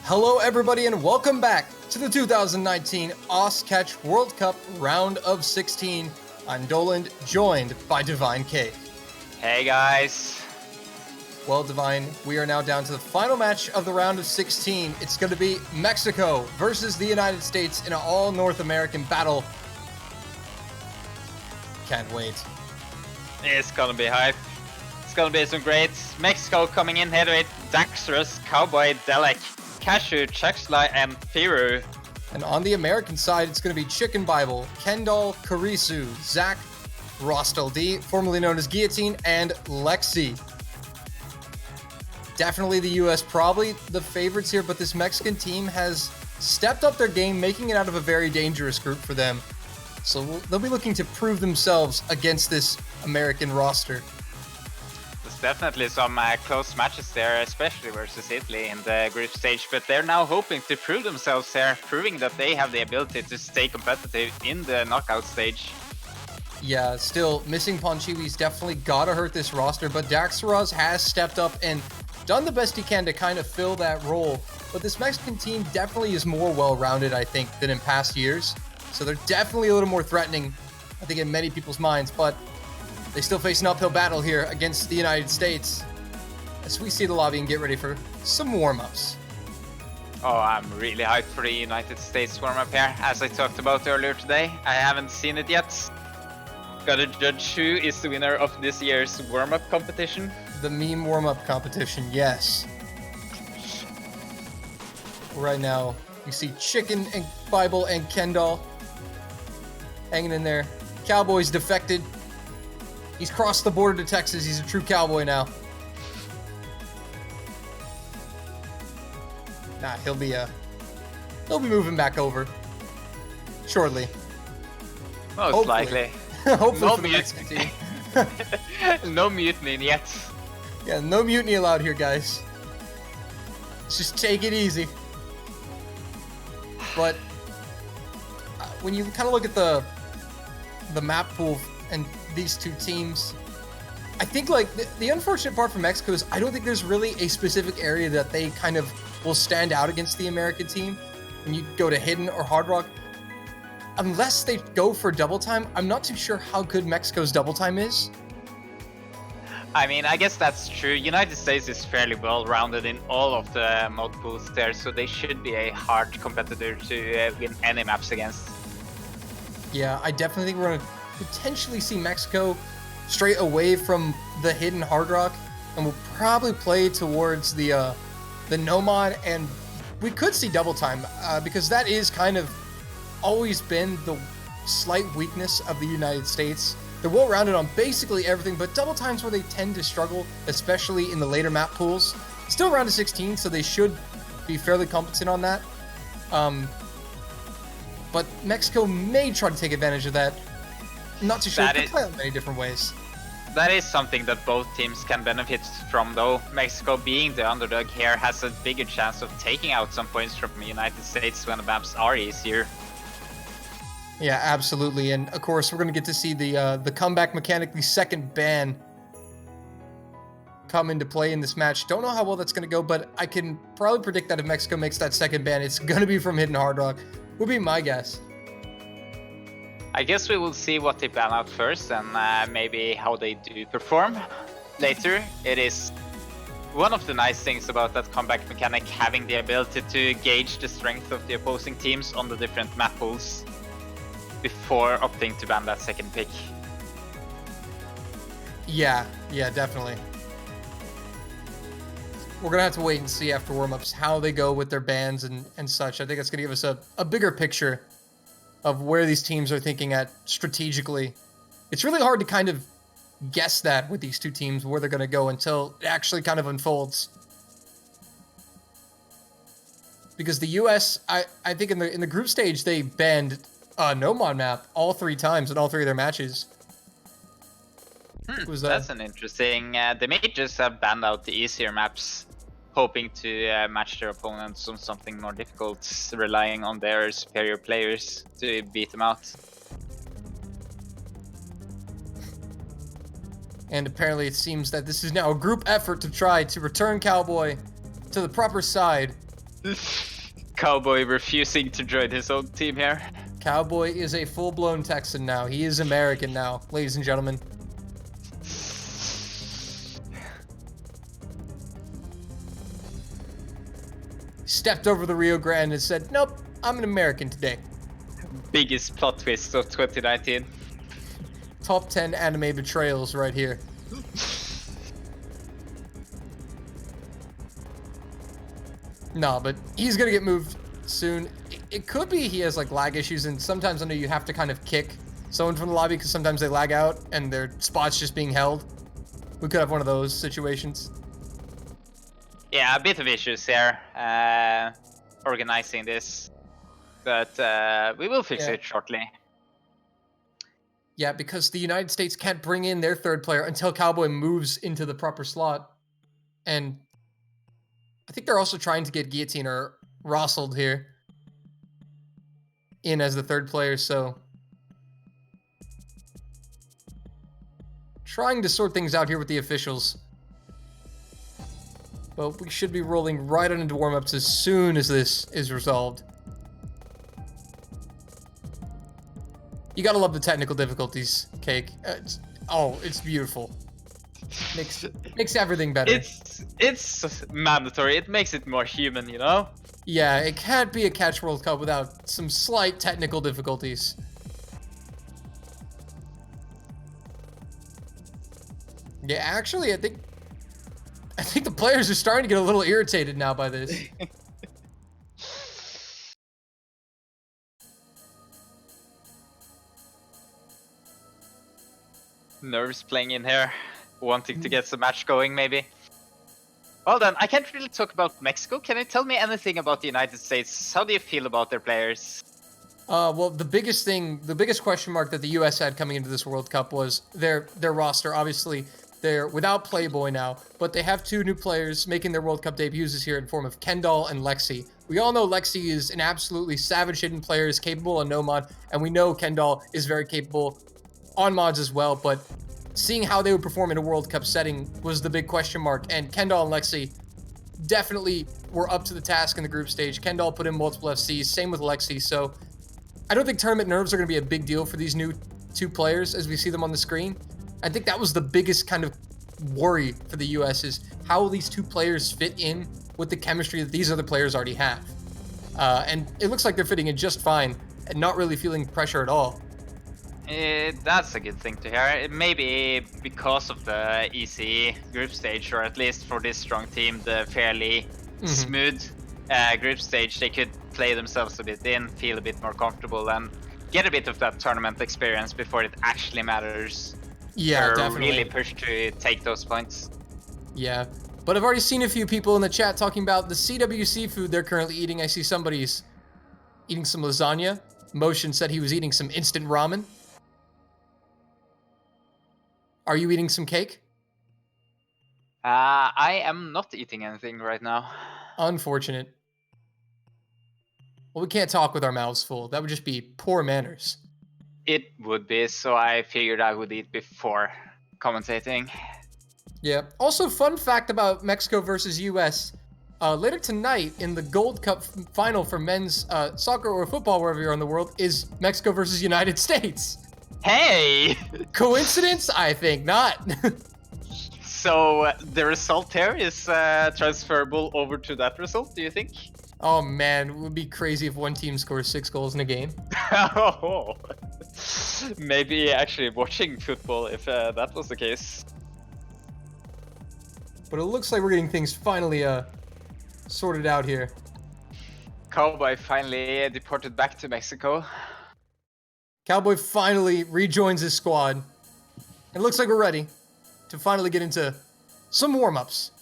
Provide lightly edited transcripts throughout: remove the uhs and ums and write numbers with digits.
Hello everybody and welcome back to the 2019 Osketch World Cup Round of 16. I'm Doland, joined by Divine K. Hey guys. Well, Divine, we are now down to the final match of the round of 16. It's going to be Mexico versus the United States in an all-North American battle. Can't wait. It's gonna be hype. It's gonna be some great. Mexico coming in here with Daxterus, Cowboy, Delek, Cashew, Chuxla, and Firu. And on the American side, it's going to be Chicken Bible, Kendall, Karisu, Zach, Rostel D, formerly known as Guillotine, and Lexi. Definitely the US probably the favorites here, but this Mexican team has stepped up their game, making it out of a very dangerous group for them. So they'll be looking to prove themselves against this American roster. There's definitely some close matches there, especially versus Italy in the group stage, but they're now hoping to prove themselves here, proving that they have the ability to stay competitive in the knockout stage. Yeah, still, missing Ponchiwi's definitely gotta hurt this roster, but Daxteros has stepped up and done the best he can to kind of fill that role. But this Mexican team definitely is more well-rounded, I think, than in past years. So they're definitely a little more threatening, I think, in many people's minds, but they still face an uphill battle here against the United States as we see the lobby and get ready for some warm-ups. Oh, I'm really hyped for the United States warm-up here, as I talked about earlier today. I haven't seen it yet. Gotta judge who is the winner of this year's warm-up competition. The meme warm-up competition, yes. Right now, we see Chicken and Bible and Kendall hanging in there. Cowboy's defected. He's crossed the border to Texas. He's a true cowboy now. Nah, he'll be moving back over shortly. Most Hopefully. likely. Hopefully No for the Mexican team. No mutiny yet. Yeah, no mutiny allowed here, guys. Let's just take it easy. But when you kind of look at the map pool and these two teams, I think like the unfortunate part for Mexico is I don't think there's really a specific area that they kind of will stand out against the American team. When you go to Hidden or Hard Rock, unless they go for double time, I'm not too sure how good Mexico's double time is. I mean, I guess that's true. United States is fairly well-rounded in all of the mod pools there, so they should be a hard competitor to win any maps against. Yeah, I definitely think we're going to potentially see Mexico straight away from the Hidden Hard Rock, and we'll probably play towards the Nomad, and we could see double time, because that is kind of always been the slight weakness of the United States. They're well-rounded on basically everything, but double time's where they tend to struggle, especially in the later map pools. Still round of 16, so they should be fairly competent on that. But Mexico may try to take advantage of that. Not too sure. They play in many different ways. That is something that both teams can benefit from, though. Mexico, being the underdog here, has a bigger chance of taking out some points from the United States when the maps are easier. Yeah, absolutely. And of course, we're going to get to see the comeback mechanic, the second ban, come into play in this match. Don't know how well that's going to go, but I can probably predict that if Mexico makes that second ban, it's going to be from Hidden Hard Rock. Would be my guess. I guess we will see what they ban out first and maybe how they do perform later. It is one of the nice things about that comeback mechanic, having the ability to gauge the strength of the opposing teams on the different map pools before opting to ban that second pick. Yeah, definitely. We're going to have to wait and see after warm-ups how they go with their bans and such. I think it's going to give us a bigger picture of where these teams are thinking at strategically. It's really hard to kind of guess that with these two teams, where they're going to go until it actually kind of unfolds. Because the US, I think in the group stage, they banned Nomad map all 3 times in all 3 of their matches. That's an interesting... they may just have banned out the easier maps, hoping to match their opponents on something more difficult, relying on their superior players to beat them out. And apparently it seems that this is now a group effort to try to return Cowboy to the proper side Cowboy refusing to join his own team here. Cowboy is a full-blown Texan now. He is American now, ladies and gentlemen. Stepped over the Rio Grande and said, nope, I'm an American today. Biggest plot twist of 2019. Top 10 anime betrayals right here. No, but he's gonna get moved soon. It could be he has like lag issues, and sometimes I know you have to kind of kick someone from the lobby because sometimes they lag out and their spot's just being held. We could have one of those situations. Yeah, a bit of issues here organizing this, but we will fix it shortly. Yeah, because the United States can't bring in their third player until Cowboy moves into the proper slot. And I think they're also trying to get Guillotine or Rossled here in as the third player, so trying to sort things out here with the officials. But we should be rolling right on into warm-ups as soon as this is resolved. You gotta love the technical difficulties, Cake. It's beautiful. Makes everything better. It's mandatory. It makes it more human, you know? Yeah, it can't be a Catch World Cup without some slight technical difficulties. Yeah, actually, I think the players are starting to get a little irritated now by this. Nerves playing in here, wanting to get some match going maybe. Well then, I can't really talk about Mexico. Can you tell me anything about the United States? How do you feel about their players? Well, the biggest question mark that the U.S. had coming into this World Cup was their roster. Obviously, they're without Playboy now, but they have two new players making their World Cup debuts this year in form of Kendall and Lexi. We all know Lexi is an absolutely savage hidden player, is capable on no mod, and we know Kendall is very capable on mods as well, but seeing how they would perform in a World Cup setting was the big question mark, and Kendall and Lexi definitely were up to the task in the group stage. Kendall put in multiple FCs, same with Lexi, so I don't think tournament nerves are going to be a big deal for these new two players as we see them on the screen. I think that was the biggest kind of worry for the US is how will these two players fit in with the chemistry that these other players already have. And it looks like they're fitting in just fine and not really feeling pressure at all. That's a good thing to hear. Maybe because of the easy group stage, or at least for this strong team, the fairly smooth group stage, they could play themselves a bit in, feel a bit more comfortable, and get a bit of that tournament experience before it actually matters. Yeah, or definitely. Really push to take those points. Yeah, but I've already seen a few people in the chat talking about the CWC food they're currently eating. I see somebody's eating some lasagna. Motion said he was eating some instant ramen. Are you eating some cake? I am not eating anything right now. Unfortunate. Well, we can't talk with our mouths full. That would just be poor manners. It would be, so I figured I would eat before commentating. Yeah. Also, fun fact about Mexico versus US. Later tonight in the Gold Cup final for men's soccer or football, wherever you're in the world, is Mexico versus United States. Hey! Coincidence? I think not. So the result here is transferable over to that result, do you think? Oh man, it would be crazy if one team scores 6 goals in a game. Oh, maybe actually watching football if that was the case. But it looks like we're getting things finally sorted out here. Cowboy finally deported back to Mexico. Cowboy finally rejoins his squad. It looks like we're ready to finally get into some warm-ups.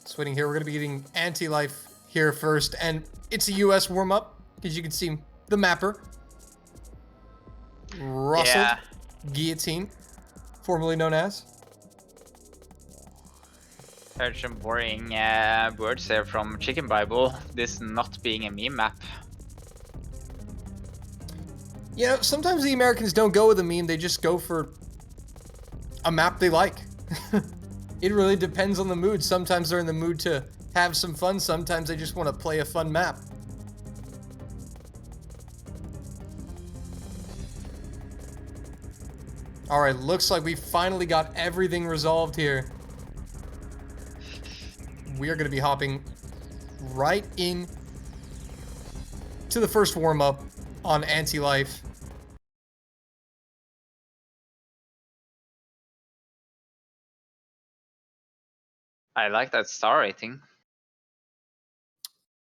Switching here, we're going to be getting anti-life here first, and it's a US warm-up, as you can see the mapper. Russell Guillotine, formerly known as. Heard some boring words there from Chicken Bible. This not being a meme map. You know, sometimes the Americans don't go with a meme, they just go for a map they like. It really depends on the mood. Sometimes they're in the mood to have some fun, sometimes they just want to play a fun map. Alright, looks like we finally got everything resolved here. We are going to be hopping right in to the first warm-up on Anti-Life. I like that star rating.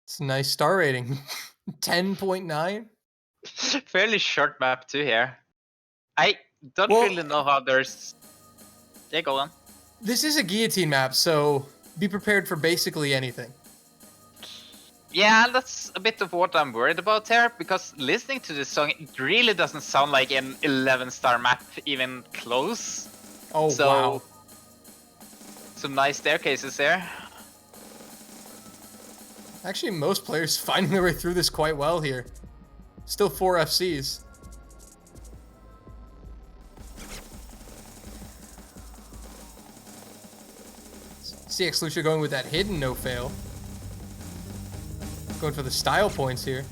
It's a nice star rating. 10.9. Fairly short map too here. I don't really know how there's... Yeah, go on. This is a guillotine map, so be prepared for basically anything. Yeah, that's a bit of what I'm worried about here, because listening to this song, it really doesn't sound like an 11-star map, even close. Oh, so, wow. Some nice staircases there. Actually, most players finding their way through this quite well here. Still 4 FCs. CX Lucia going with that hidden no fail. Going for the style points here.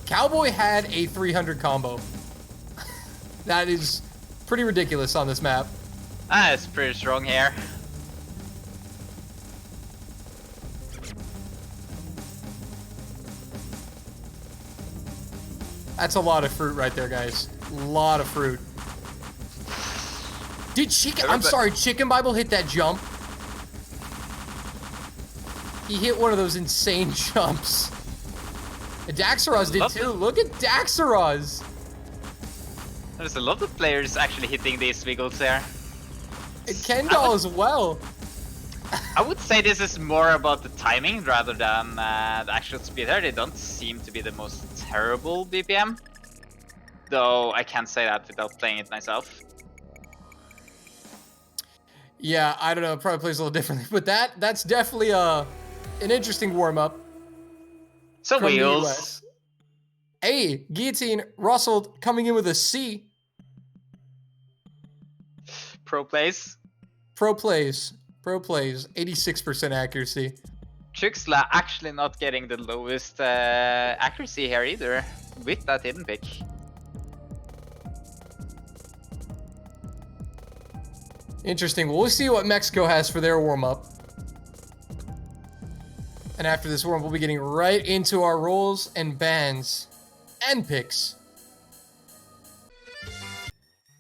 Cowboy had a 300 combo. That is pretty ridiculous on this map. It's pretty strong here. That's a lot of fruit right there, guys. A lot of fruit. Did Chicken... I'm sorry, Chicken Bible hit that jump. He hit one of those insane jumps. And Daxaraz did too. Look at Daxaraz. There's a lot of players actually hitting these wiggles there. And Kendall as well. I would say this is more about the timing rather than the actual speed here. They don't seem to be the most terrible BPM. Though I can't say that without playing it myself. Yeah, I don't know. It probably plays a little differently. But that's definitely an interesting warm-up. Some wheels. Hey, Guillotine, Russell coming in with a C. Pro plays. Pro plays. 86% accuracy. Chuxla actually not getting the lowest accuracy here either with that hidden pick. Interesting. Well, we'll see what Mexico has for their warm-up. And after this warm-up, we'll be getting right into our rolls and bans and picks.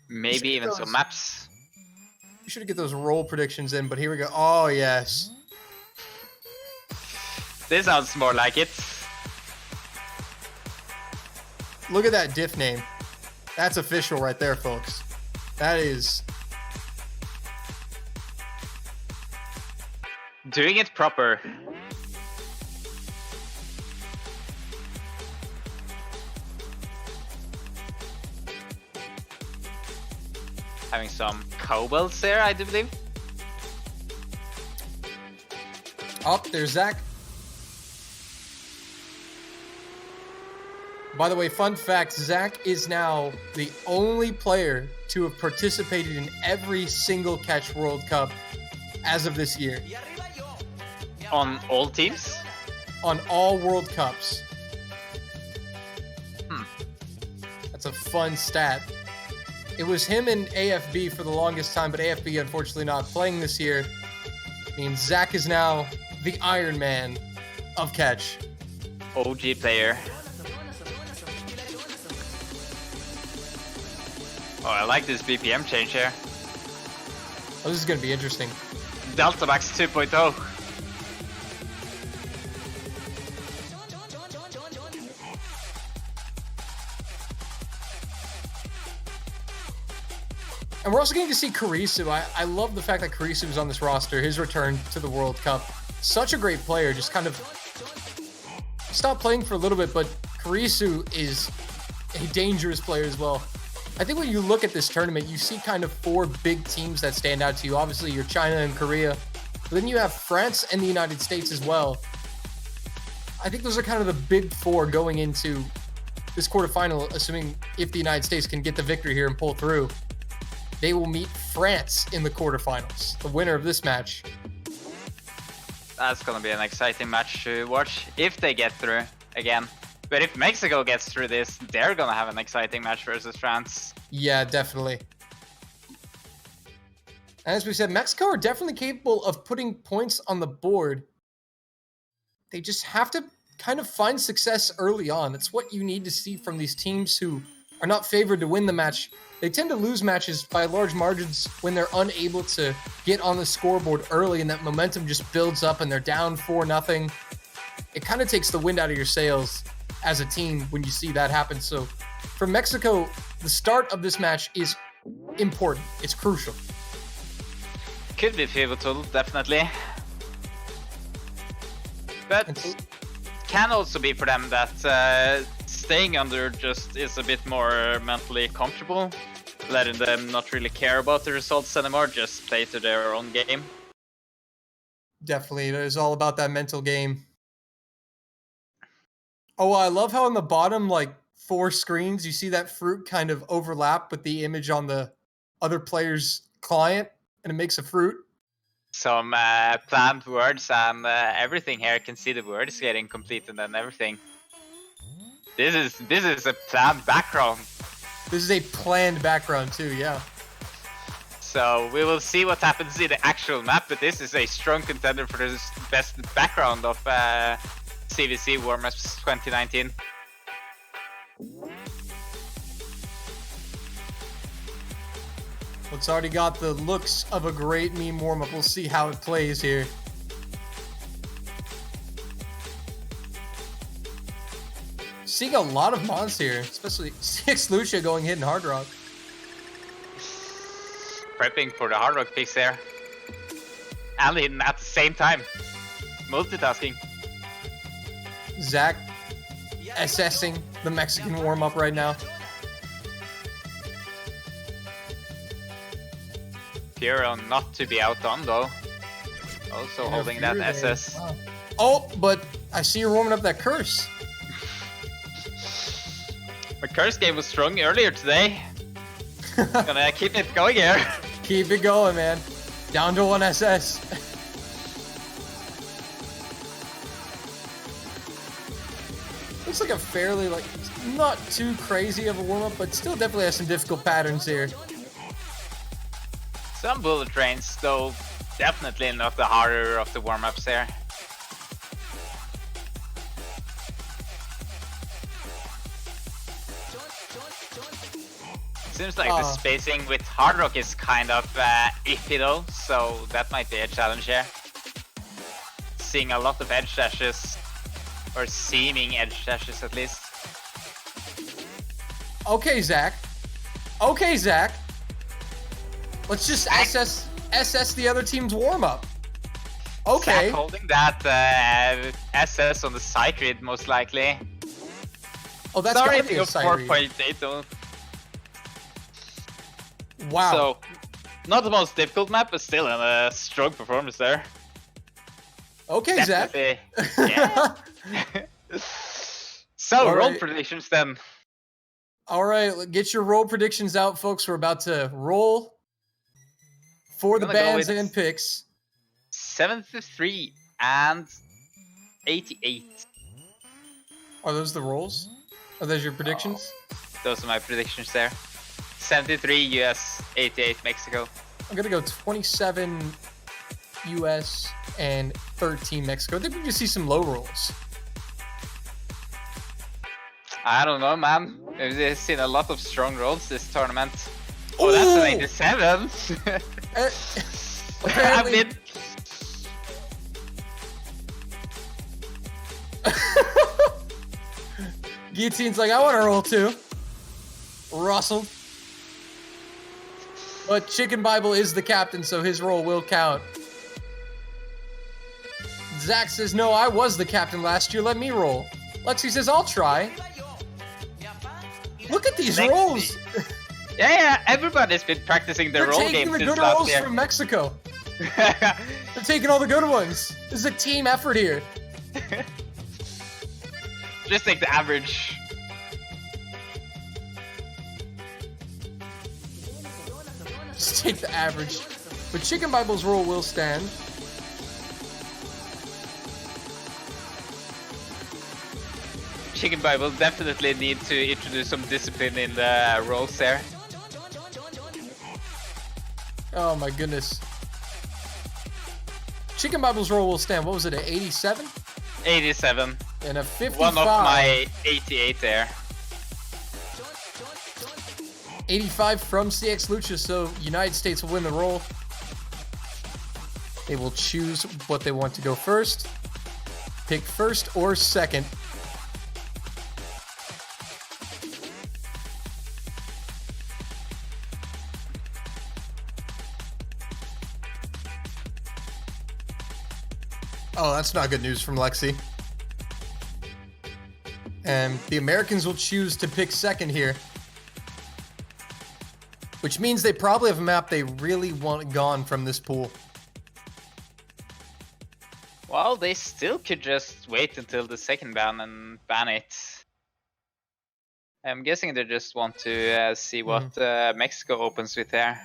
Maybe even some maps. We should get those roll predictions in, but here we go. Oh, yes. This sounds more like it. Look at that diff name. That's official right there, folks. That is... doing it proper. Having some cowbells there, I do believe. Oh, there's Zach. By the way, fun fact, Zach is now the only player to have participated in every single Catch World Cup as of this year. On all teams? On all World Cups. That's a fun stat. It was him and AFB for the longest time, but AFB unfortunately not playing this year. I mean, Zach is now the Iron Man of Catch. OG player. Oh, I like this BPM change here. Oh, this is going to be interesting. Delta Max 2.0. And we're also getting to see Karisu. I love the fact that Karisu is on this roster. His return to the World Cup. Such a great player. Just kind of stopped playing for a little bit, but Karisu is a dangerous player as well. I think when you look at this tournament, you see kind of 4 big teams that stand out to you. Obviously, you're China and Korea, but then you have France and the United States as well. I think those are kind of the big 4 going into this quarterfinal, assuming if the United States can get the victory here and pull through. They will meet France in the quarterfinals, the winner of this match. That's gonna be an exciting match to watch if they get through again. But if Mexico gets through this, they're gonna have an exciting match versus France. Yeah, definitely. As we said, Mexico are definitely capable of putting points on the board. They just have to kind of find success early on. That's what you need to see from these teams who are not favored to win the match. They tend to lose matches by large margins when they're unable to get on the scoreboard early and that momentum just builds up and they're down 4-0. It kind of takes the wind out of your sails as a team when you see that happen. So for Mexico, the start of this match is important. It's crucial. Could be pivotal, definitely. But can also be for them that staying under just is a bit more mentally comfortable, letting them not really care about the results anymore, just play to their own game. Definitely, it is all about that mental game. Oh, I love how on the bottom, like 4 screens, you see that fruit kind of overlap with the image on the other player's client, and it makes a fruit. Some planned words and everything here. I can see the words getting completed and everything. This is a planned background. This is a planned background too, yeah. So we will see what happens in the actual map, but this is a strong contender for the best background of CVC Warm-Ups 2019. It's already got the looks of a great meme warm-up. We'll see how it plays here. Seeing a lot of mons here, especially 6 Lucia going hidden hard rock. Prepping for the hard rock picks there. And hidden at the same time. Multitasking. Zach assessing the Mexican warm-up right now. Piero not to be outdone though. Also holding that SS. Wow. Oh, but I see you're warming up that curse. My curse game was strong earlier today. Gonna keep it going here. Keep it going, man. Down to 1 SS. Looks like a fairly, like, not too crazy of a warm-up, but still definitely has some difficult patterns here. Some bullet trains, though definitely not the harder of the warm-ups here. Seems like the spacing with hard rock is kind of iffy though, so that might be a challenge here. Seeing a lot of edge dashes, or seeming edge dashes at least. Okay, Zach. Okay, Zach. Let's just SS the other team's warm-up. Okay. Zach holding that SS on the side read most likely. Oh, that's gotta be a side read. 4.8 though. Wow. So, not the most difficult map, but still a strong performance there. Okay, definitely. Zach. Yeah. So, All roll right. predictions then. All right, get your roll predictions out, folks. We're about to roll for the bans and picks. 73 and 88. Are those the rolls? Are those your predictions? Those are my predictions there. 73 US, 88 Mexico. I'm gonna go 27 US and 13 Mexico. I think we can see some low rolls. I don't know, man. We've seen a lot of strong rolls this tournament. Oh, that's an 87. Apparently. Guillotine's like, I want to roll too. Russell. But Chicken Bible is the captain, so his roll will count. Zach says, no, I was the captain last year. Let me roll. Lexi says, I'll try. Look at these rolls. Yeah, everybody's been practicing their They're roll taking game the since good last rolls year. from Mexico. They're taking all the good ones. This is a team effort here. Just take the average. Just take the average. But Chicken Bible's roll will stand. Chicken Bible definitely need to introduce some discipline in the rolls there. Oh my goodness. Chicken Bible's roll will stand. What was it, an 87? 87. And a 55. One of my 88 there. 85 from CX Lucha, so United States will win the roll. They will choose what they want to go first. Pick first or second. Oh, that's not good news from Lexi. And the Americans will choose to pick second here. Which means they probably have a map they really want gone from this pool. Well, they still could just wait until the second ban and ban it. I'm guessing they just want to see what Mexico opens with there.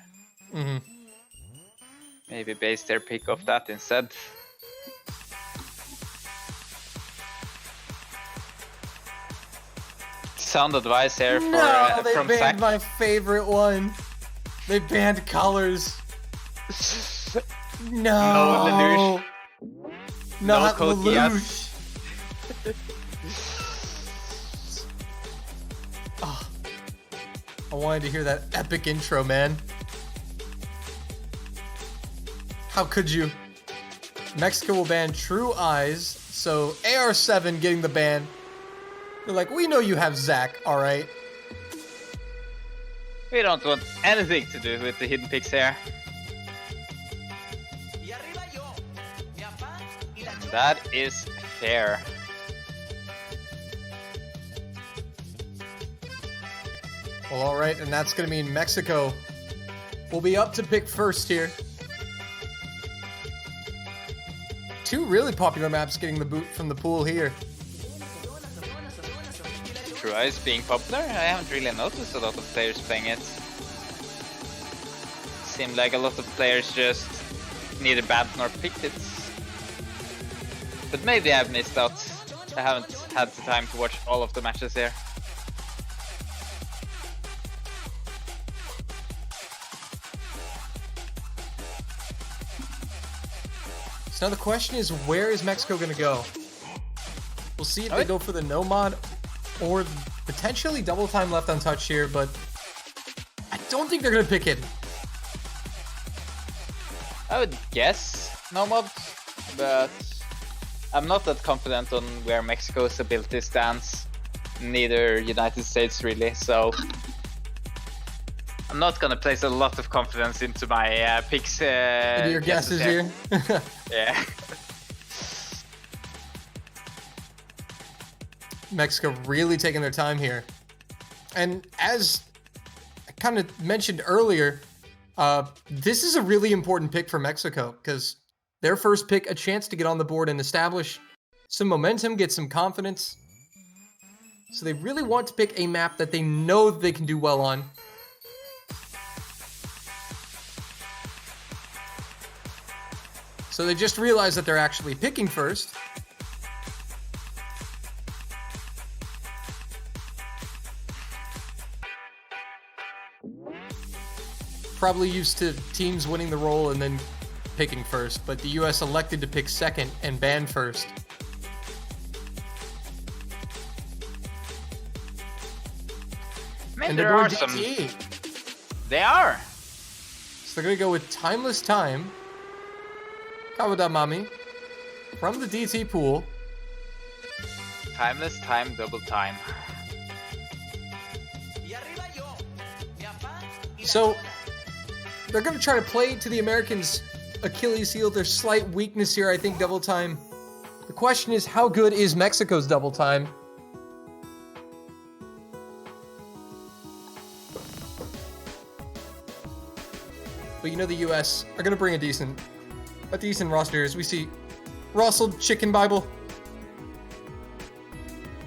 Maybe base their pick off that instead. Sound advice here for, No, they from banned Zach. my favorite one. They banned colors. No. No Lelouch. Not code Lelouch. Oh, I wanted to hear that epic intro, man. How could you? Mexico will ban True Eyes, so AR7 getting the ban. They're like, we know you have Zach, alright? We don't want anything to do with the hidden picks here. That is fair. Well, alright, and that's gonna mean Mexico will be up to pick first here. Two really popular maps getting the boot from the pool here. True Eyes being popular? I haven't really noticed a lot of players playing it. Seemed like a lot of players just neither banned nor picked it. But maybe I've missed out. I haven't had the time to watch all of the matches here. So now the question is, where is Mexico gonna go? We'll see if they go for the no mod or potentially double time left untouched here, but I don't think they're gonna pick hidden. I would guess no mod, but I'm not that confident on where Mexico's ability stands. Neither United States really, so I'm not gonna place a lot of confidence into my picks. Into your guesses here. Yeah. Mexico really taking their time here. And as I kind of mentioned earlier, this is a really important pick for Mexico because their first pick, a chance to get on the board and establish some momentum, get some confidence. So they really want to pick a map that they know they can do well on. So they just realized that they're actually picking first. Probably used to teams winning the roll and then picking first, but the US elected to pick second and ban first. Man, And there they're are doing some. DTE. They are. So they're gonna go with Timeless Time. Kawada Mami from the DT pool. Timeless time, double time. So they're gonna try to play to the Americans' Achilles heel, their slight weakness here, I think, double time. The question is, how good is Mexico's double time? but you know the US are going to bring a decent roster as we see Russell, Chicken Bible.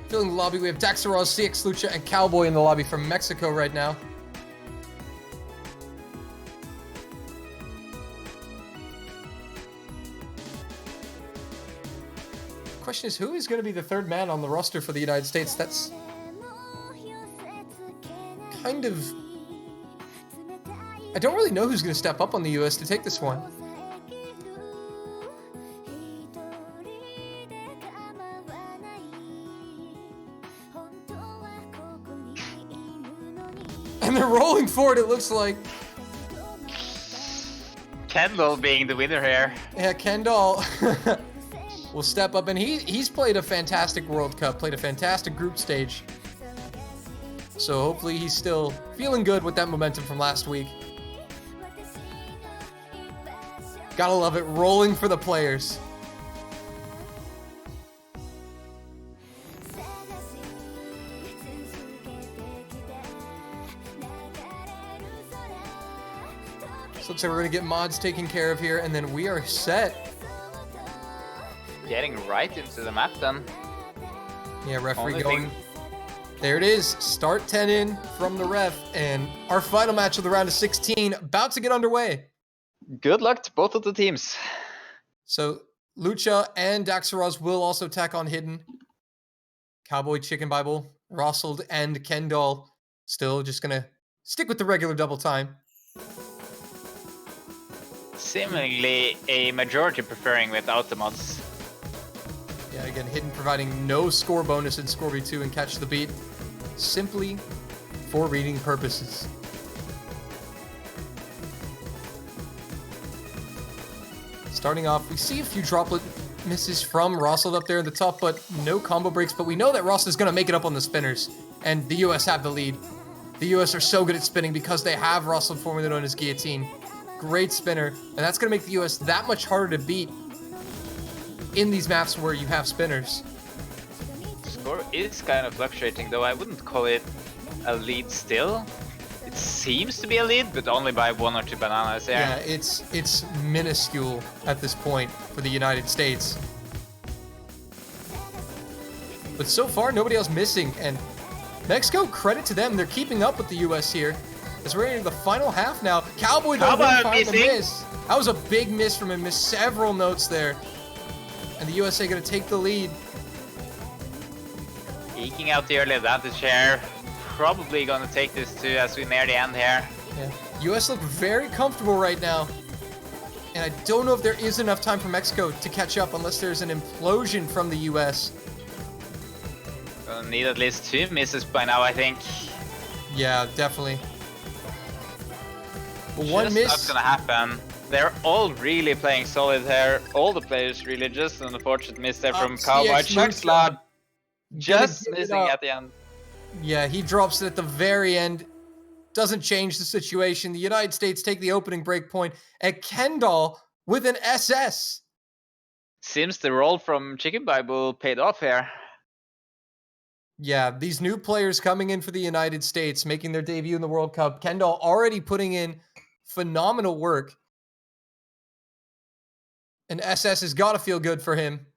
Filling the lobby, we have Daxaros, CX Lucha, and Cowboy in the lobby from Mexico right now. Question is, who is going to be the third man on the roster for the United States? That's kind of... I don't really know who's going to step up on the US to take this one. And they're rolling forward, it looks like. Kendall being the winner here. Yeah, Kendall will step up, and he's played a fantastic World Cup, played a fantastic group stage. So hopefully he's still feeling good with that momentum from last week. Gotta love it, rolling for the players. So looks like we're gonna get mods taken care of here, and then we are set. Getting right into the map then. Yeah, referee going. There it is. Start 10 in from the ref, and our final match of the round of 16 about to get underway. Good luck to both of the teams. So Lucha and Daxaros will also tack on Hidden. Cowboy, Chicken Bible, Rosald, and Kendall still just gonna stick with the regular double time. Seemingly a majority preferring without the mods. Yeah, again, Hidden providing no score bonus in Score V2 and Catch the Beat, simply for reading purposes. Starting off, we see a few droplet misses from Rossel up there in the top, but no combo breaks. But we know that Rossel is going to make it up on the spinners, and the US have the lead. The US are so good at spinning because they have Rossel, formerly known as Guillotine. Great spinner, and that's going to make the US that much harder to beat in these maps where you have spinners. Score is kind of fluctuating, though I wouldn't call it a lead still. It seems to be a lead, but only by 1 or 2 bananas here. Yeah, it's minuscule at this point for the United States. But so far, nobody else missing, and Mexico, credit to them, they're keeping up with the US here. As we're into the final half now. Cowboy missing. Miss. That was a big miss from him, missed several notes there. And the USA gonna take the lead. Eking out the early advantage here. Probably gonna take this too as we near the end here. Yeah. US look very comfortable right now. And I don't know if there is enough time for Mexico to catch up unless there's an implosion from the US. Gonna need at least 2 misses by now, I think. Yeah, definitely. But Just one miss. not gonna happen. They're all really playing solid here. All the players really, just an unfortunate miss there from Cowboy. Chuck Slot just missing at the end. Yeah, he drops it at the very end. Doesn't change the situation. The United States take the opening break point. And Kendall with an SS. Seems the roll from Chicken Bible paid off here. Yeah, these new players coming in for the United States, making their debut in the World Cup. Kendall already putting in phenomenal work. And SS has got to feel good for him.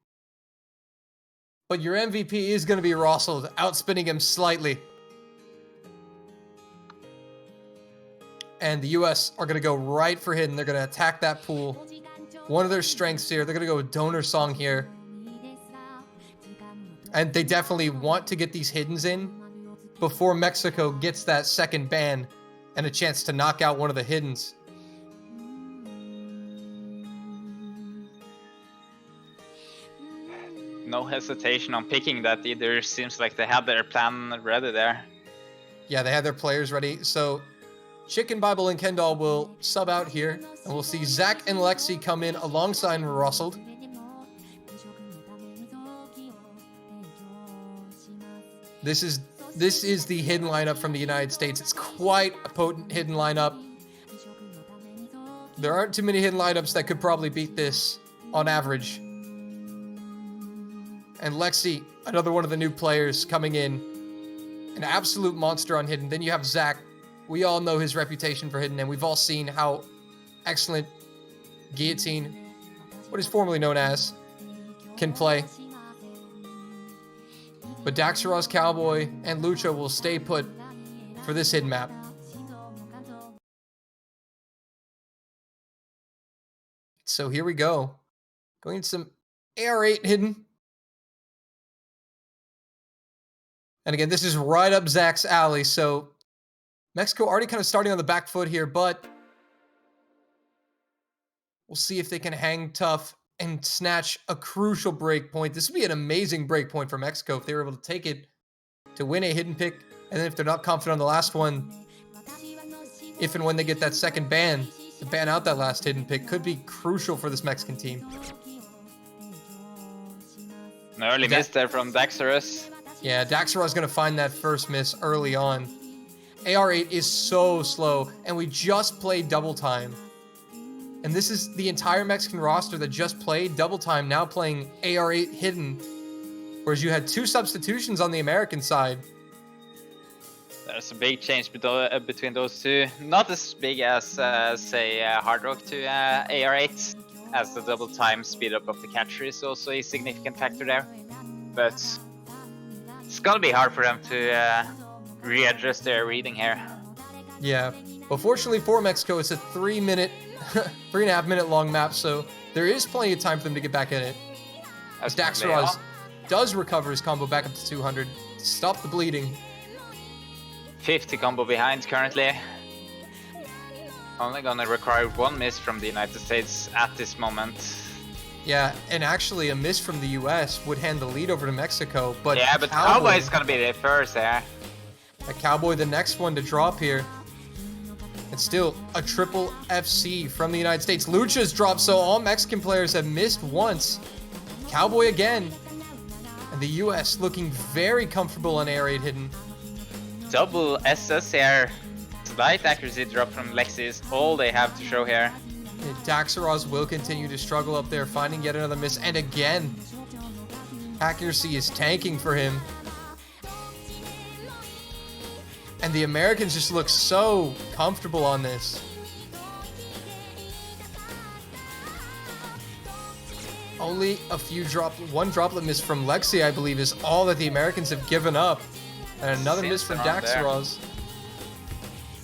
But your MVP is going to be Rossel, outspinning him slightly. And the US are going to go right for Hidden. They're going to attack that pool. One of their strengths here. They're going to go with Donor Song here. And they definitely want to get these Hiddens in before Mexico gets that second ban and a chance to knock out one of the Hiddens. No hesitation on picking that either. Seems like they have their plan ready there. Yeah, they have their players ready. So Chicken Bible and Kendall will sub out here. And we'll see Zach and Lexi come in alongside Russell. This is the Hidden lineup from the United States. It's quite a potent Hidden lineup. There aren't too many Hidden lineups that could probably beat this on average. And Lexi, another one of the new players coming in. An absolute monster on Hidden. Then you have Zach. We all know his reputation for Hidden, and we've all seen how excellent guillotine, what is formerly known as, can play. But Daxaros, Cowboy, and Lucha will stay put for this hidden map. So here we go. Going into some AR8 hidden. And again, this is right up Zach's alley. So Mexico already kind of starting on the back foot here, but we'll see if they can hang tough and snatch a crucial break point. This would be an amazing break point for Mexico if they were able to take it to win a hidden pick. And then if they're not confident on the last one, if and when they get that second ban, to ban out that last hidden pick could be crucial for this Mexican team. An early miss there from Daxaros. Yeah, Daxaros is going to find that first miss early on. AR8 is so slow, and we just played double time. And this is the entire Mexican roster that just played double time, now playing AR8 hidden. Whereas you had 2 substitutions on the American side. There's a big change between those two. Not as big as, say, Hard Rock to AR8, as the double time speed up of the catcher is also a significant factor there. But it's gonna be hard for them to readjust their reading here. Yeah, but fortunately for Mexico, it's a 3.5 minute long map, so there is plenty of time for them to get back in it. As Daxaros does recover his combo back up to 200, stop the bleeding. 50 combo behind currently. Only gonna require 1 miss from the United States at this moment. Yeah, and actually a miss from the US would hand the lead over to Mexico, but yeah, but Cowboy's gonna be there first there. A Cowboy, the next one to drop here. It's still a triple FC from the United States. Lucha's dropped, so all Mexican players have missed once. Cowboy again. And the US looking very comfortable on AR8 hidden. Double SS here. Slight accuracy drop from Lexi is all they have to show here. Daxaros will continue to struggle up there, finding yet another miss. And again, accuracy is tanking for him. And the Americans just look so comfortable on this. Only a few one droplet miss from Lexi, I believe, is all that the Americans have given up. And another miss from Daxaros.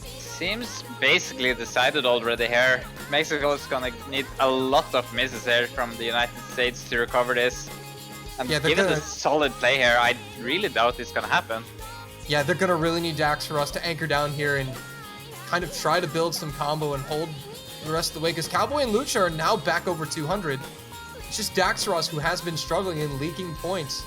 Seems basically decided already here. Mexico is gonna need a lot of misses here from the United States to recover this. And yeah, given the solid play here, I really doubt it's gonna happen. Yeah, they're gonna really need Daxaros to anchor down here and kind of try to build some combo and hold the rest of the way, because Cowboy and Lucha are now back over 200. It's just Daxaros who has been struggling and leaking points.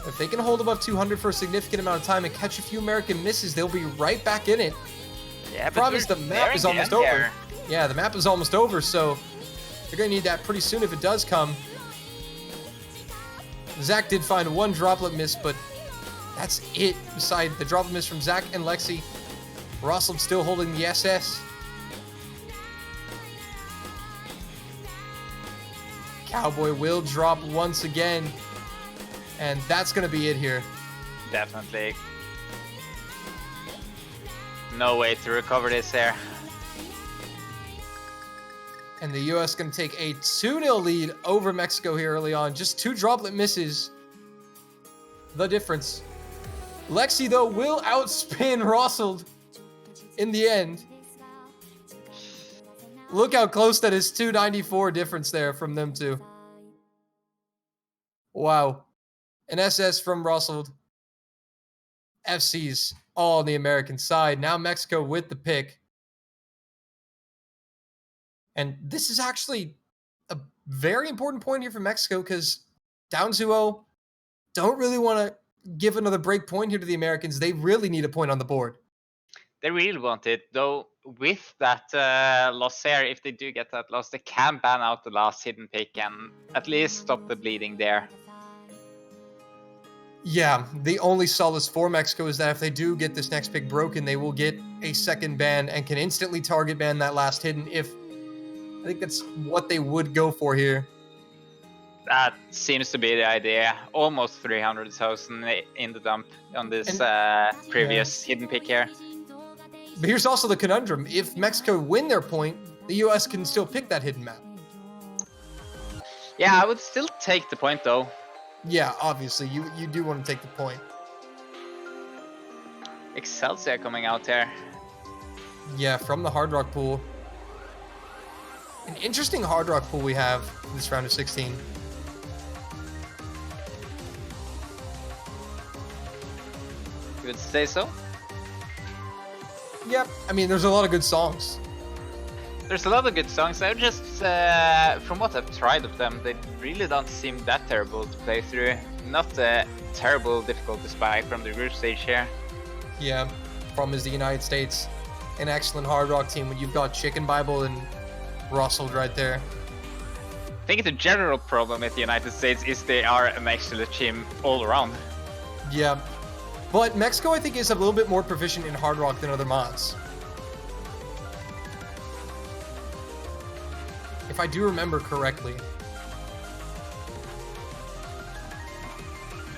If they can hold above 200 for a significant amount of time and catch a few American misses, they'll be right back in it. Yeah, the problem is the map is almost over. Yeah, the map is almost over, so they're going to need that pretty soon if it does come. Zach did find 1 droplet miss, but that's it. Beside the droplet miss from Zach and Lexi, Russell still holding the SS. Cowboy will drop once again. And that's going to be it here. Definitely. No way to recover this here. And the US going to take a 2-0 lead over Mexico here early on. Just 2 droplet misses. The difference. Lexi, though, will outspin Rosseld in the end. Look how close that is. 294 difference there from them two. Wow. An SS from Russell. FC's all on the American side. Now Mexico with the pick. And this is actually a very important point here for Mexico, because down 2-0, don't really want to give another break point here to the Americans. They really need a point on the board. They really want it, though. With that loss here, if they do get that loss, they can ban out the last hidden pick and at least stop the bleeding there. Yeah, the only solace for Mexico is that if they do get this next pick broken, they will get a second ban and can instantly target ban that last hidden. I think that's what they would go for here. That seems to be the idea. Almost 300,000 in the dump on this previous hidden pick here. But here's also the conundrum. If Mexico win their point, the US can still pick that hidden map. Yeah, I would still take the point though. Yeah, obviously, you do want to take the point. Excelsior coming out there. Yeah, from the Hard Rock pool. An interesting Hard Rock pool we have in this round of 16. You would say so? Yep, I mean, there's a lot of good songs. There's a lot of good songs. I just, from what I've tried of them, they really don't seem that terrible to play through. Not a terrible difficulty spike from the group stage here. Yeah, problem is the United States, an excellent Hard Rock team when you've got Chicken Bible and Russell right there. I think the general problem with the United States is they are an excellent team all around. Yeah, but Mexico, I think, is a little bit more proficient in Hard Rock than other mods. If I do remember correctly.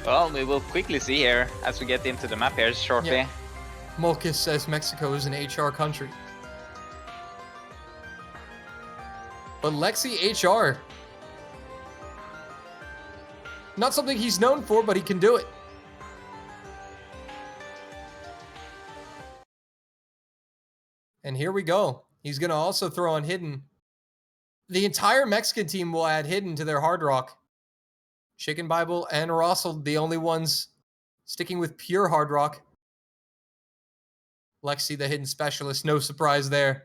Well, we will quickly see here as we get into the map here shortly. Yeah. Molkis says Mexico is an HR country. But Lexi HR. Not something he's known for, but he can do it. And here we go. He's going to also throw on Hidden. The entire Mexican team will add Hidden to their Hard Rock. Chicken Bible and Russell, the only ones sticking with pure Hard Rock. Lexi, the Hidden specialist, no surprise there.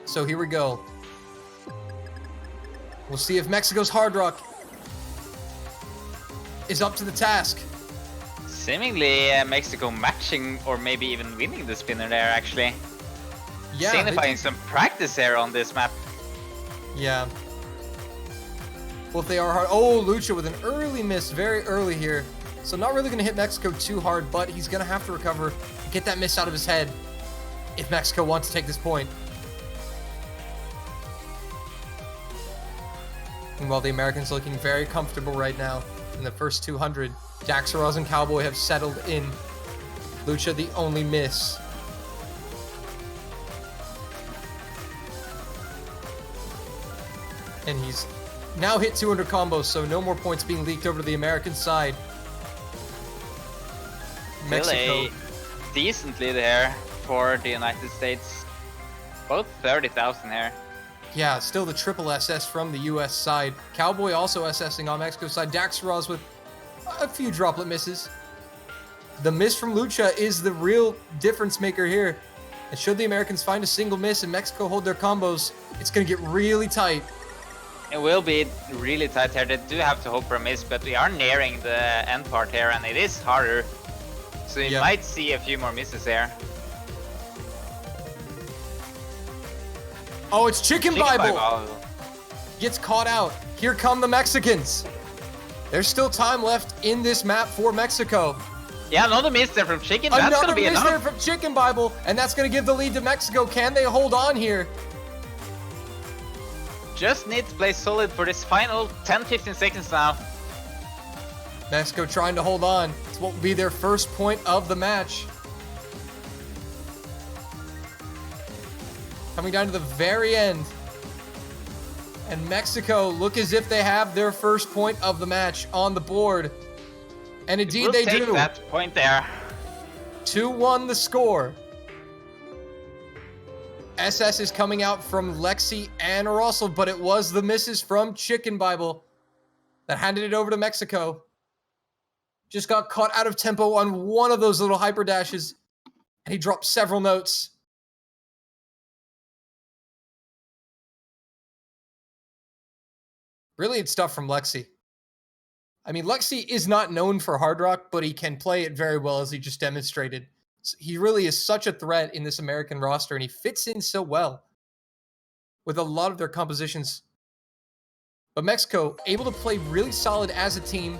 So here we go. We'll see if Mexico's Hard Rock is up to the task. Seemingly Mexico matching or maybe even winning the spinner there actually. Yeah, signifying some practice here on this map. Yeah. Well, if they are hard. Oh, Lucha with an early miss, very early here. So not really going to hit Mexico too hard, but he's going to have to recover, get that miss out of his head if Mexico wants to take this point. And while the Americans are looking very comfortable right now in the first 200, Daxaraz and Cowboy have settled in. Lucha the only miss. And he's now hit 200 combos, so no more points being leaked over to the American side. Mexico. Really decently there for the United States. Both 30,000 here. Yeah, still the triple SS from the US side. Cowboy also SSing on Mexico's side. Daxaraz with a few droplet misses. The miss from Lucha is the real difference maker here. And should the Americans find a single miss and Mexico hold their combos, it's going to get really tight. It will be really tight here. They do have to hope for a miss, but we are nearing the end part here and it is harder. So you might see a few more misses here. Oh, it's Chicken Bible. Gets caught out. Here come the Mexicans. There's still time left in this map for Mexico. Yeah, another miss there from Chicken. That's going to be enough. Another miss there from Chicken Bible, and that's going to give the lead to Mexico. Can they hold on here? Just need to play solid for this final 10-15 seconds now. Mexico trying to hold on. It's what will be their first point of the match. Coming down to the very end. And Mexico look as if they have their first point of the match on the board. And indeed they do. That point there. 2-1 the score. SS is coming out from Lexi and Russell, but it was the misses from Chicken Bible that handed it over to Mexico. Just got caught out of tempo on one of those little hyper dashes, and he dropped several notes. Brilliant stuff from Lexi. I mean, Lexi is not known for hard rock, but he can play it very well, as he just demonstrated. He really is such a threat in this American roster, and he fits in so well with a lot of their compositions. But Mexico, able to play really solid as a team.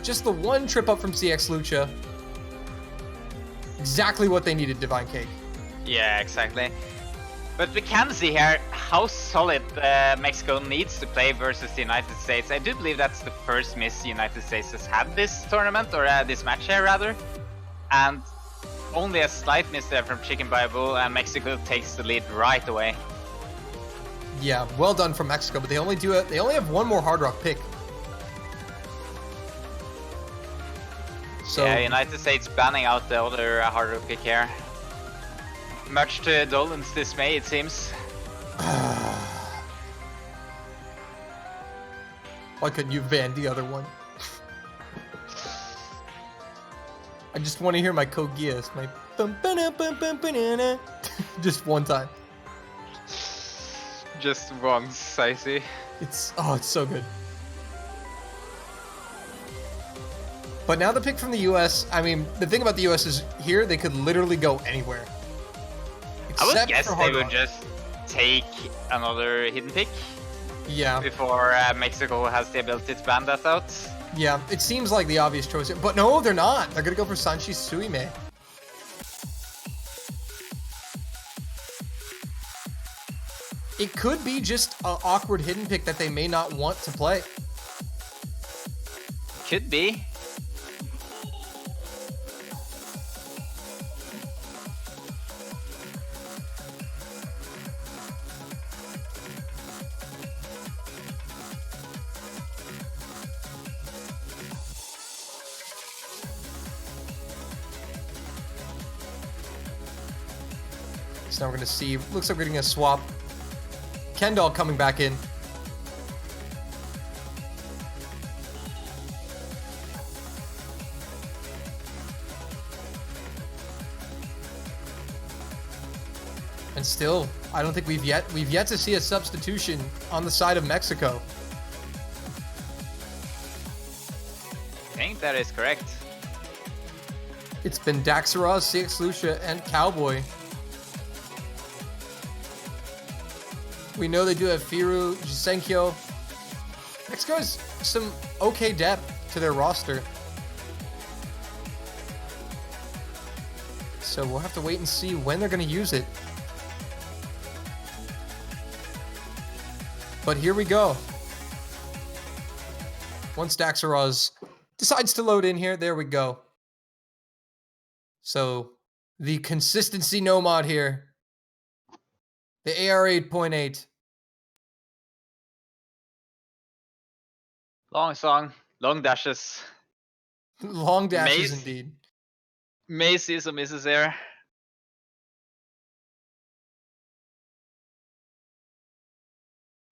Just the one trip up from CX Lucha. Exactly what they needed, Divine Cake. Yeah, exactly. But we can see here how solid Mexico needs to play versus the United States. I do believe that's the first miss the United States has had this tournament, or this match here rather. And only a slight miss there from Chicken Bible, and Mexico takes the lead right away. Yeah, well done from Mexico, but they only have one more Hard Rock pick. So yeah, United States banning out the other Hard Rock pick here. Much to Dolan's dismay, it seems. Why couldn't you ban the other one? I just want to hear my Code Geass, my bum-ba-da-bum-bum-ba-da-da. Just one time. Just once, I see. It's so good. But now the pick from the US, I mean, the thing about the US is here they could literally go anywhere. I would Except guess for they Hard would Rock. just take another hidden pick Yeah, before Mexico has the ability to ban that out. yeah, it seems like the obvious choice here. But no, they're not. They're gonna go for Sanchi Suime. It could be just an awkward hidden pick that they may not want to play. Could be. So now we're gonna see. Looks like we're getting a swap. Kendall coming back in. And still, I don't think we've yet to see a substitution on the side of Mexico. I think that is correct. It's been Daxaraz, CX Lucia, and Cowboy. We know they do have Firu, Jisenkyo. Mexico has some okay depth to their roster. So we'll have to wait and see when they're going to use it. But here we go. Once Daxaraz decides to load in here, there we go. So the consistency nomad here. The AR 8.8. Long song, long dashes. Long dashes Maze. indeed. May see some misses there.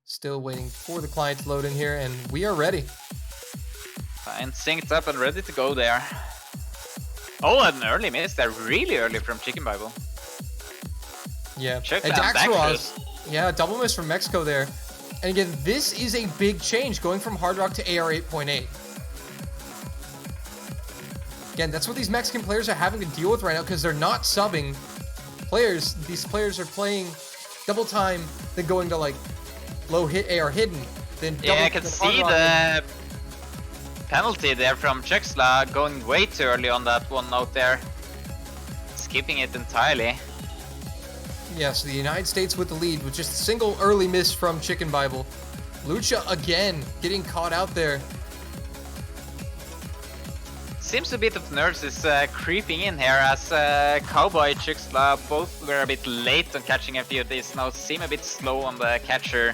Still waiting for the client to load in here, and we are ready. And synced up and ready to go there. Oh, an early miss there, really early from Chicken Bible. Yeah. Check And that back Daxaraz, yeah, double miss from Mexico there. And again, this is a big change going from Hard Rock to AR 8.8. Again, that's what these Mexican players are having to deal with right now because they're not subbing players. These players are playing double time, then going to like low hit AR hidden, then double. Yeah, I can see the penalty there from Chexla going way too early on that one note there. Skipping it entirely. Yeah, so the United States with the lead with just a single early miss from Chicken Bible. Lucha again getting caught out there. Seems a bit of nerves is creeping in here as Cowboy and Chexla both were a bit late on catching a few of these now seem a bit slow on the catcher.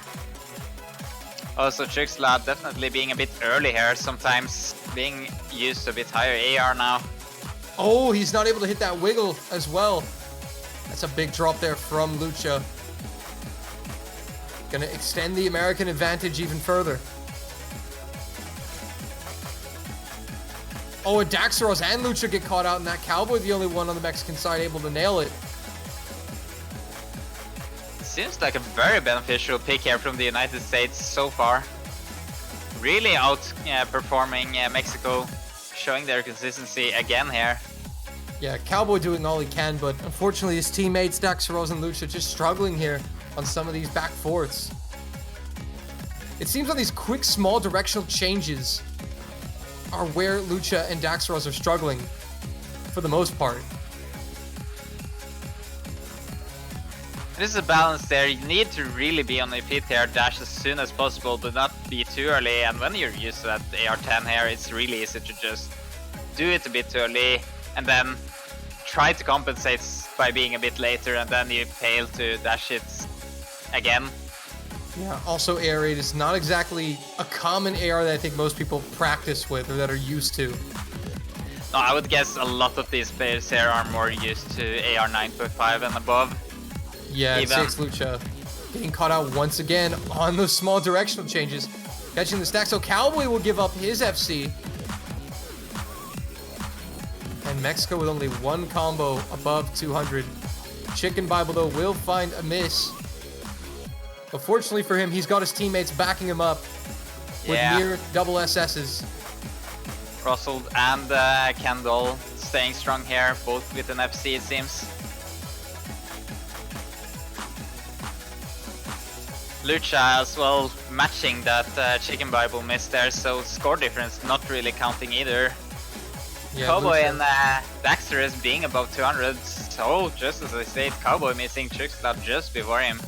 Also Chexla definitely being a bit early here, sometimes being used to a bit higher AR now. Oh, he's not able to hit that wiggle as well. That's a big drop there from Lucha. Gonna extend the American advantage even further. Oh, and Daxaros and Lucha get caught out, and that Cowboy the only one on the Mexican side able to nail it. Seems like a very beneficial pick here from the United States so far. Really outperforming Mexico, showing their consistency again here. Yeah, Cowboy doing all he can, but unfortunately his teammates, Daxaros and Lucha, just struggling here on some of these back fourths. It seems on these quick, small directional changes are where Lucha and Daxaros are struggling for the most part. This is a balance there. You need to really be on the feet here, dash as soon as possible, but not be too early. And when you're used to that AR-10 here, it's really easy to just do it a bit too early and then try to compensate by being a bit later, and then you fail to dash it again. Yeah, also AR-8 is not exactly a common AR that I think most people practice with or that are used to. No, I would guess a lot of these players here are more used to AR 9.5 and above. Yeah, Six Lucha getting caught out once again on those small directional changes. Catching the stack, so Cowboy will give up his FC. And Mexico with only one combo above 200. Chicken Bible, though, will find a miss. But fortunately for him, he's got his teammates backing him up with near double SS's. Russell and Kendall staying strong here, both with an FC it seems. Lucha as well matching that Chicken Bible miss there, so score difference not really counting either. Yeah, Cowboy Lucha and Daxter is being above 200, so just as I said, Cowboy missing Trickslot just before him.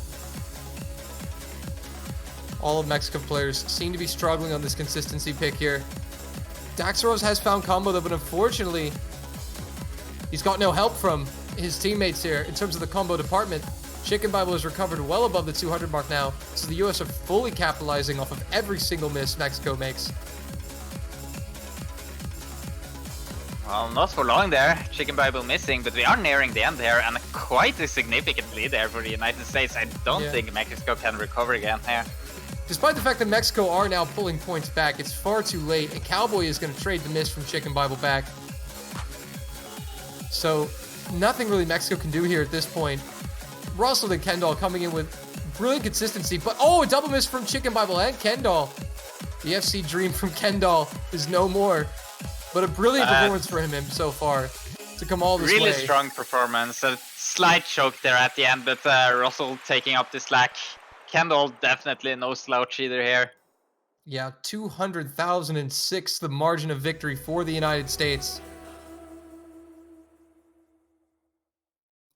All of Mexican players seem to be struggling on this consistency pick here. Daxeros has found combo though, but unfortunately, he's got no help from his teammates here in terms of the combo department. Chicken Bible has recovered well above the 200 mark now, so the US are fully capitalizing off of every single miss Mexico makes. Well, not for long there. Chicken Bible missing, but we are nearing the end here, and quite a significant lead there for the United States. I don't think Mexico can recover again here. Despite the fact that Mexico are now pulling points back, it's far too late, and Cowboy is going to trade the miss from Chicken Bible back. So, nothing really Mexico can do here at this point. Russell and Kendall coming in with brilliant consistency, but a double miss from Chicken Bible and Kendall. The FC dream from Kendall is no more, but a brilliant performance for him so far to come all this way. Really strong performance, a slight choke there at the end, but Russell taking up the slack. Kendall definitely no slouch either here. Yeah, 200,006, the margin of victory for the United States.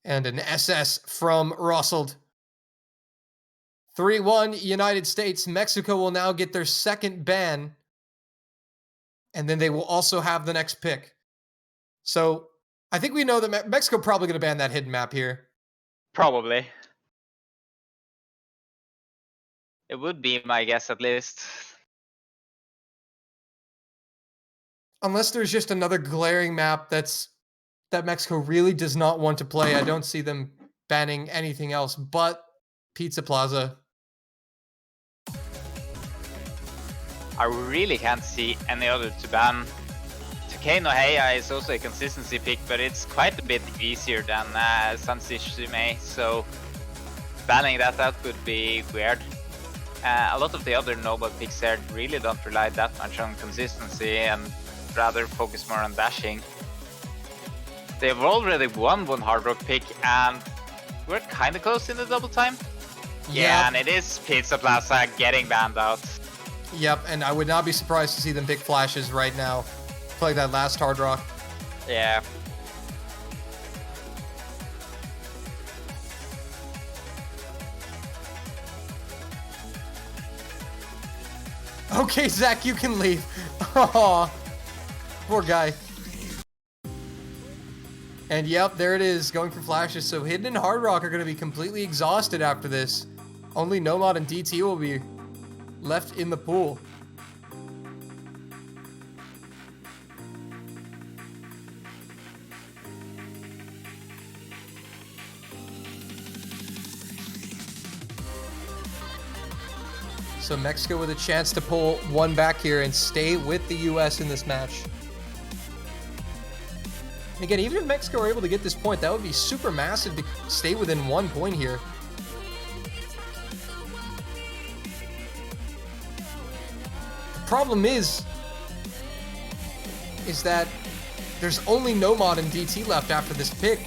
And an SS from Russell. 3-1 United States. Mexico will now get their second ban. And then they will also have the next pick. So I think we know that Mexico probably going to ban that hidden map here. Probably. It would be my guess at least. Unless there's just another glaring map that Mexico really does not want to play. I don't see them banning anything else but Pizza Plaza. I really can't see any other to ban. Takei no Heia is also a consistency pick, but it's quite a bit easier than Sansi Shumei, so banning that out would be weird. A lot of the other noble picks there really don't rely that much on consistency and rather focus more on dashing. They've already won one Hard Rock pick and we're kind of close in the double time. Yeah, and it is Pizza Plaza getting banned out. Yep, and I would not be surprised to see them pick Flashes right now. Play that last Hard Rock. Yeah. Okay, Zach, you can leave. Oh, poor guy. And yep, there it is, going for Flashes. So Hidden and Hard Rock are going to be completely exhausted after this. Only Nomad and DT will be left in the pool. So Mexico with a chance to pull one back here and stay with the US in this match. And again, even if Mexico are able to get this point, that would be super massive to stay within 1 point here. The problem is that there's only Nomad and DT left after this pick.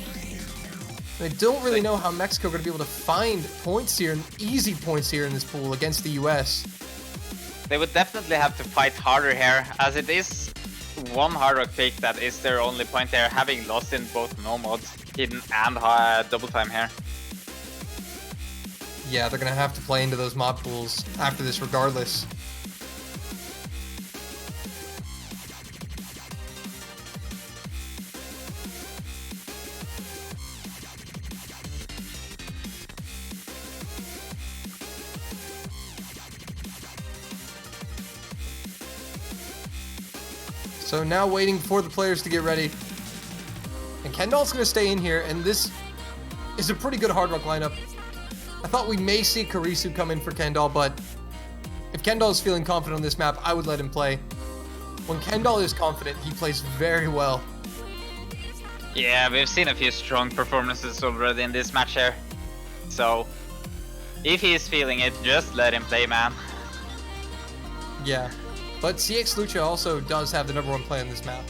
I don't really know how Mexico are going to be able to find points here, easy points here in this pool against the US. They would definitely have to fight harder here, as it is one Hard Rock pick that is their only point there, having lost in both Nomads, Hidden and Double Time here. Yeah, they're going to have to play into those mob pools after this regardless. So now waiting for the players to get ready. And Kendall's going to stay in here, and this is a pretty good Hard Rock lineup. I thought we may see Karisu come in for Kendall, but if Kendall is feeling confident on this map, I would let him play. When Kendall is confident, he plays very well. Yeah, we've seen a few strong performances already in this match here. So, if he's feeling it, just let him play, man. Yeah, but CX Lucha also does have the #1 play on this map.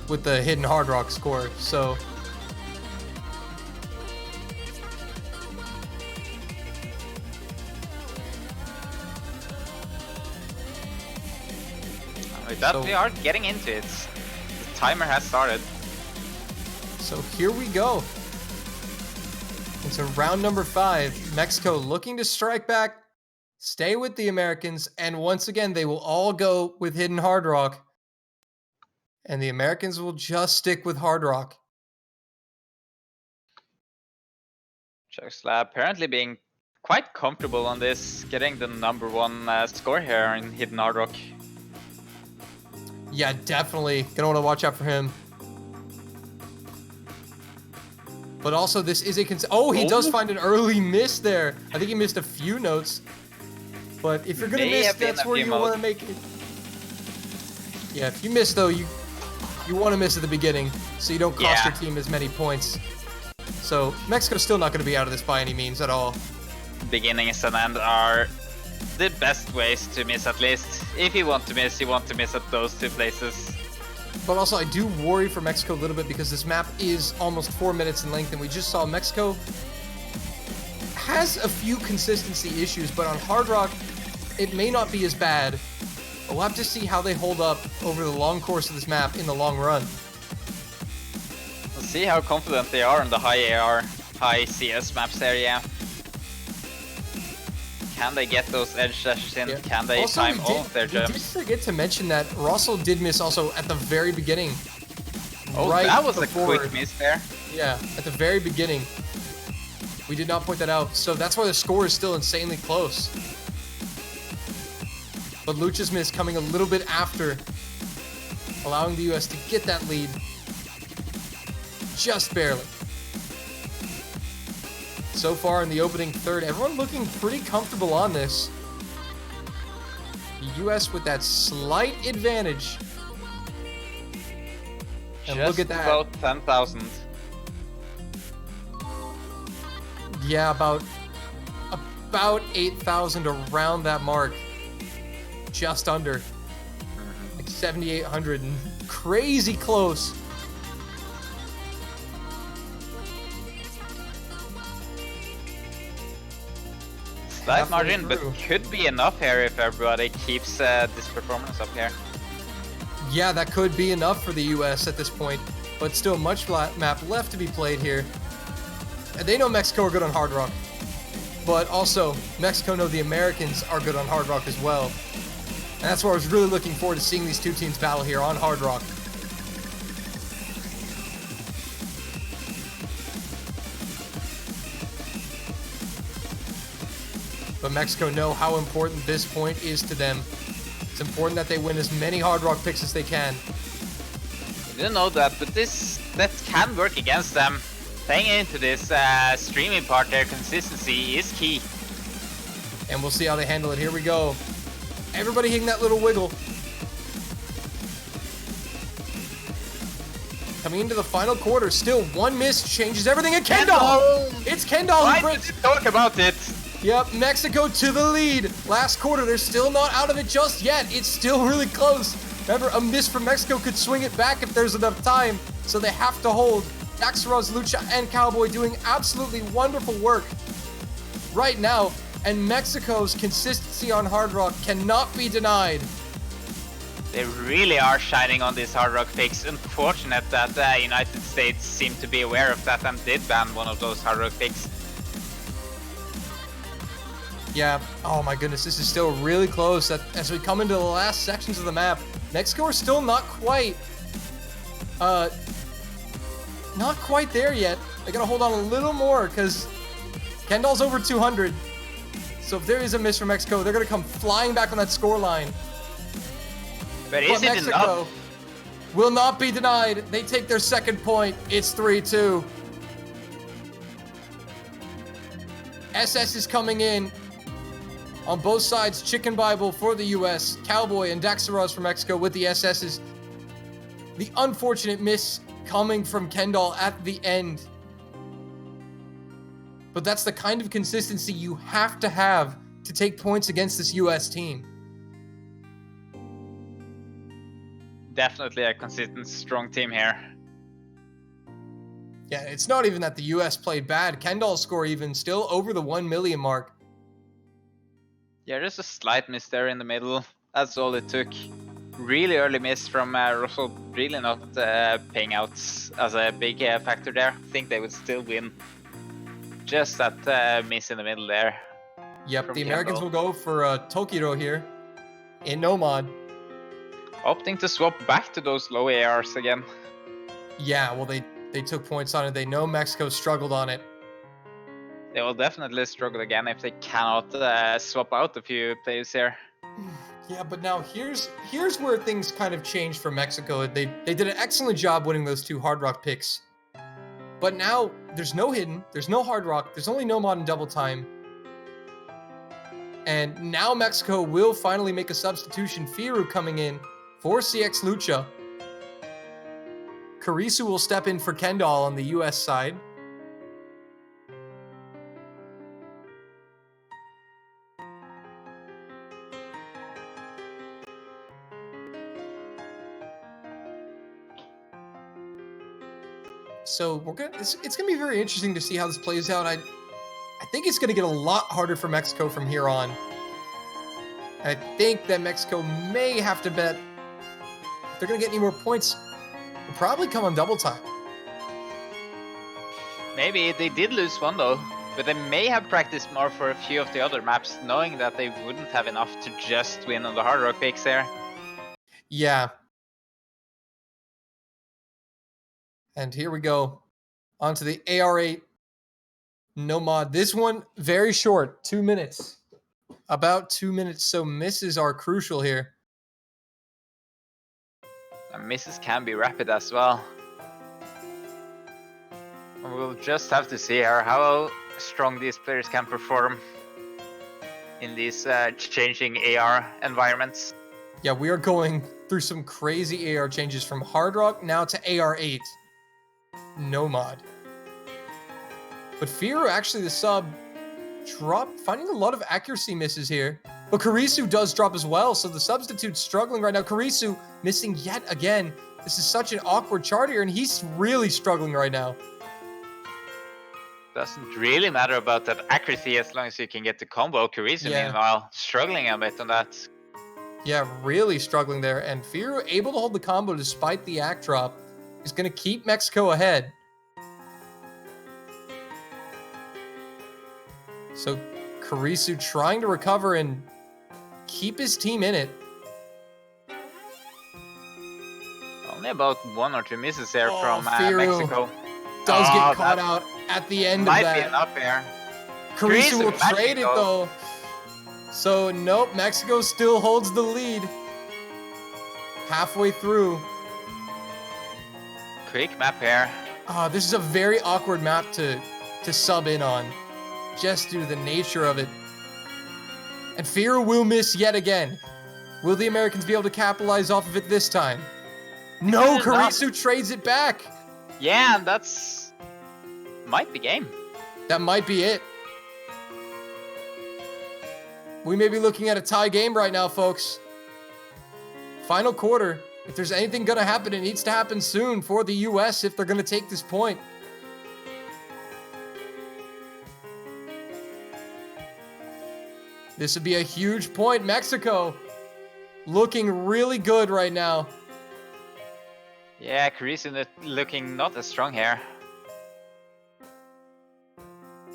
With the hidden Hard Rock score, so... With that, we are getting into it. The timer has started. So here we go. It's a round number 5. Mexico looking to strike back, stay with the Americans, and once again, they will all go with hidden Hard Rock. And the Americans will just stick with Hard Rock. Chuxla apparently being quite comfortable on this, getting the #1 score here in hidden Hard Rock. Yeah, definitely. Gonna want to watch out for him. But also, this is a... he does find an early miss there. I think he missed a few notes. But if you're gonna miss, that's where you want to make it. Yeah, if you miss, though, you want to miss at the beginning, so you don't cost your team as many points. So, Mexico's still not going to be out of this by any means at all. Beginnings and end are the best ways to miss, at least. If you want to miss, you want to miss at those two places. But also, I do worry for Mexico a little bit because this map is almost 4 minutes in length, and we just saw Mexico has a few consistency issues, but on Hard Rock, it may not be as bad. But we'll have to see how they hold up over the long course of this map in the long run. We'll see how confident they are on the high AR, high CS maps area. Can they get those edge dashes in? Yeah. Can they also, time all of their jumps? We did forget to mention that Russell did miss also at the very beginning. Oh, right, that was a quick miss there. Yeah, at the very beginning. We did not point that out, so that's why the score is still insanely close. But Lucha's miss coming a little bit after, allowing the US to get that lead. Just barely. So far in the opening third, everyone looking pretty comfortable on this. The US with that slight advantage. And just look at that. About 10,000. Yeah, about 8,000 around that mark. Just under. Like 7,800. Crazy close. Slight margin, but could be enough here if everybody keeps this performance up here. Yeah, that could be enough for the US at this point, but still much map left to be played here. And they know Mexico are good on Hard Rock, but also Mexico know the Americans are good on Hard Rock as well. And that's why I was really looking forward to seeing these two teams battle here on Hard Rock. But Mexico know how important this point is to them. It's important that they win as many Hard Rock picks as they can. I didn't know that, but that can work against them. Playing into this streaming part, their consistency is key. And we'll see how they handle it. Here we go. Everybody hitting that little wiggle. Coming into the final quarter, still one miss changes everything. And Kendall! It's Kendall who breaks. Talk about it. Yep, Mexico to the lead. Last quarter, they're still not out of it just yet. It's still really close. Remember, a miss from Mexico could swing it back if there's enough time, so they have to hold. Daxaraz, Lucha, and Cowboy doing absolutely wonderful work right now, and Mexico's consistency on Hard Rock cannot be denied. They really are shining on these hard rock picks. Unfortunate that the United States seemed to be aware of that and did ban one of those hard rock picks. Yeah, oh my goodness, this is still really close. As we come into the last sections of the map, Mexico are still not quite there yet. They gotta hold on a little more because Kendall's over 200. So if there is a miss from Mexico, they're gonna come flying back on that score line. But is it Mexico enough? Will not be denied. They take their second point. It's 3-2. SS is coming in. On both sides, Chicken Bible for the US, Cowboy and Daxaros for Mexico with the SS's. The unfortunate miss coming from Kendall at the end. But that's the kind of consistency you have to take points against this US team. Definitely a consistent, strong team here. Yeah, it's not even that the US played bad. Kendall's score even still over the 1 million mark. Yeah, there's a slight miss there in the middle. That's all it took. Really early miss from Russell, really not paying out as a big factor there. I think they would still win. Just that miss in the middle there. Yep, the Americans will go for Tokiro here in no mod. Opting to swap back to those low ARs again. Yeah, well, they took points on it. They know Mexico struggled on it. They will definitely struggle again if they cannot swap out a few players here. Yeah, but now here's where things kind of changed for Mexico. They did an excellent job winning those 2 hard rock picks. But now there's no hidden, there's no hard rock, there's only no mod and double time. And now Mexico will finally make a substitution. Firu coming in for CX Lucha. Karisu will step in for Kendall on the US side. So it's gonna be very interesting to see how this plays out. I think it's gonna get a lot harder for Mexico from here on. I think that Mexico may have to bet if they're gonna get any more points, will probably come on double time. Maybe they did lose one though, but they may have practiced more for a few of the other maps, knowing that they wouldn't have enough to just win on the hard rock picks there. Yeah. And here we go. Onto the AR8. No mod. This one, very short. 2 minutes. About 2 minutes. So misses are crucial here. And misses can be rapid as well. We'll just have to see here how strong these players can perform in these changing AR environments. Yeah, we are going through some crazy AR changes from Hard Rock now to AR8. No mod. But Firu, actually, the sub dropped, finding a lot of accuracy misses here. But Karisu does drop as well, so the substitute's struggling right now. Karisu missing yet again. This is such an awkward chart here, and he's really struggling right now. Doesn't really matter about that accuracy as long as you can get the combo. Karisu, meanwhile, struggling a bit on that. Yeah, really struggling there. And Firu able to hold the combo despite the act drop is going to keep Mexico ahead. So Karisu trying to recover and keep his team in it. Only about 1 or 2 misses there from Mexico. Does get caught out at the end of that. Might be enough here. Karisu will trade it though. So nope, Mexico still holds the lead. Halfway through. Quick map here. This is a very awkward map to sub in on, just due to the nature of it. And Firu will miss yet again. Will the Americans be able to capitalize off of it this time? No, Karisu trades it back. Yeah, and that's might be game. That might be it. We may be looking at a tie game right now, folks. Final quarter. If there's anything going to happen, it needs to happen soon for the US if they're going to take this point. This would be a huge point. Mexico looking really good right now. Yeah, Carissa looking not as strong here.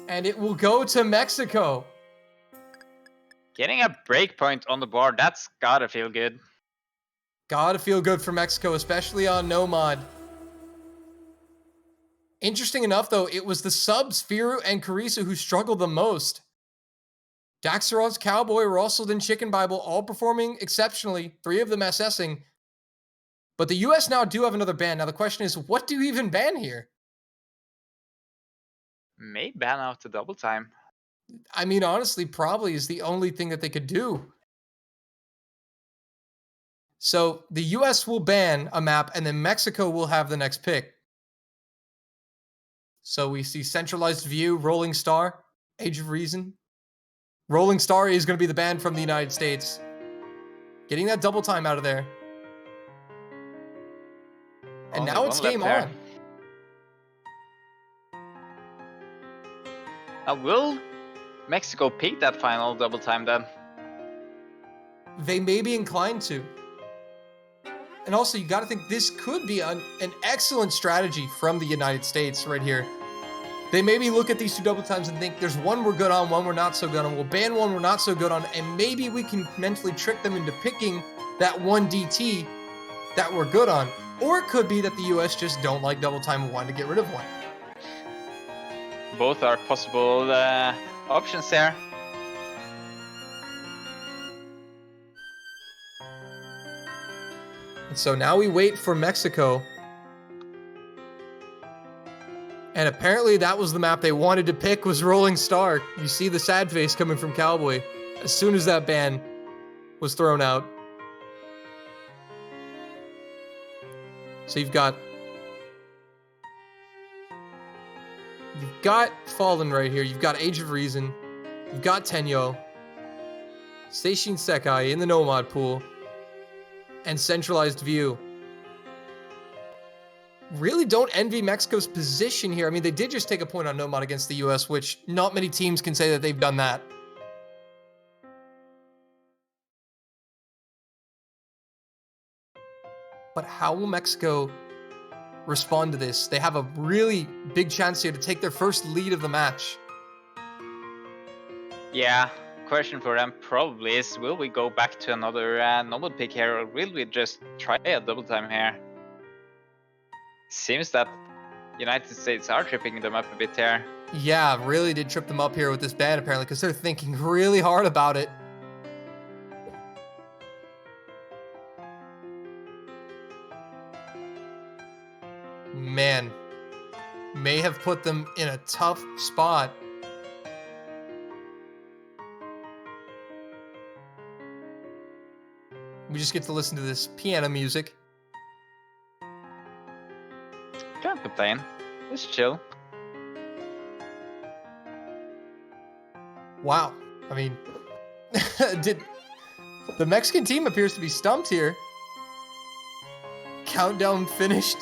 And it will go to Mexico. Getting a breakpoint on the board, that's gotta feel good. Gotta feel good for Mexico, especially on Nomad. Interesting enough, though, it was the subs, Firu and Carissa, who struggled the most. Daxarov's Cowboy, Russell, and Chicken Bible all performing exceptionally, 3 of them SSing. But the US now do have another ban. Now the question is, what do you even ban here? May ban out the double time. I mean, honestly, probably is the only thing that they could do. So the US will ban a map, and then Mexico will have the next pick. So we see Centralized View, Rolling Star, Age of Reason. Rolling Star is going to be the ban from the United States. Getting that double time out of there. And Only now it's game on. Will Mexico pick that final double time then? They may be inclined to. And also, you got to think this could be an excellent strategy from the United States right here. They maybe look at these 2 double times and think there's one we're good on, one we're not so good on. We'll ban one we're not so good on, and maybe we can mentally trick them into picking that one DT that we're good on. Or it could be that the US just don't like double time and want to get rid of one. Both are possible options there. And so now we wait for Mexico. And apparently that was the map they wanted to pick, was Rolling Star. You see the sad face coming from Cowboy as soon as that ban was thrown out. So you've got Fallen right here. You've got Age of Reason. You've got Tenyo. Seishin Sekai in the Nomad pool. And Centralized View. Really don't envy Mexico's position here. I mean, they did just take a point on Nomad against the US, which not many teams can say that they've done that. But how will Mexico respond to this? They have a really big chance here to take their first lead of the match. Yeah, question for them probably is, will we go back to another Nomad pick here, or will we just try a double time here? Seems that United States are tripping them up a bit here. Yeah, really did trip them up here with this ban apparently, because they're thinking really hard about it. Man, may have put them in a tough spot. We just get to listen to this piano music. Can't complain. It's chill. Wow. I mean, the Mexican team appears to be stumped here. Countdown finished.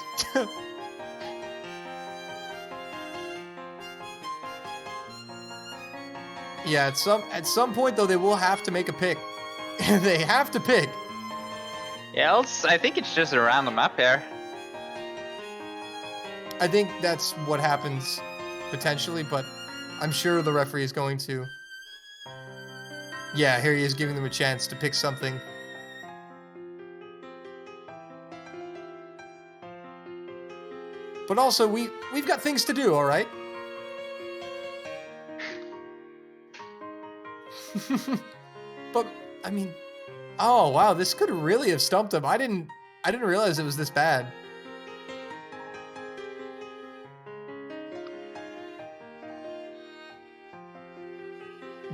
Yeah, at some point though, they will have to make a pick. They have to pick. Yeah, else I think it's just a random map here. I think that's what happens potentially, but I'm sure the referee is going to. Yeah, here he is giving them a chance to pick something. But also, we've got things to do, all right? But I mean, oh wow, this could really have stumped him. I didn't realize it was this bad.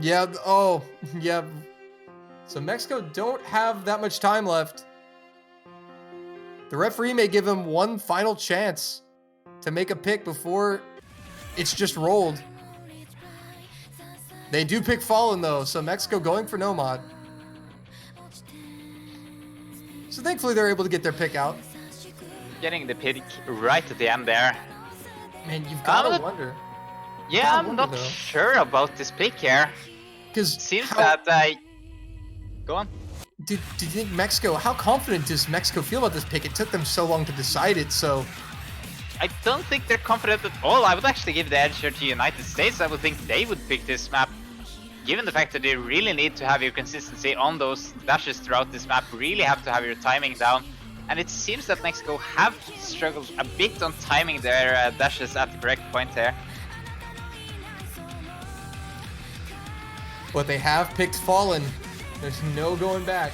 Yeah, oh, yeah. So Mexico don't have that much time left. The referee may give him one final chance to make a pick before it's just rolled. They do pick Fallen though, so Mexico going for Nomad. So thankfully they're able to get their pick out. Getting the pick right at the end there. Man, you've got to wonder. Yeah, I'm not sure about this pick here. Because seems that go on. do you think Mexico, how confident does Mexico feel about this pick? It took them so long to decide it, so... I don't think they're confident at all. I would actually give the edge here to United States. I would think they would pick this map, given the fact that they really need to have your consistency on those dashes throughout this map, really have to have your timing down. And it seems that Mexico have struggled a bit on timing their dashes at the correct point here. But they have picked Fallen. There's no going back.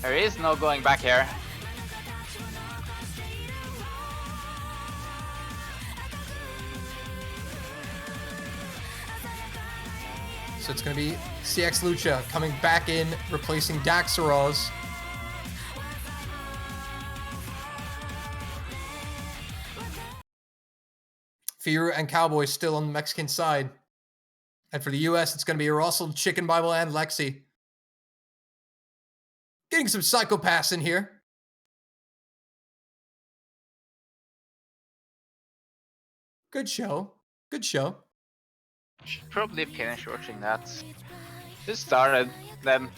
There is no going back here. So it's going to be CX Lucha coming back in, replacing Daxaroz. Firu and Cowboy still on the Mexican side. And for the US, it's going to be Russell, Chicken Bible, and Lexi. Getting some psychopaths in here. Good show. Good show. Should probably finish watching that. Just started, then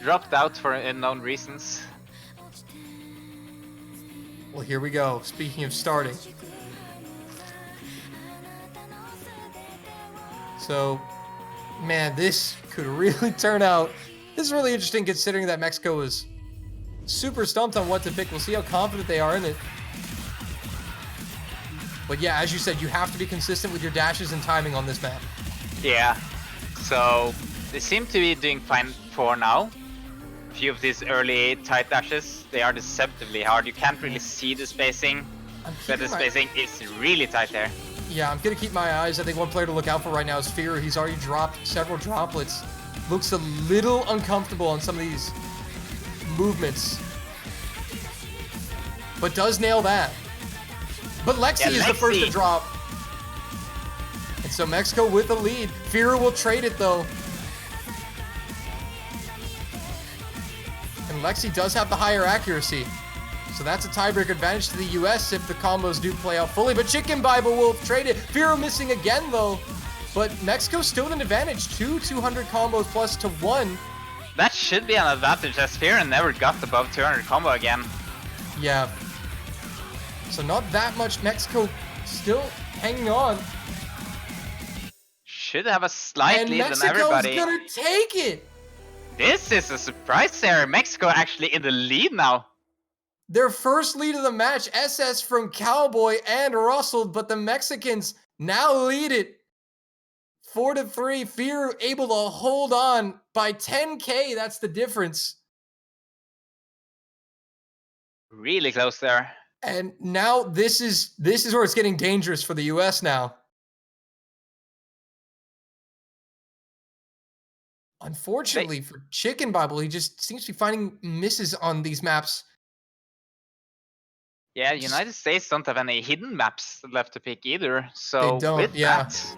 dropped out for unknown reasons. Well, here we go. Speaking of starting. So, man, this could really turn out. This is really interesting considering that Mexico was super stumped on what to pick. We'll see how confident they are in it. But yeah, as you said, you have to be consistent with your dashes and timing on this map. Yeah, so they seem to be doing fine for now. A few of these early tight dashes, they are deceptively hard. You can't really see the spacing, but the spacing is really tight there. Yeah, I'm going to keep my eyes. I think one player to look out for right now is Fear. He's already dropped several droplets. Looks a little uncomfortable on some of these movements, but does nail that. But Lexi is the first to drop. And so Mexico with the lead. Fear will trade it though. And Lexi does have the higher accuracy. So that's a tiebreaker advantage to the US if the combos do play out fully. But Chicken Bible will trade it. Firo missing again though. But Mexico still with an advantage. 200 combos plus to 1. That should be an advantage as Firo never got above 200 combo again. Yeah. So not that much. Mexico still hanging on. Should have a slight lead than Mexico's everybody. gonna take it. This is a surprise there. Mexico actually in the lead now. Their first lead of the match, SS from Cowboy and Russell, but the Mexicans now lead it 4-3. Fear able to hold on by 10K. That's the difference. Really close there. And now this is where it's getting dangerous for the US now. Unfortunately for Chicken Bible, he just seems to be finding misses on these maps. Yeah, United States don't have any hidden maps left to pick either. So They don't, with yeah. that,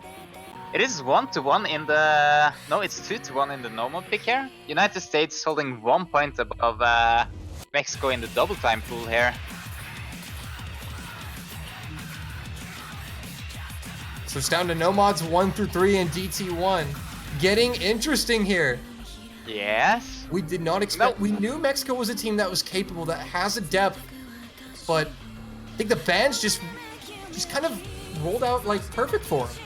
it is 1-1 in the... No, it's 2-1 in the normal pick here. United States holding 1 point above Mexico in the double time pool here. So it's down to Nomads 1-3 and DT1. Getting interesting here. Yes. We did not expect... Nope. We knew Mexico was a team that was capable, that has a depth. But I think the bands just kind of rolled out like perfect for him.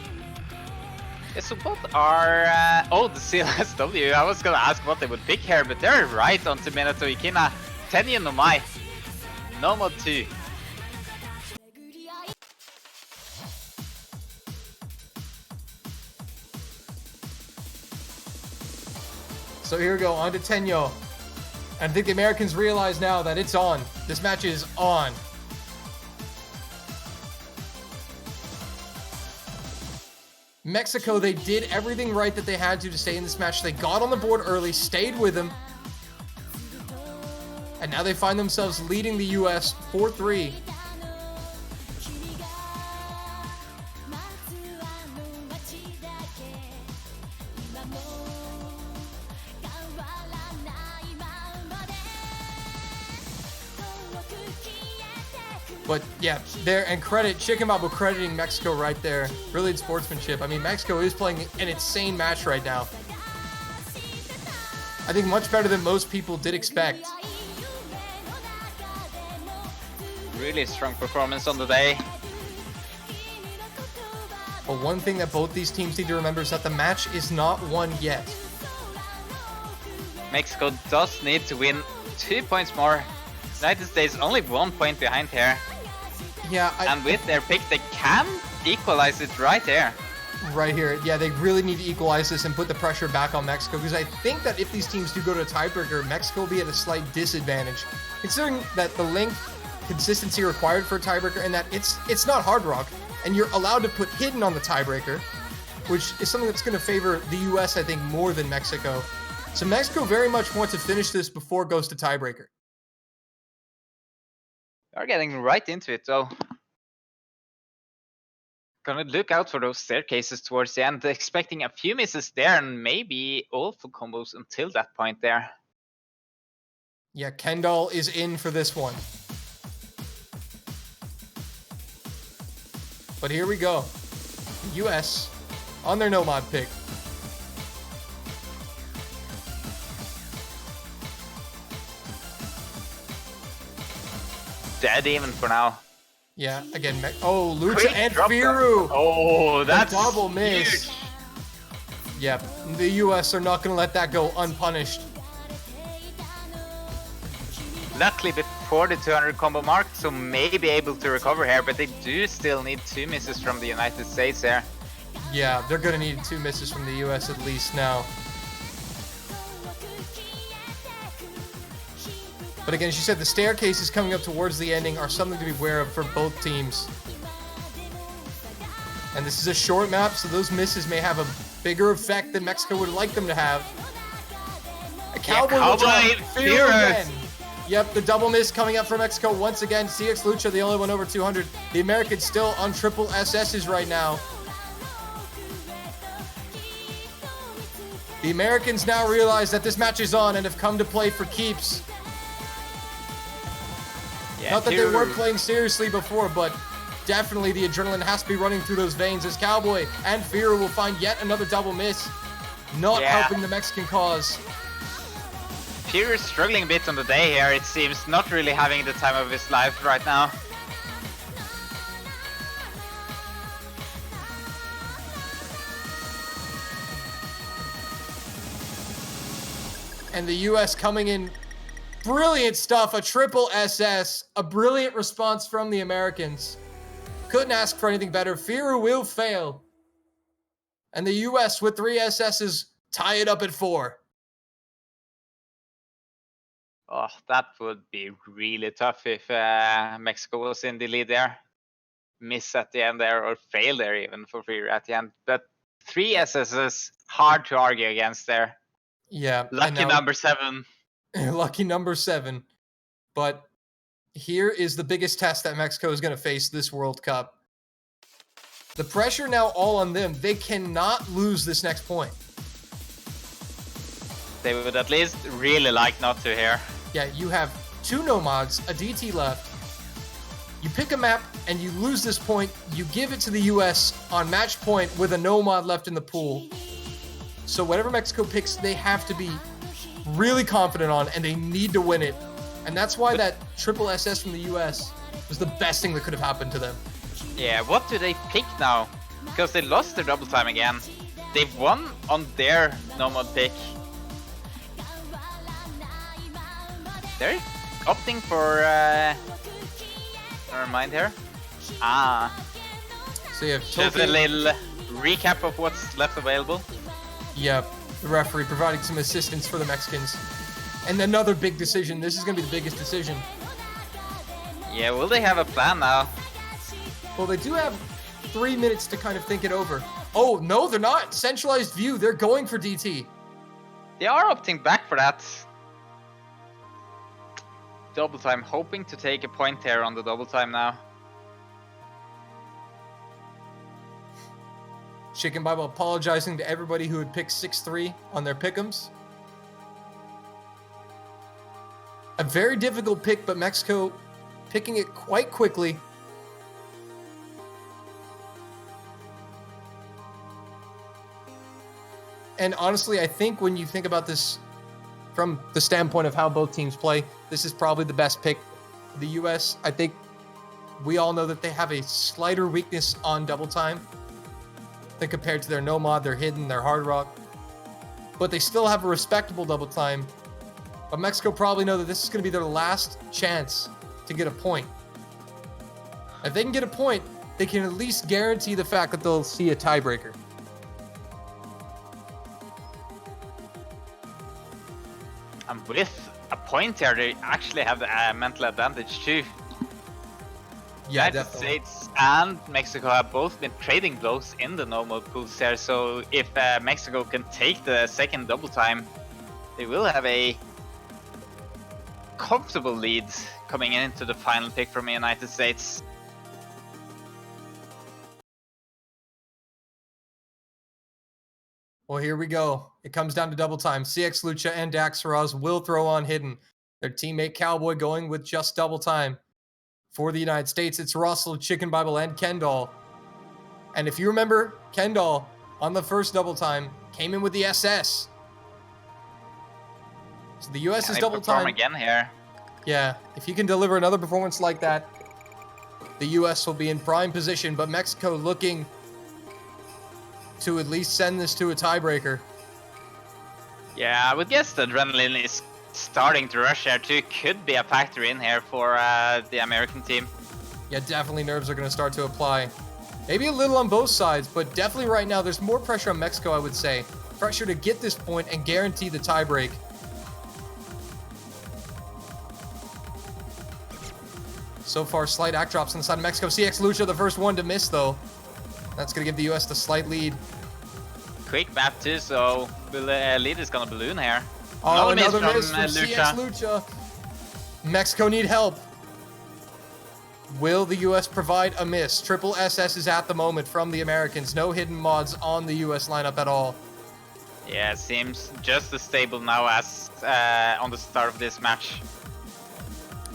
Yeah, so what are... oh, the CLSW. I was gonna ask what they would pick here, but they're right onto Minato Ikina. Tenyi no Mai. Nomad 2. So here we go, on to Tenyo. And I think the Americans realize now that it's on. This match is on. Mexico, they did everything right that they had to stay in this match. They got on the board early, stayed with them. And now they find themselves leading the US 4-3. But yeah, there, and credit, Chicken Bob crediting Mexico right there. Brilliant sportsmanship. I mean, Mexico is playing an insane match right now. I think much better than most people did expect. Really strong performance on the day. But one thing that both these teams need to remember is that the match is not won yet. Mexico does need to win 2 points more. United States only 1 point behind here. Yeah, and with their pick, they can equalize it right there. Right here. Yeah, they really need to equalize this and put the pressure back on Mexico, because I think that if these teams do go to a tiebreaker, Mexico will be at a slight disadvantage, considering that the length, consistency required for a tiebreaker, and that it's not Hard Rock, and you're allowed to put Hidden on the tiebreaker, which is something that's going to favor the U.S., I think, more than Mexico. So Mexico very much wants to finish this before it goes to tiebreaker. They're getting right into it, though. Gonna look out for those staircases towards the end, expecting a few misses there and maybe awful combos until that point there. Yeah, Kendall is in for this one. But here we go. US on their Nomad pick. Dead even for now. Yeah, again, oh, Lucha Quick and drop Firu. Oh, that's a double miss. huge. Yep, the US are not going to let that go unpunished. Luckily before the 200 combo mark, so may be able to recover here, but they do still need 2 misses from the United States there. Yeah, they're going to need 2 misses from the US at least now. But again, she said the staircases coming up towards the ending are something to be aware of for both teams. And this is a short map, so those misses may have a bigger effect than Mexico would like them to have. A Cowboy will drop Firu again. Yep, the double miss coming up for Mexico once again. CX Lucha, the only one over 200. The Americans still on triple SSs right now. The Americans now realize that this match is on and have come to play for keeps. Yeah, not that they weren't playing seriously before, but definitely the adrenaline has to be running through those veins as Cowboy and Firu will find yet another double miss. Not helping the Mexican cause. Firu is struggling a bit on the day here, it seems. Not really having the time of his life right now. And the US coming in. Brilliant stuff, a triple SS, a brilliant response from the Americans. Couldn't ask for anything better. Firu will fail. And the US with 3 SSs tie it up at 4. Oh, that would be really tough if Mexico was in the lead there. Miss at the end there, or fail there even for Firu at the end. But 3 SSs, hard to argue against there. Yeah. Lucky number 7. Lucky number 7. But here is the biggest test that Mexico is going to face this World Cup. The pressure now all on them. They cannot lose this next point. They would at least really like not to here. Yeah, you have 2 nomads, a DT left. You pick a map and you lose this point. You give it to the US on match point with a nomad left in the pool. So whatever Mexico picks, they have to be really confident on, and they need to win it. And that's why that triple SS from the US was the best thing that could have happened to them. Yeah, what do they pick now? Because they lost their double time again. They've won on their nomad pick. They're opting for never mind here. So you have just a little recap of what's left available. Yep, the referee providing some assistance for the Mexicans. And another big decision. This is going to be the biggest decision. Yeah, will they have a plan now? Well, they do have 3 minutes to kind of think it over. Oh, no, they're not. Centralized view. They're going for DT. They are opting back for that. Double time, hoping to take a point here on the double time now. Chicken Bible apologizing to everybody who had picked 6-3 on their pick'ems. A very difficult pick, but Mexico picking it quite quickly. And honestly, I think when you think about this from the standpoint of how both teams play, this is probably the best pick. The US, I think we all know that they have a slighter weakness on double time than compared to their Nomad, their Hidden, their Hard Rock. But they still have a respectable double time. But Mexico probably know that this is going to be their last chance to get a point. If they can get a point, they can at least guarantee the fact that they'll see a tiebreaker. And with a point here, they actually have a mental advantage too. Yeah, United definitely. States and Mexico have both been trading blows in the normal pools here, so if Mexico can take the second double time, they will have a comfortable lead coming into the final pick from the United States. Well, here we go. It comes down to double time. CX Lucha and Dax Faraz will throw on Hidden. Their teammate Cowboy going with just double time. For the United States, it's Russell, Chicken Bible, and Kendall. And if you remember, Kendall, on the first double time, came in with the SS. So the US is double time again here. Yeah, if he can deliver another performance like that, the US will be in prime position, but Mexico looking to at least send this to a tiebreaker. Yeah, I would guess the adrenaline is starting to rush here too. Could be a factor in here for the American team. Yeah, definitely nerves are going to start to apply. Maybe a little on both sides, but definitely right now there's more pressure on Mexico, I would say. Pressure to get this point and guarantee the tiebreak. So far, slight act drops on the side of Mexico. CX Lucha, the first one to miss, though. That's going to give the US the slight lead. Quick map too, so lead is going to balloon here. Oh, another miss from CX Lucha. Mexico need help. Will the US provide a miss? Triple SS is at the moment from the Americans. No hidden mods on the US lineup at all. Yeah, it seems just as stable now as on the start of this match.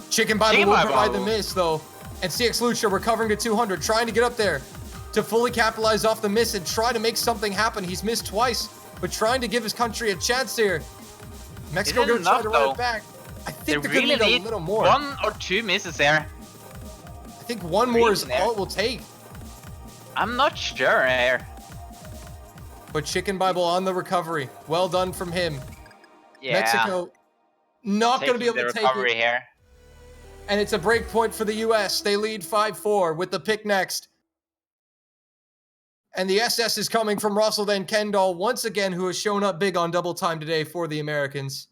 Chicken Bible will provide the miss, though. And CX Lucha recovering to 200, trying to get up there to fully capitalize off the miss and try to make something happen. He's missed twice, but trying to give his country a chance here. Mexico going to try to run it back. I think they're going to need a little more. 1 or 2 misses there. I think one more is all it will take. I'm not sure here. But Chicken Bible on the recovery. Well done from him. Yeah. Mexico not going to be able to take it. Here. And it's a break point for the US. They lead 5-4 with the pick next. And the SS is coming from Russell then Kendall, once again, who has shown up big on double time today for the Americans.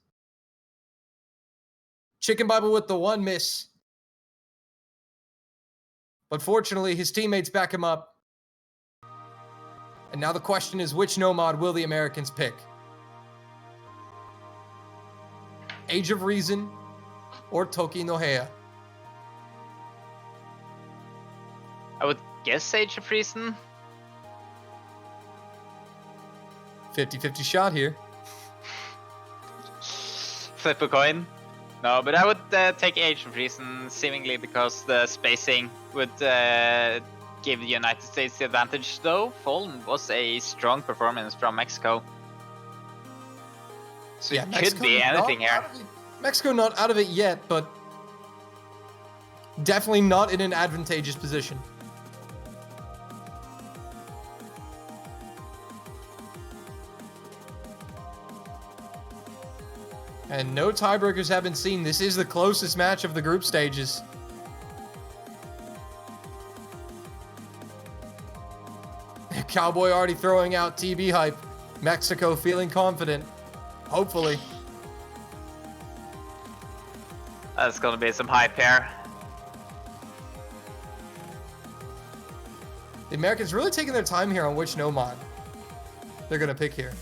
Chicken Bible with the one miss. But fortunately, his teammates back him up. And now the question is, which Nomad will the Americans pick? Age of Reason or Toki no Heya? I would guess Age of Reason. 50-50 shot here. Flip a coin. No, but I would take Age of Reason, seemingly because the spacing would give the United States the advantage, though Fallen was a strong performance from Mexico. So yeah, it could be anything here. Mexico not out of it yet, but definitely not in an advantageous position. And no tiebreakers have been seen. This is the closest match of the group stages. Cowboy already throwing out TB hype. Mexico feeling confident. Hopefully. That's going to be some hype here. The Americans really taking their time here on which Nomad they're going to pick here.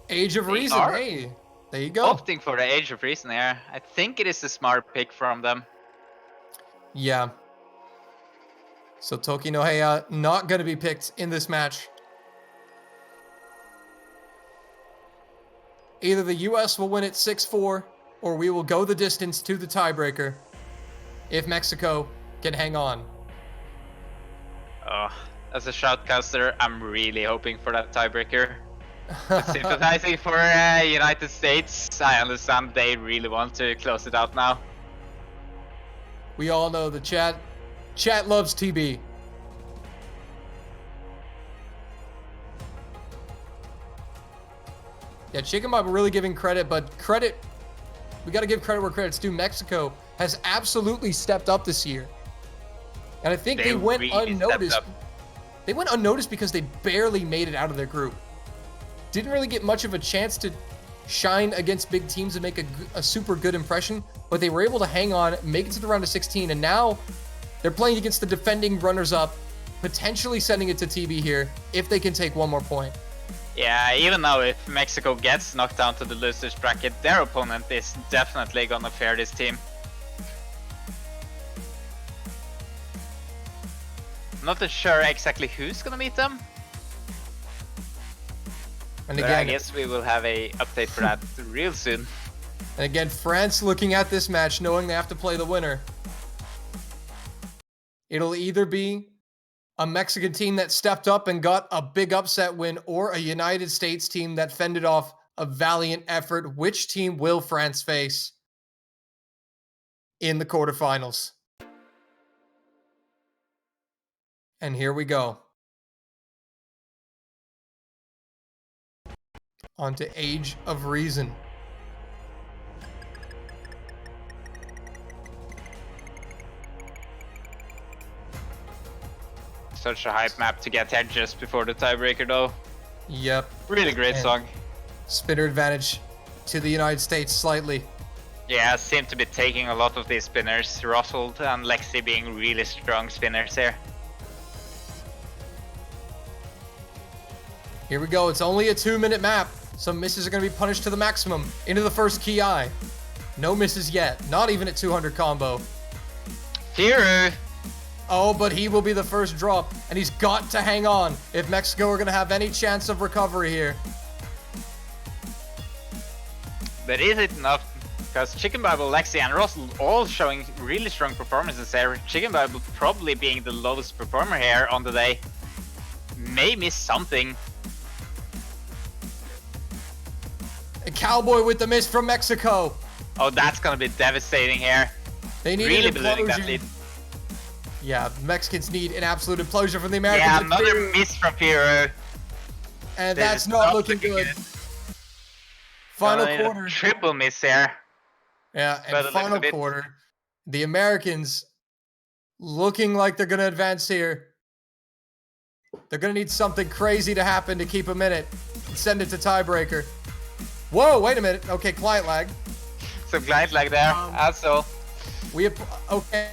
Age of Reason, hey, there you go. Opting for the Age of Reason here. I think it is a smart pick from them. Yeah. So Toki no Heya not going to be picked in this match. Either the US will win it 6-4, or we will go the distance to the tiebreaker if Mexico can hang on. Oh, as a shoutcaster, I'm really hoping for that tiebreaker. But sympathizing for United States, I understand they really want to close it out now. We all know the chat loves TB. Yeah, Chicken Bob really giving credit, but we got to give credit where credit's due. Mexico has absolutely stepped up this year. And I think they went really unnoticed. They went unnoticed because they barely made it out of their group. Didn't really get much of a chance to shine against big teams and make a super good impression, but they were able to hang on, make it to the round of 16, and now they're playing against the defending runners-up, potentially sending it to TB here if they can take one more point. Yeah, even now if Mexico gets knocked down to the losers bracket, their opponent is definitely gonna fear this team. Not sure exactly who's gonna meet them. And again, I guess we will have a update for that real soon. And again, France looking at this match, knowing they have to play the winner. It'll either be a Mexican team that stepped up and got a big upset win, or a United States team that fended off a valiant effort. Which team will France face in the quarterfinals? And here we go. On to Age of Reason. Such a hype map to get here just before the tiebreaker though. Yep. Really great song. Spinner advantage to the United States slightly. Yeah, seem to be taking a lot of these spinners. Russell and Lexi being really strong spinners here. Here we go. It's only a 2-minute map. Some misses are going to be punished to the maximum. Into the first key eye. No misses yet. Not even at 200 combo. Firu! Oh, but he will be the first drop. And he's got to hang on if Mexico are going to have any chance of recovery here. But is it enough? Because Chicken Bible, Lexi and Russell all showing really strong performances here. Chicken Bible probably being the lowest performer here on the day. May miss something. A Cowboy with the miss from Mexico. Oh, that's gonna be devastating here. They need really an believing that implosion. lead. Yeah, Mexicans need an absolute implosion from the Americans. Yeah, another miss from Firu. And that's not looking good. Final quarter. Triple miss here. Yeah, and final quarter. The Americans looking like they're going to advance here. They're going to need something crazy to happen to keep them in it and send it to tiebreaker. Whoa, wait a minute. Okay, client lag. Some client lag there, also. We have, okay.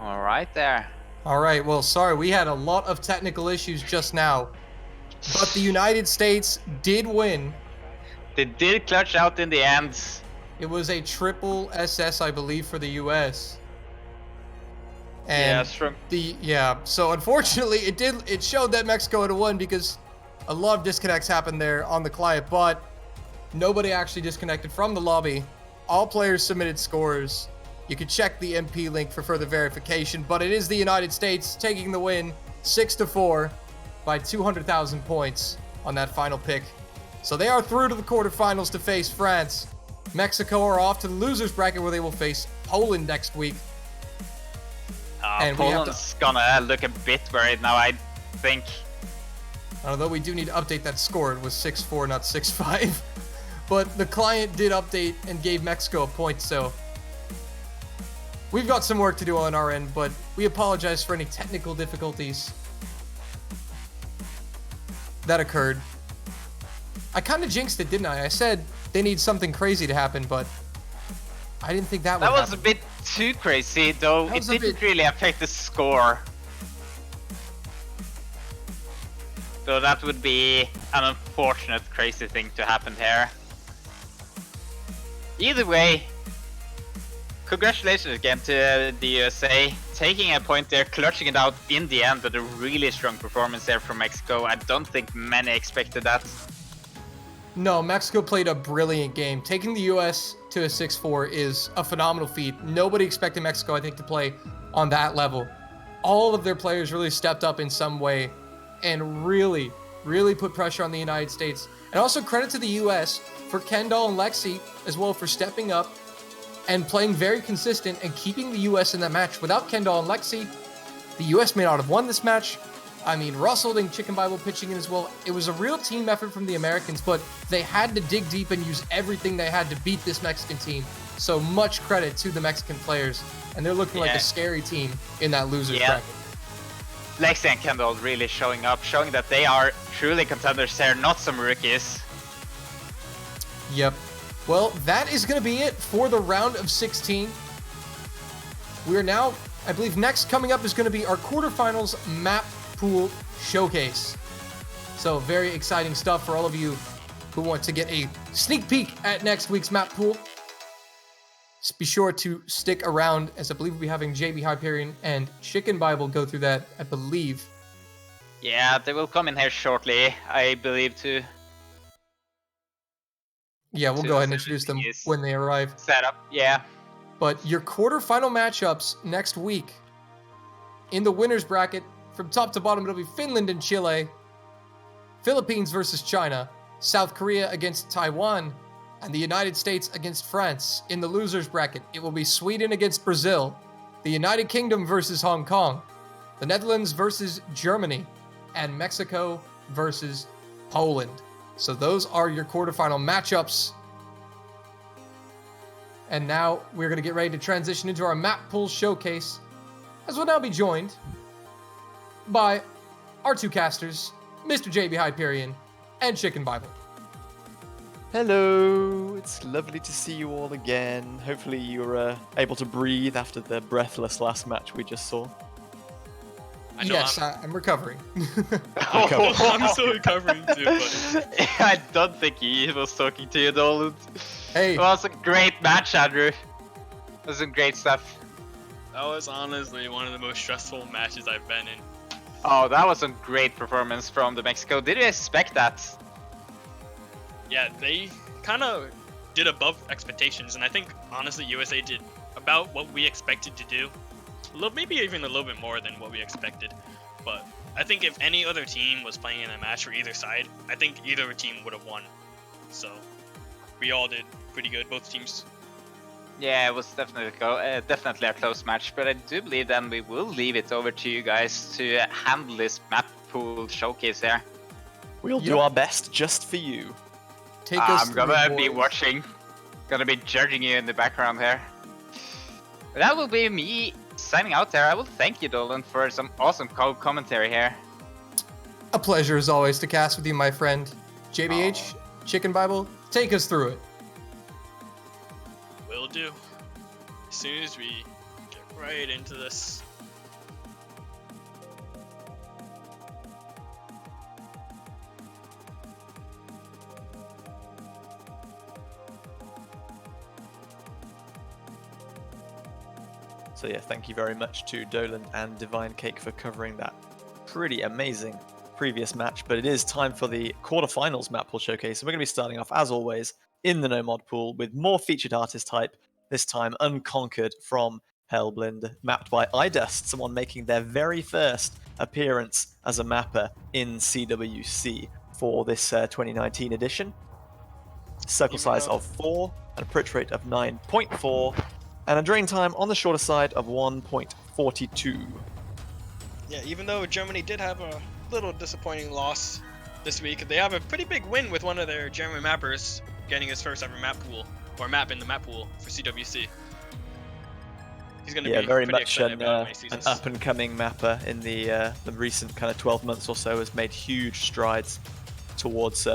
All right there. All right, well, sorry, we had a lot of technical issues just now, but the United States did win. They did clutch out in the end. It was a triple SS, I believe, for the US. And so unfortunately, it showed that Mexico had won because a lot of disconnects happened there on the client, but Nobody actually disconnected from the lobby. All players submitted scores. You can check the MP link for further verification, but it is the United States taking the win 6-4 by 200,000 points on that final pick. So they are through to the quarterfinals to face France. Mexico are off to the losers bracket where they will face Poland next week. And Poland's gonna look a bit worried now, I think. Although we do need to update that score. It was 6-4, not 6-5. But the client did update and gave Mexico a point, so we've got some work to do on our end, but we apologize for any technical difficulties that occurred. I kind of jinxed it, didn't I? I said they need something crazy to happen, but I didn't think that would happen. That was a bit too crazy, though. It didn't really affect the score. So that would be an unfortunate crazy thing to happen here. Either way, congratulations again to the USA. Taking a point there, clutching it out in the end, but a really strong performance there from Mexico. I don't think many expected that. No, Mexico played a brilliant game. Taking the US to a 6-4 is a phenomenal feat. Nobody expected Mexico, I think, to play on that level. All of their players really stepped up in some way and really put pressure on the United States. And also credit to the US for Kendall and Lexi as well for stepping up and playing very consistent and keeping the US in that match. Without Kendall and Lexi, the US may not have won this match. I mean, Russell and Chicken Bible pitching in as well. It was a real team effort from the Americans, but they had to dig deep and use everything they had to beat this Mexican team. So much credit to the Mexican players. And they're looking like a scary team in that losers bracket. Lexi and Kendall really showing up, showing that they are truly contenders here, not some rookies. Yep. Well, that is going to be it for the round of 16. We are now, I believe, next coming up is going to be our quarterfinals map pool showcase. So very exciting stuff for all of you who want to get a sneak peek at next week's map pool. Just be sure to stick around, as I believe we'll be having JB Hyperion and Chicken Bible go through that, I believe. Yeah, they will come in here shortly, I believe, to... Yeah, we'll go ahead and introduce them when they arrive. Setup, yeah. But your quarterfinal matchups next week in the winners bracket, from top to bottom, it'll be Finland and Chile, Philippines versus China, South Korea against Taiwan, and the United States against France. In the losers bracket, it will be Sweden against Brazil, the United Kingdom versus Hong Kong, the Netherlands versus Germany, and Mexico versus Poland. So those are your quarterfinal matchups. And now we're going to get ready to transition into our map pool showcase, as we'll now be joined by our two casters, Mr. JB Hyperion and Chicken Bible. Hello, it's lovely to see you all again. Hopefully you're able to breathe after the breathless last match we just saw. Yes, I'm recovering. I'm still recovering too, but... I don't think he was talking to you, Dolan. Hey. It was a great match, Andrew. It was some great stuff. That was honestly one of the most stressful matches I've been in. Oh, that was a great performance from the Mexico. Did you expect that? Yeah, they kind of did above expectations, and I think honestly USA did about what we expected to do. Maybe even a little bit more than what we expected. But I think if any other team was playing in a match for either side, I think either team would have won. So we all did pretty good, both teams. Yeah, it was definitely a close match, but I do believe then we will leave it over to you guys to handle this map pool showcase here. We'll do our best just for you. I'm gonna be watching, gonna be judging you in the background here. That will be me signing out there. I will thank you, Dolan, for some awesome commentary here. A pleasure as always to cast with you, my friend. JBH, Chicken Bible, take us through it. Will do. As soon as we get right into this. So yeah, thank you very much to Dolan and Divine Cake for covering that pretty amazing previous match, but it is time for the quarterfinals map pool showcase. And we're going to be starting off, as always, in the no mod pool with more featured artist type, this time Unconquered from Hellblind, mapped by iDust, someone making their very first appearance as a mapper in CWC for this 2019 edition. Circle size of 4, an approach rate of 9.4, and a drain time on the shorter side of 1.42. Yeah, even though Germany did have a little disappointing loss this week, they have a pretty big win with one of their German mappers getting his first ever map pool, or map in the map pool for CWC. He's going to be very pretty much excited about an up-and-coming mapper in the recent kind of 12 months or so, has made huge strides towards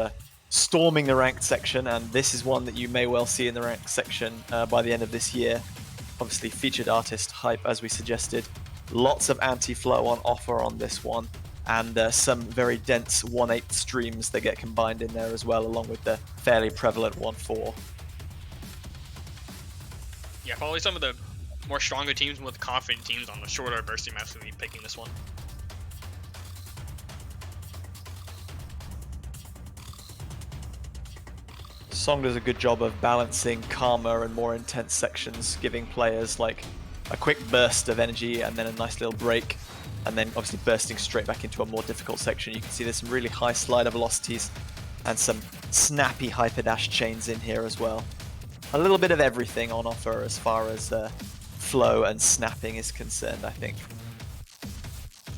storming the ranked section, and this is one that you may well see in the ranked section by the end of this year. Obviously featured artist hype, as we suggested. Lots of anti-flow on offer on this one, and some very dense 1/8 streams that get combined in there as well, along with the fairly prevalent 1/4. Yeah, probably some of the more stronger teams with confident teams on the shorter bursty maps will be picking this one. Song does a good job of balancing calmer and more intense sections, giving players like a quick burst of energy and then a nice little break, and then obviously bursting straight back into a more difficult section. You can see there's some really high slider velocities and some snappy hyperdash chains in here as well. A little bit of everything on offer as far as flow and snapping is concerned, I think.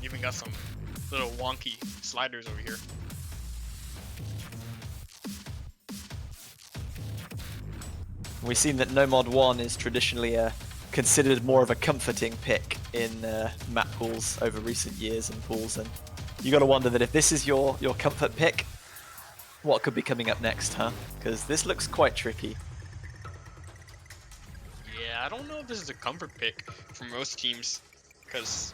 Even got some little wonky sliders over here. We've seen that No Mod 1 is traditionally considered more of a comforting pick in map pools over recent years and pools, and you got to wonder that if this is your comfort pick, what could be coming up next, huh? Because this looks quite tricky. Yeah, I don't know if this is a comfort pick for most teams, because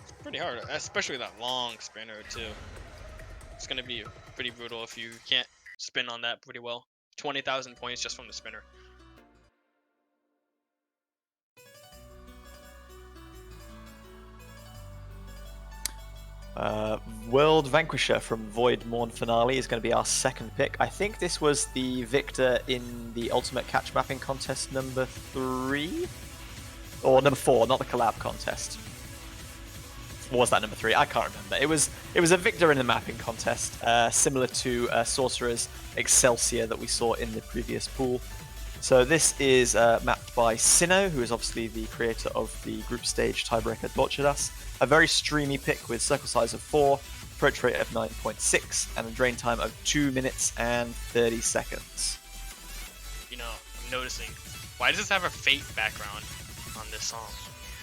it's pretty hard, especially that long spinner too. It's going to be pretty brutal if you can't spin on that pretty well. 20,000 points just from the spinner. World Vanquisher from Void Morn Finale is going to be our second pick. I think this was the victor in the Ultimate Catch Mapping Contest number 3? Or number 4, not the collab contest. Or was that number 3? I can't remember. It was a victor in the mapping contest, similar to Sorcerer's Excelsior that we saw in the previous pool. So this is mapped by Sinnoh, who is obviously the creator of the group stage tiebreaker Torturas. A very streamy pick with circle size of 4, approach rate of 9.6, and a drain time of 2 minutes and 30 seconds. You know, I'm noticing, why does this have a Fate background on this song?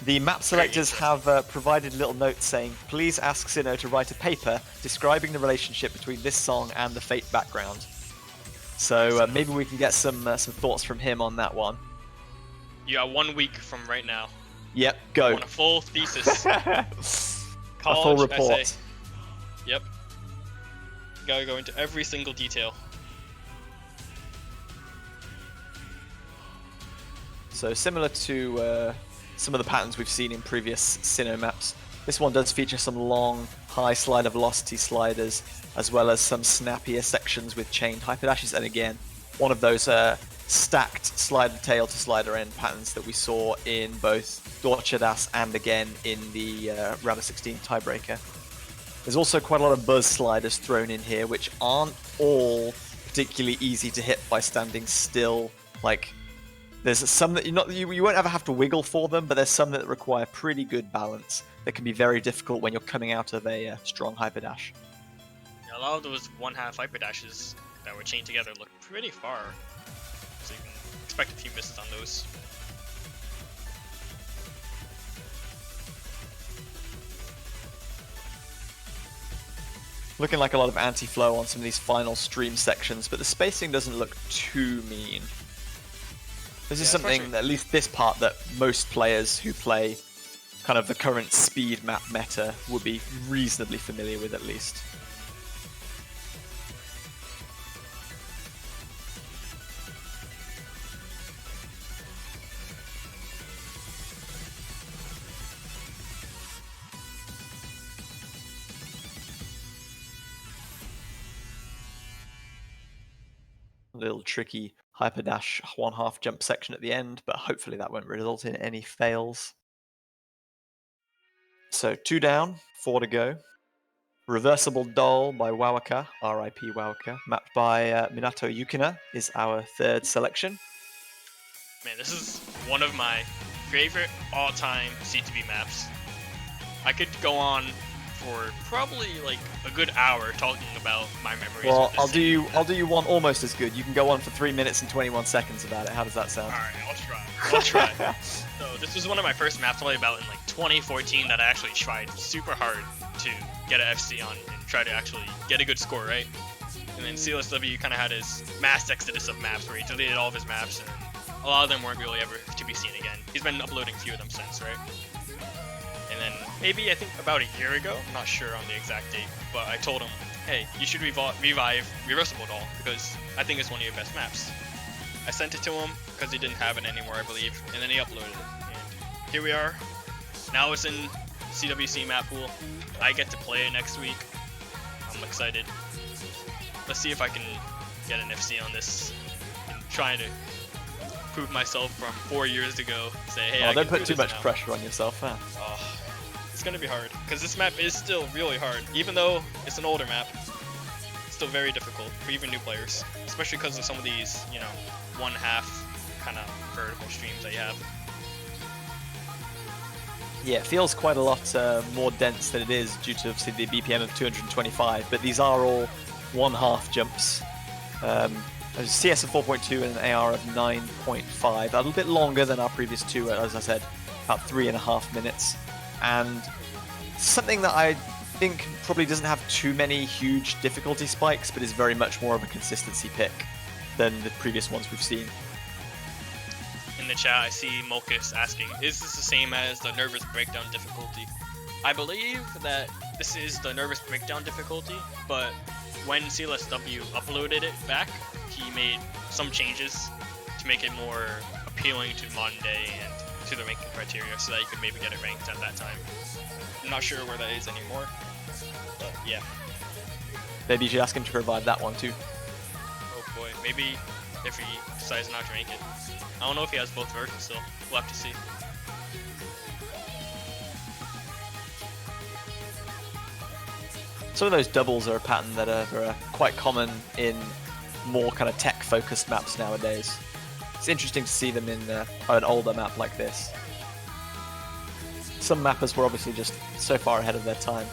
The map selectors have provided little notes saying, please ask Sinnoh to write a paper describing the relationship between this song and the Fate background. So maybe we can get some thoughts from him on that one. You got 1 week from right now. Yep, go. On a full thesis. A full report. Essay. Yep. Gotta go into every single detail. So similar to some of the patterns we've seen in previous Sinnoh maps, this one does feature some long, high slider velocity sliders, as well as some snappier sections with chained hyperdashes, and again, one of those stacked slider tail to slider end patterns that we saw in both Torturas and again in the round of 16 tiebreaker. There's also quite a lot of buzz sliders thrown in here, which aren't all particularly easy to hit by standing still. Like, there's some that you won't ever have to wiggle for them, but there's some that require pretty good balance that can be very difficult when you're coming out of a strong hyperdash. Yeah, a lot of those 1/2 hyperdashes that were chained together look pretty far, so you can expect a few misses on those. Looking like a lot of anti-flow on some of these final stream sections, but the spacing doesn't look too mean. This is something, at least this part, that most players who play kind of the current speed map meta would be reasonably familiar with, at least. little tricky hyper dash 1/2 jump section at the end, but hopefully that won't result in any fails. So 2 down, 4 to go. Reversible Doll by Wawaka, RIP Wawaka, mapped by Minato Yukina is our third selection. Man, this is one of my favorite all-time C2B maps. I could go on for probably like a good hour talking about my memories. Well, with this I'll do you one almost as good. You can go on for 3 minutes and 21 seconds about it. How does that sound? All right, I'll try. So this was one of my first maps to play about in like 2014 that I actually tried super hard to get an FC on and try to actually get a good score, right? And then CLSW kind of had his mass exodus of maps where he deleted all of his maps, and a lot of them weren't really ever to be seen again. He's been uploading a few of them since, right? And then maybe I think about a year ago, I'm not sure on the exact date, but I told him, hey, you should revive Reversible Doll because I think it's one of your best maps. I sent it to him because he didn't have it anymore, I believe, and then he uploaded it. And here we are. Now it's in CWC map pool. I get to play it next week. I'm excited. Let's see if I can get an FC on this and try to prove myself from 4 years ago. Say, hey, I don't can put do too this much now. pressure on yourself, huh? Oh, it's gonna be hard because this map is still really hard, even though it's an older map. It's still very difficult for even new players, especially because of some of these, 1/2 kind of vertical streams that you have. Yeah, it feels quite a lot more dense than it is due to obviously the BPM of 225, but these are all 1/2 jumps. A CS of 4.2 and an AR of 9.5, a little bit longer than our previous two, as I said, about 3.5 minutes. And something that I think probably doesn't have too many huge difficulty spikes, but is very much more of a consistency pick than the previous ones we've seen. In the chat, I see Mokus asking, is this the same as the Nervous Breakdown difficulty? I believe that this is the Nervous Breakdown difficulty, but when CLSW uploaded it back, he made some changes to make it more appealing to modern day and to the ranking criteria so that you could maybe get it ranked at that time. I'm not sure where that is anymore, but yeah. Maybe you should ask him to provide that one too. Oh boy, maybe if he decides not to rank it. I don't know if he has both versions still. We'll have to see. Some of those doubles are a pattern that are quite common in more kind of tech-focused maps nowadays. It's interesting to see them in an older map like this. Some mappers were obviously just so far ahead of their time.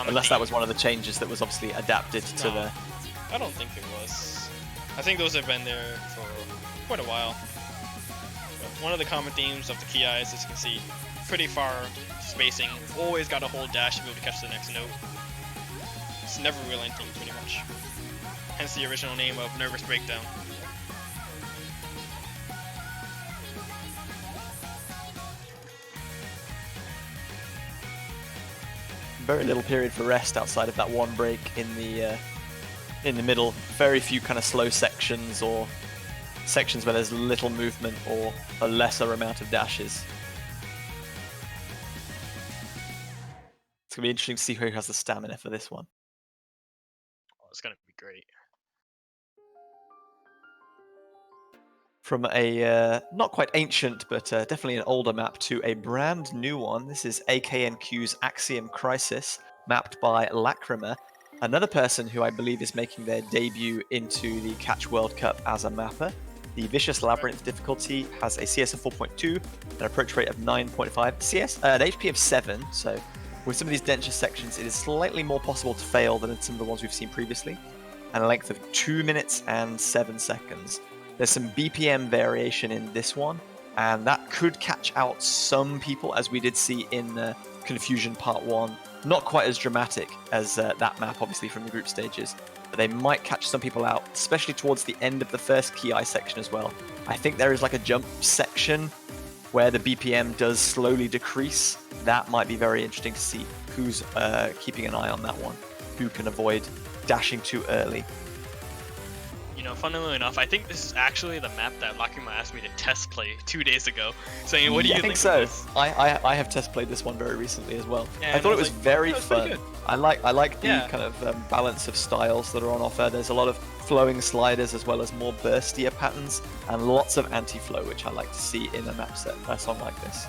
Unless that was one of the changes that was obviously adapted to the... I don't think it was. I think those have been there for quite a while. But one of the common themes of the key eyes, as you can see, pretty far spacing. Always got to hold dash to be able to catch the next note. It's never relenting, pretty much. Hence the original name of Nervous Breakdown. Very little period for rest outside of that one break in the middle. Very few kind of slow sections or sections where there's little movement or a lesser amount of dashes. It's gonna be interesting to see who has the stamina for this one. Oh, it's gonna be great. From a not quite ancient, but definitely an older map to a brand new one. This is AKNQ's Axiom Crisis, mapped by Lacrima, another person who I believe is making their debut into the Catch World Cup as a mapper. The Vicious Labyrinth difficulty has a CS of 4.2, an approach rate of 9.5, CS, an HP of 7, so with some of these denser sections it is slightly more possible to fail than in some of the ones we've seen previously, and a length of 2 minutes and 7 seconds. There's some BPM variation in this one, and that could catch out some people, as we did see in Confusion Part 1. Not quite as dramatic as that map, obviously, from the group stages, but they might catch some people out, especially towards the end of the first Key Eye section as well. I think there is like a jump section where the BPM does slowly decrease. That might be very interesting to see who's keeping an eye on that one, who can avoid dashing too early. funnily enough, I think this is actually the map that Lakuma asked me to test play 2 days ago. So, what do you I think think so. of this? I have test played this one very recently as well. Yeah, I and thought I it was was like, very "Oh, it's pretty fun. good." I like the Yeah. kind of balance of styles that are on offer. There's a lot of flowing sliders as well as more burstier patterns and lots of anti-flow, which I like to see in a map set, a song like this.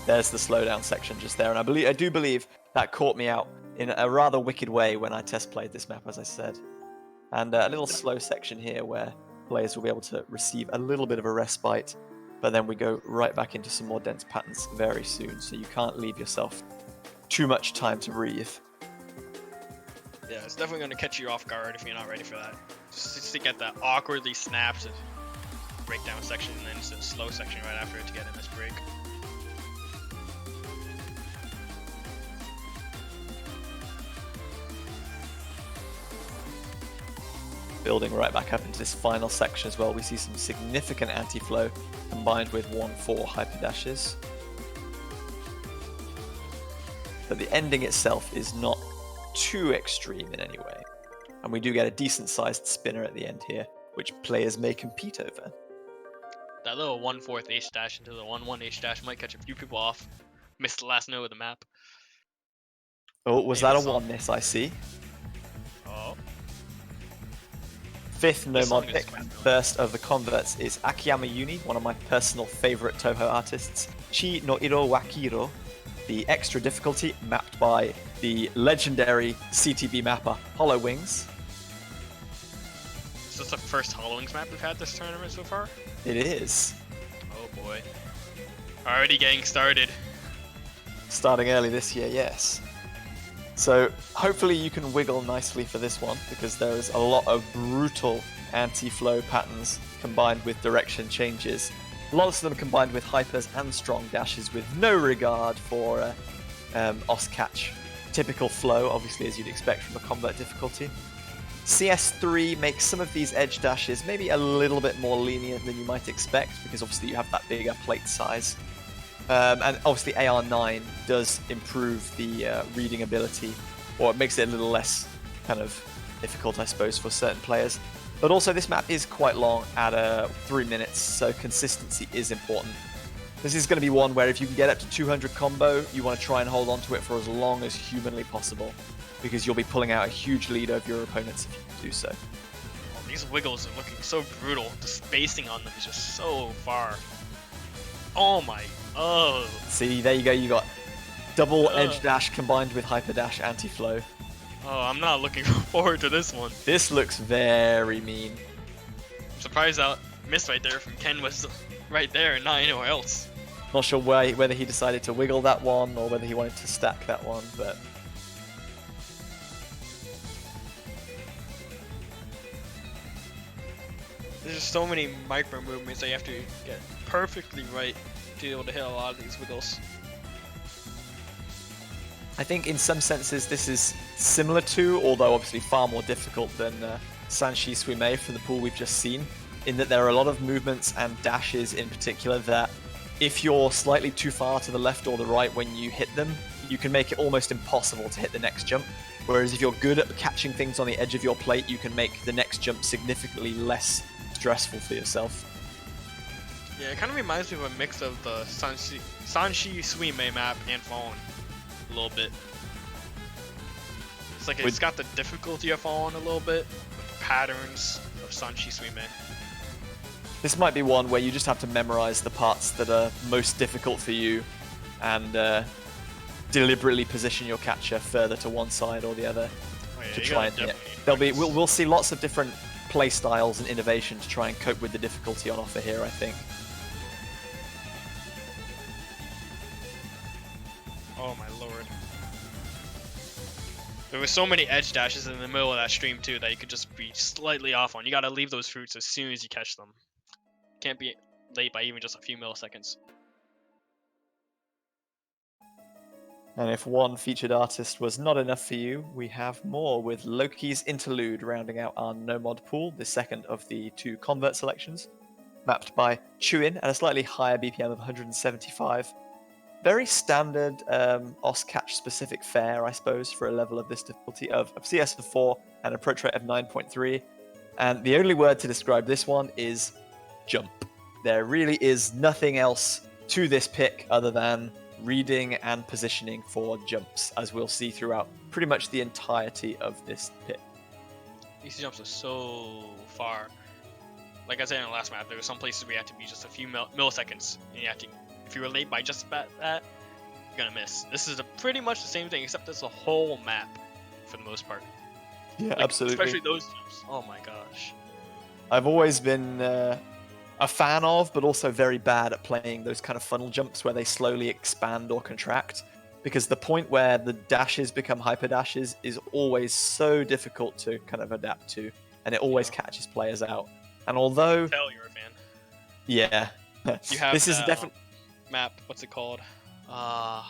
There's the slowdown section just there, and I do believe that caught me out in a rather wicked way when I test played this map, as I said. And a little slow section here where players will be able to receive a little bit of a respite, but then we go right back into some more dense patterns very soon, so you can't leave yourself too much time to breathe. Yeah, it's definitely going to catch you off guard if you're not ready for that. Just to get that awkwardly snapped breakdown section and then just a slow section right after it to get in this break. Building right back up into this final section as well, we see some significant anti-flow combined with 1-4 hyper dashes. But the ending itself is not too extreme in any way. And we do get a decent sized spinner at the end here, which players may compete over. That little 1/4 H dash into the 1/1 H dash might catch a few people off. Missed the last note of the map. Oh, was Maybe that a the song. 1 miss, I see? Oh. Fifth This no mod song is pick, quite familiar. first of the converts, is Akiyama Uni, one of my personal favorite Toho artists. Chi no Iro Wakiro, the extra difficulty mapped by the legendary CTB mapper Hollow Wings. Is this the first Hollowings map we've had this tournament so far? It is. Oh boy. Already getting started. Starting early this year, yes. So hopefully you can wiggle nicely for this one, because there is a lot of brutal anti-flow patterns combined with direction changes. Lots of them combined with hypers and strong dashes with no regard for os catch. Typical flow, obviously, as you'd expect from a combat difficulty. CS3 makes some of these edge dashes maybe a little bit more lenient than you might expect, because obviously you have that bigger plate size. And obviously AR9 does improve the reading ability, or it makes it a little less kind of difficult, I suppose, for certain players. But also this map is quite long at 3 minutes, so consistency is important. This is going to be one where if you can get up to 200 combo, you want to try and hold on to it for as long as humanly possible, because you'll be pulling out a huge lead over your opponents if you can do so. Oh, these wiggles are looking so brutal. The spacing on them is just so far. Oh my. Oh. See, there you go, you got double edge dash combined with hyper dash anti-flow. Oh, I'm not looking forward to this one. This looks very mean. I'm surprised that miss right there from Ken was right there and not anywhere else. Not sure whether he decided to wiggle that one or whether he wanted to stack that one, but There's just so many micro movements that you have to get perfectly right to be able to hit a lot of these wiggles. I think in some senses this is similar to, although obviously far more difficult than Sanshi Suimei from the pool we've just seen, in that there are a lot of movements and dashes in particular that if you're slightly too far to the left or the right when you hit them, you can make it almost impossible to hit the next jump. Whereas if you're good at catching things on the edge of your plate, you can make the next jump significantly less stressful for yourself. Yeah, it kind of reminds me of a mix of the Sanshi Suimei map and Fallen. A little bit. It's like it's got the difficulty of Fallen a little bit, with the patterns of Sanshi Suimei. This might be one where you just have to memorize the parts that are most difficult for you and deliberately position your catcher further to one side or the other Oh, yeah, to you try gotta and definitely we'll see lots of different play styles and innovation to try and cope with the difficulty on offer here, I think. Oh my lord. There were so many edge dashes in the middle of that stream too that you could just be slightly off on. You gotta leave those fruits as soon as you catch them. Can't be late by even just a few milliseconds. And if one featured artist was not enough for you, we have more with Loki's Interlude rounding out our no mod pool, the second of the two convert selections, mapped by Chuin at a slightly higher BPM of 175. very standard OS catch specific fare, I suppose, for a level of this difficulty of CS of 4 and approach rate of 9.3. And the only word to describe this one is jump. There really is nothing else to this pick other than reading and positioning for jumps, as we'll see throughout pretty much the entirety of this pick. These jumps are so far. Like I said in the last map, there were some places where you had to be just a few milliseconds, and you have to, if you were late by just about that, you're gonna miss. This is pretty much the same thing, except it's a whole map for the most part. Yeah, Like, absolutely. Especially those jumps. Oh my gosh. I've always been a fan of, but also very bad at playing those kind of funnel jumps where they slowly expand or contract, because the point where the dashes become hyper dashes is always so difficult to kind of adapt to, and it always catches players out. And although, Tell you're a fan. yeah, You have this is definitely map. What's it called? The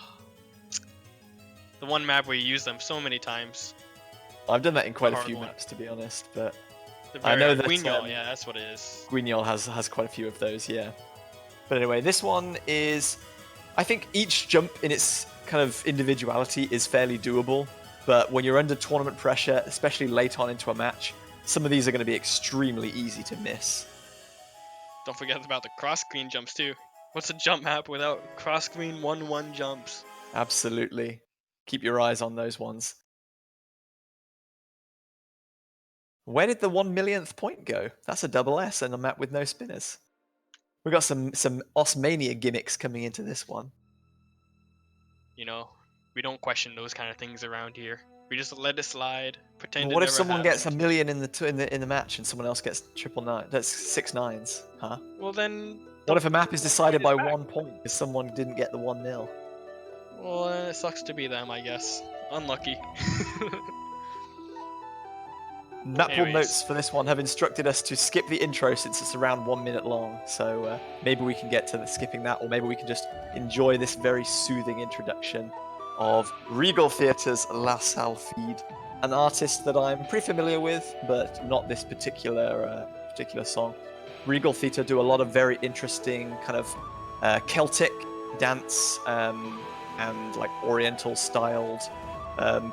one map where you use them so many times. I've done that in quite a hard few one. maps, to be honest, but The I know very- that, Guignol, yeah, that's what it is. Guignol has quite a few of those, yeah. But anyway, this one is, I think each jump in its kind of individuality is fairly doable, but when you're under tournament pressure, especially late on into a match, some of these are going to be extremely easy to miss. Don't forget about the cross screen jumps too. What's a jump map without cross screen 1-1 jumps? Absolutely. Keep your eyes on those ones. Where did the 1 millionth point go? That's a double S and a map with no spinners. We got some Osmania gimmicks coming into this one. You know, we don't question those kind of things around here. We just let it slide. Pretend. But what it if never someone gets a happened. million in the match and someone else gets 999? That's 6 9s, huh? Well then. What if a map is decided by point is back. 1 point because someone didn't get the 1-0? Well, it sucks to be them, I guess. Unlucky. Map pool Anyways. notes for this one have instructed us to skip the intro since it's around 1 minute long, so maybe we can get to skipping that, or maybe we can just enjoy this very soothing introduction of Regal Theatre's La Salle Feed, an artist that I'm pretty familiar with, but not this particular song. Regal Theatre do a lot of very interesting kind of Celtic dance and like Oriental styled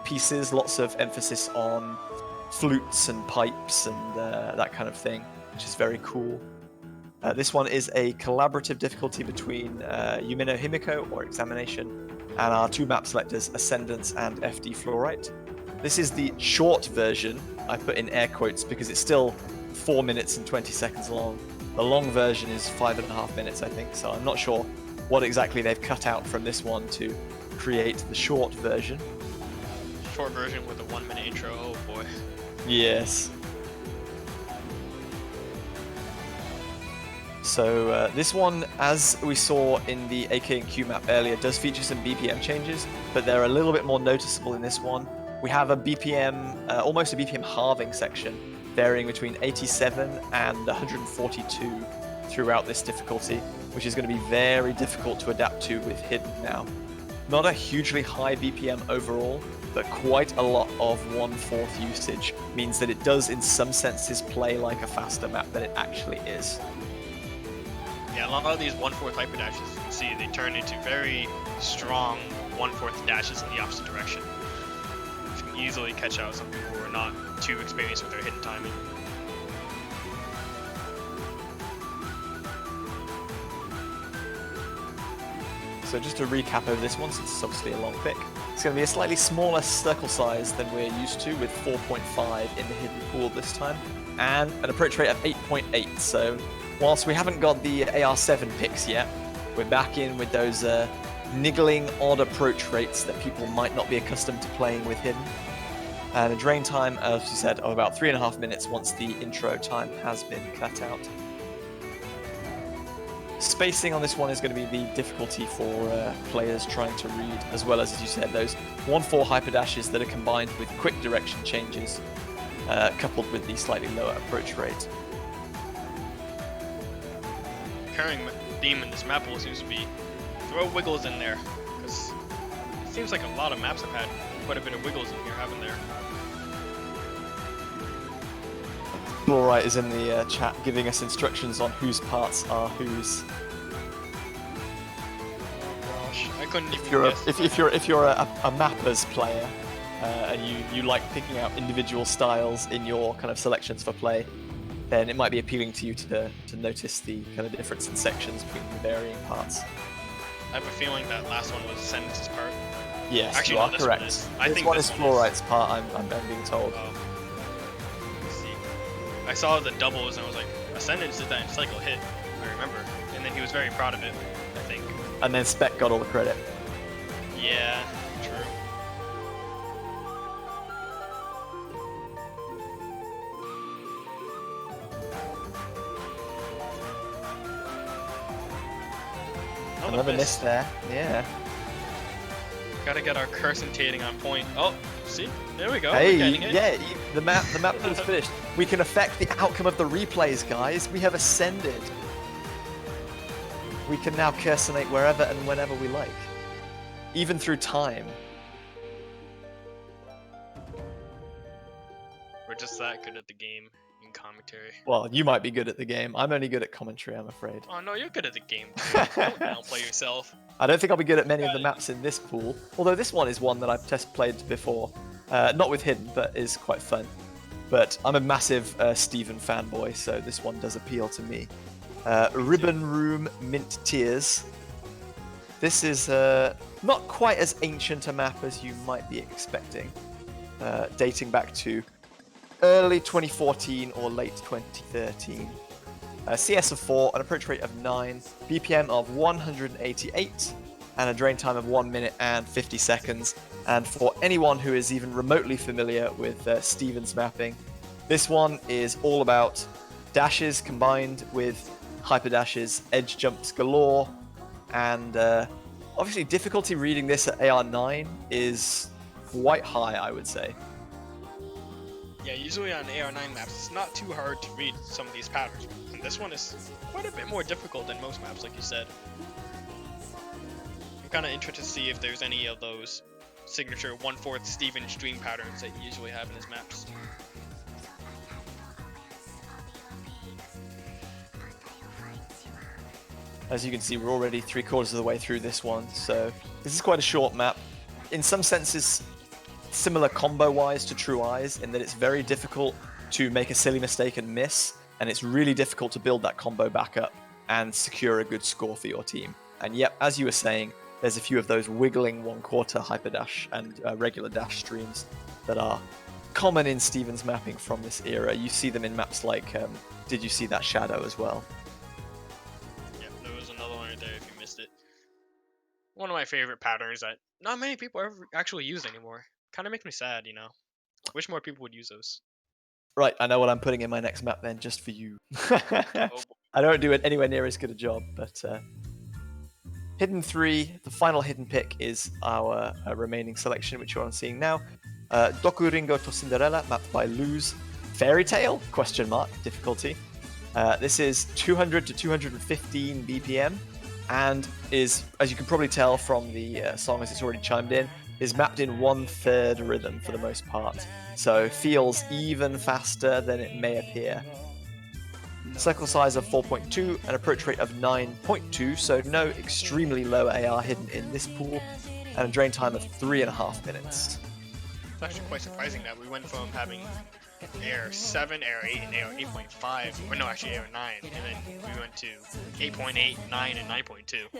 pieces, lots of emphasis on flutes and pipes and that kind of thing, which is very cool. This one is a collaborative difficulty between Yumino Himiko, or Examination, and our 2 map selectors, Ascendance and FD Fluorite. This is the short version, I put in air quotes because it's still 4 minutes and 20 seconds long. The long version is 5.5 minutes, I think, so I'm not sure what exactly they've cut out from this one to create the short version. Short version with a 1 minute intro. Oh boy. Yes. So this one, as we saw in the AK and Q map earlier, does feature some BPM changes, but they're a little bit more noticeable in this one. We have a BPM, almost a BPM halving section, varying between 87 and 142 throughout this difficulty, which is going to be very difficult to adapt to with Hidden now. Not a hugely high BPM overall, but quite a lot of 1/4 usage means that it does in some senses play like a faster map than it actually is. Yeah, a lot of these 1/4 hyper dashes, you can see they turn into very strong 1/4 dashes in the opposite direction, which can easily catch out some people who are not too experienced with their hidden timing. So just to recap over this one, since it's obviously a long pick, it's going to be a slightly smaller circle size than we're used to, with 4.5 in the hidden pool this time, and an approach rate of 8.8. So whilst we haven't got the AR7 picks yet, we're back in with those niggling odd approach rates that people might not be accustomed to playing with hidden. And a drain time, as we said, of about 3.5 minutes once the intro time has been cut out. Spacing on this one is going to be the difficulty for players trying to read, as well as you said, those 1/4 hyper dashes that are combined with quick direction changes, coupled with the slightly lower approach rate. Recurring theme in this map pool seems to be throw wiggles in there, because it seems like a lot of maps have had quite a bit of wiggles in here, haven't there? Fluorite is in the chat giving us instructions on whose parts are whose. Oh gosh, I couldn't even If you're guess. if you're a mappers player, and you like picking out individual styles in your kind of selections for play, then it might be appealing to you to notice the kind of difference in sections between the varying parts. I have a feeling that last one was Sentence's part. Yes, Actually, you no, are this one correct. is. I This think one this is one is. Fluorite's part. I'm being told. Let's see. I saw the doubles and I was like, Ascendance did that in Cycle Hit, I remember. And then he was very proud of it, I think. And then Spec got all the credit. Yeah, true. Another miss there. Yeah. Gotta get our cursitating on point. Oh, see? There we go. Hey, We're getting it. yeah, the map pool's finished. We can affect the outcome of the replays, guys. We have ascended. We can now cursinate wherever and whenever we like, even through time. We're just that good at the game in commentary. Well, you might be good at the game. I'm only good at commentary, I'm afraid. Oh no, you're good at the game too. Don't downplay yourself. I don't think I'll be good at many of the maps in this pool, although this one is one that I've test played before. Not with Hidden, but is quite fun. But I'm a massive Steven fanboy, so this one does appeal to me. Ribbon Room Mint Tears. This is not quite as ancient a map as you might be expecting, dating back to early 2014 or late 2013. CS of 4, an approach rate of 9, BPM of 188, and a drain time of 1 minute and 50 seconds. And for anyone who is even remotely familiar with Steven's mapping, this one is all about dashes combined with hyper dashes, edge jumps galore, and obviously difficulty reading this at AR9 is quite high, I would say. Yeah, usually on AR9 maps, it's not too hard to read some of these patterns. And this one is quite a bit more difficult than most maps, like you said. I'm kind of interested to see if there's any of those signature 1/4 Steven stream patterns that you usually have in his maps. As you can see, we're already 3/4 of the way through this one, so this is quite a short map. In some senses, similar combo-wise to True Eyes, in that it's very difficult to make a silly mistake and miss, and it's really difficult to build that combo back up and secure a good score for your team. And yep, as you were saying, there's a few of those wiggling 1/4 hyper dash and regular dash streams that are common in Steven's mapping from this era. You see them in maps like Did You See That Shadow as well? Yeah, there was another one right there if you missed it. One of my favorite patterns that not many people ever actually use anymore. Kind of makes me sad, you know. Wish more people would use those. Right, I know what I'm putting in my next map then, just for you. Oh, boy. I don't do it anywhere near as good a job, but Hidden 3, the final hidden pick is our remaining selection, which you're on seeing now. Doku Ringo to Cinderella, mapped by Luz. Fairy Tale? Question mark, difficulty. This is 200 to 215 BPM, and is, as you can probably tell from the song as it's already chimed in, is mapped in 1/3 rhythm for the most part, so feels even faster than it may appear. Circle size of 4.2, an approach rate of 9.2, so no extremely low AR hidden in this pool, and a drain time of 3.5 minutes. It's actually quite surprising that we went from having Air 7, Air 8, and Air 8.5, or no, actually Air 9, and then we went to 8.8, 9, and 9.2.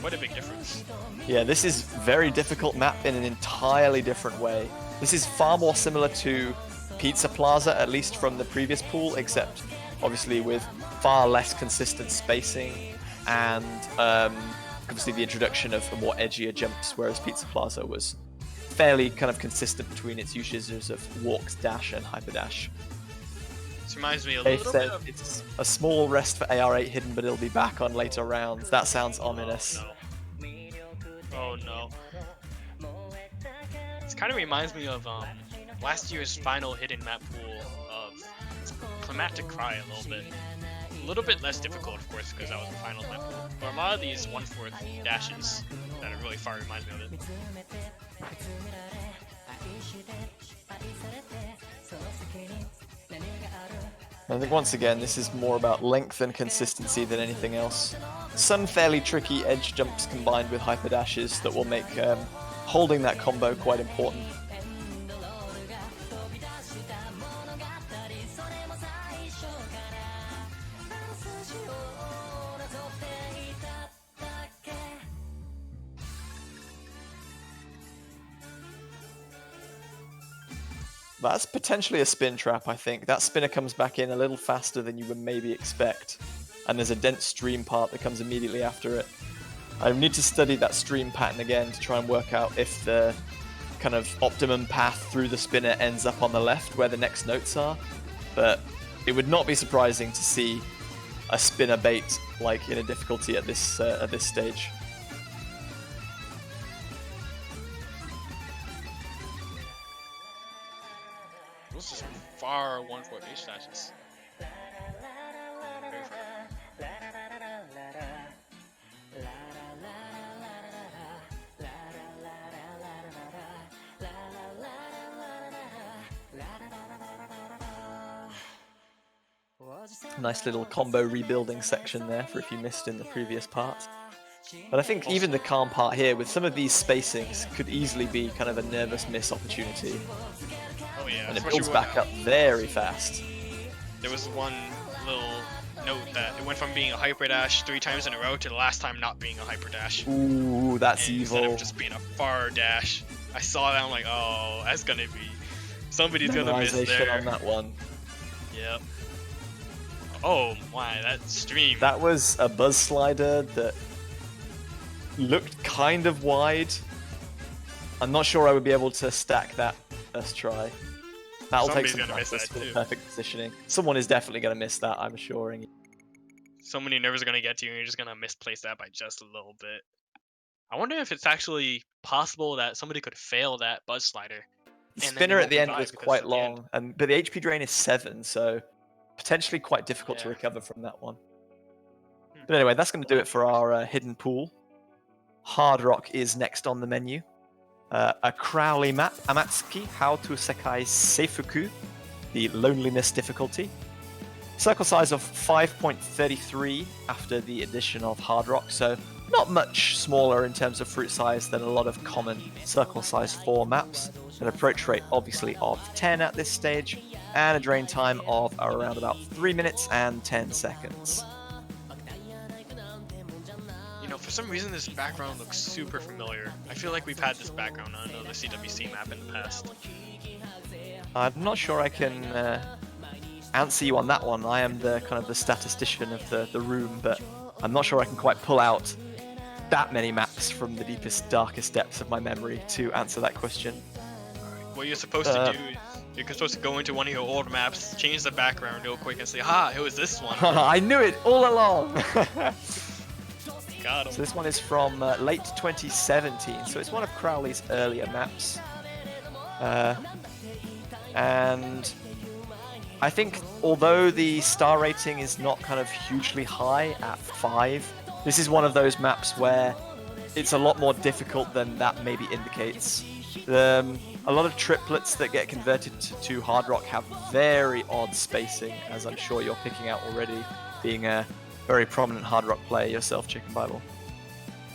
What a big difference. Yeah, this is very difficult map in an entirely different way. This is far more similar to Pizza Plaza, at least from the previous pool, except obviously with far less consistent spacing and obviously the introduction of more edgier jumps, whereas Pizza Plaza was fairly kind of consistent between its usages of walks, dash, and hyper dash. This reminds me a Dave little said bit of... it's a small rest for AR8 hidden, but it'll be back on later rounds. That sounds ominous. Oh no. This kind of reminds me of last year's final hidden map pool of Climatic Cry a little bit. A little bit less difficult, of course, because that was the final map pool. But a lot of these 1/4 dashes that are really far reminds me of it. I think once again, this is more about length and consistency than anything else. some fairly tricky edge jumps combined with hyper dashes that will make holding that combo quite important. That's potentially a spin trap, I think. That spinner comes back in a little faster than you would maybe expect. And there's a dense stream part that comes immediately after it. I need to study that stream pattern again to try and work out if the kind of optimum path through the spinner ends up on the left where the next notes are. But it would not be surprising to see a spinner bait like in a difficulty at this stage. Those are some far 1-4 H dashes. Nice little combo rebuilding section there for if you missed in the previous part. But I think even the calm part here with some of these spacings could easily be kind of a nervous miss opportunity. Oh yeah, And it builds back up very fast. There was one little note that it went from being a hyper dash 3 times in a row to the last time not being a hyper dash. Ooh, that's evil. Instead of just being a far dash. I saw that, I'm like, oh, that's gonna be... Somebody's gonna miss there. On that one. Yep. Oh my, that stream. That was a buzz slider that looked kind of wide. I'm not sure I would be able to stack that first try. That'll take some practice for the perfect positioning. Someone is definitely going to miss that, I'm assuring. So many nerves are going to get to you and you're just going to misplace that by just a little bit. I wonder if it's actually possible that somebody could fail that buzz slider. The spinner at the end was quite long, but the HP drain is 7, so potentially quite difficult to recover from that one. But anyway, that's going to do it for our hidden pool. Hard Rock is next on the menu. A Crowley map, Amatsuki, How to Sekai Seifuku, the Loneliness difficulty. Circle size of 5.33 after the addition of Hard Rock, so not much smaller in terms of fruit size than a lot of common circle size 4 maps. An approach rate obviously of 10 at this stage, and a drain time of around about 3 minutes and 10 seconds. You know, for some reason this background looks super familiar. I feel like we've had this background on another CWC map in the past. I'm not sure I can answer you on that one. I am the kind of the statistician of the room, but I'm not sure I can quite pull out that many maps from the deepest, darkest depths of my memory to answer that question. What you're supposed to do is you're supposed to go into one of your old maps, change the background real quick and say, ha, it was this one. I knew it all along! Got him. So this one is from late 2017, so it's one of Crowley's earlier maps. And I think although the star rating is not kind of hugely high at 5, this is one of those maps where it's a lot more difficult than that maybe indicates. A lot of triplets that get converted to Hard Rock have very odd spacing, as I'm sure you're picking out already, being a very prominent Hard Rock player yourself, Chicken Bible.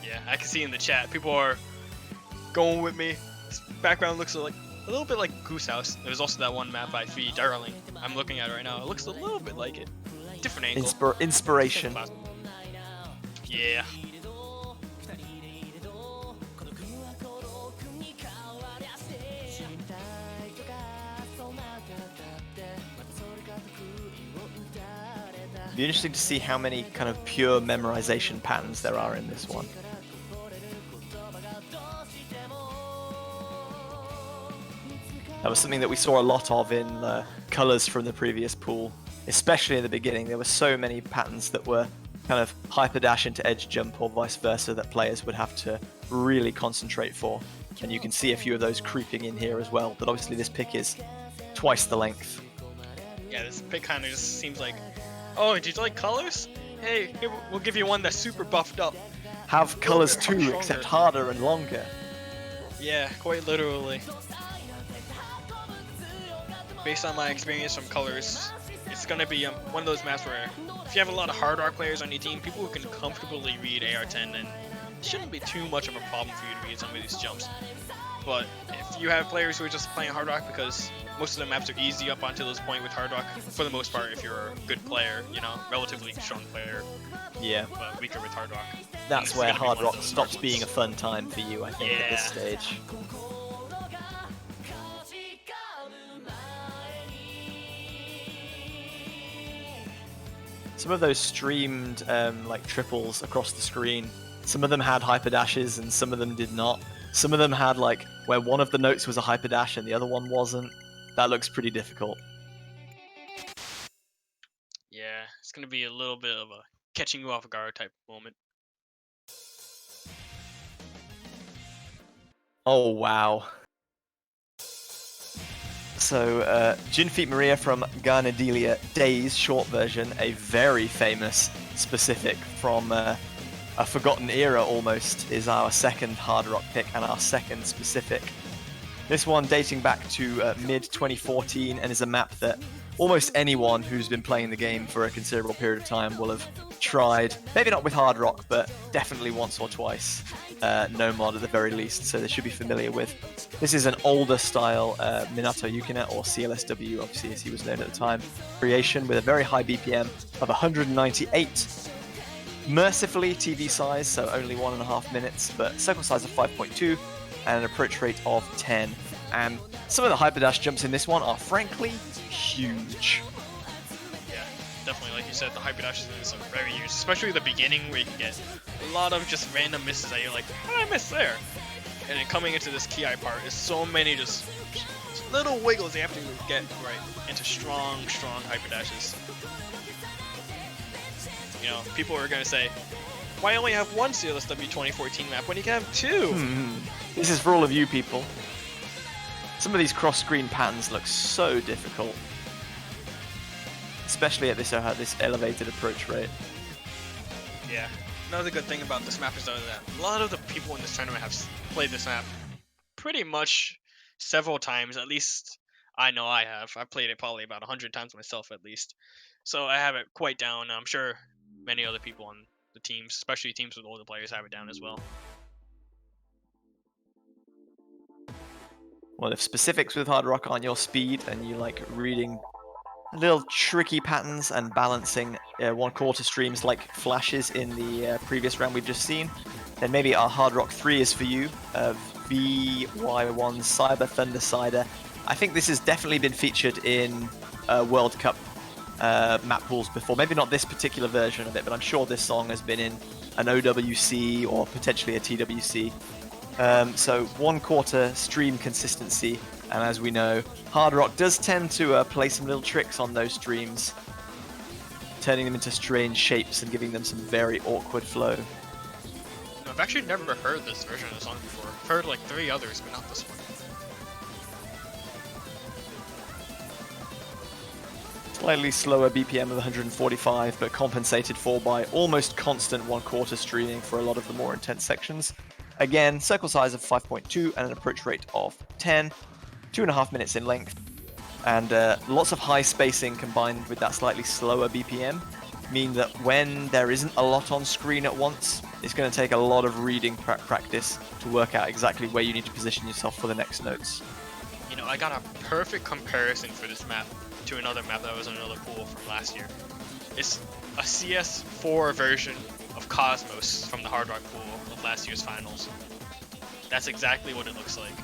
Yeah, I can see in the chat, people are going with me. This background looks like a little bit like Goose House. There's also that one map by Fee Darling I'm looking at right now. It looks a little bit like it. Different angle. Inspiration. Yeah. It'd be interesting to see how many kind of pure memorization patterns there are in this one. That was something that we saw a lot of in colors from the previous pool, especially in the beginning. There were so many patterns that were kind of hyper dash into edge jump or vice versa that players would have to really concentrate for. And you can see a few of those creeping in here as well, but obviously this pick is twice the length. Yeah, this pick kind of just seems like, oh, did you like colors? Hey, here, we'll give you one that's super buffed up. Have colors too, except harder and longer. Yeah, quite literally. Based on my experience from colors, it's it's gonna be one of those maps where if you have a lot of Hard Rock players on your team, people who can comfortably read AR-10, then it shouldn't be too much of a problem for you to read some of these jumps. But if you have players who are just playing Hard Rock because most of the maps are easy up until this point with Hard Rock, for the most part, if you're a good player, you know, relatively strong player, Yeah, but weaker with Hard Rock. that's This is where gonna be Hard one of Rock those stops hard being a ones. fun time for you, I think, at this Yeah. stage. Some of those streamed like triples across the screen, some of them had hyper dashes and some of them did not. Some of them had like where one of the notes was a hyper dash and the other one wasn't. That looks pretty difficult. Yeah, it's gonna be a little bit of a catching you off guard type moment. Oh wow. So, Jinfeet Maria from Garnadelia Days short version, a very famous specific from a forgotten era almost, is our second Hard Rock pick and our second specific. This one dating back to mid-2014 and is a map that almost anyone who's been playing the game for a considerable period of time will have tried. Maybe not with Hard Rock, but definitely once or twice. No mod at the very least, so they should be familiar with. This is an older style Minato Yukina, or CLSW, obviously as he was known at the time, creation with a very high BPM of 198. Mercifully TV size, so only 1.5 minutes, but circle size of 5.2 and an approach rate of 10. And some of the hyperdash jumps in this one are frankly huge. Yeah, definitely. Like you said, the hyper dashes in this are very huge, especially the beginning where you can get a lot of just random misses that you're like, how did I miss there? And then coming into this Ki part, is so many just little wiggles you have to get right into strong hyper dashes. You know, people are gonna say, why only have one CLSW 2014 map when you can have two? This is for all of you people. Some of these cross-screen patterns look so difficult, especially at this elevated approach rate. Yeah. Another good thing about this map is though that a lot of the people in this tournament have played this map pretty much several times. At least I know I have. I've played it probably about 100 times myself at least. So I have it quite down. I'm sure many other people on the teams, especially teams with older players, have it down as well. Well, if specifics with Hard Rock aren't your speed and you like reading little tricky patterns and balancing 1/4 streams like flashes in the previous round we've just seen, then maybe our Hard Rock 3 is for you. VY1 Cyber Thunder Cider. I think this has definitely been featured in World Cup map pools before. Maybe not this particular version of it, but I'm sure this song has been in an OWC or potentially a TWC. So 1/4 stream consistency, and as we know, Hard Rock does tend to play some little tricks on those streams, turning them into strange shapes and giving them some very awkward flow. No, I've actually never heard this version of the song before. I've heard like 3 others, but not this one. Slightly slower BPM of 145, but compensated for by almost constant 1/4 streaming for a lot of the more intense sections. Again, circle size of 5.2 and an approach rate of 10, 2.5 minutes in length, and lots of high spacing combined with that slightly slower BPM mean that when there isn't a lot on screen at once, it's going to take a lot of reading practice to work out exactly where you need to position yourself for the next notes. You know, I got a perfect comparison for this map to another map that was in another pool from last year. It's a CS4 version of Cosmos from the Hard Rock pool of last year's finals. That's exactly what it looks like.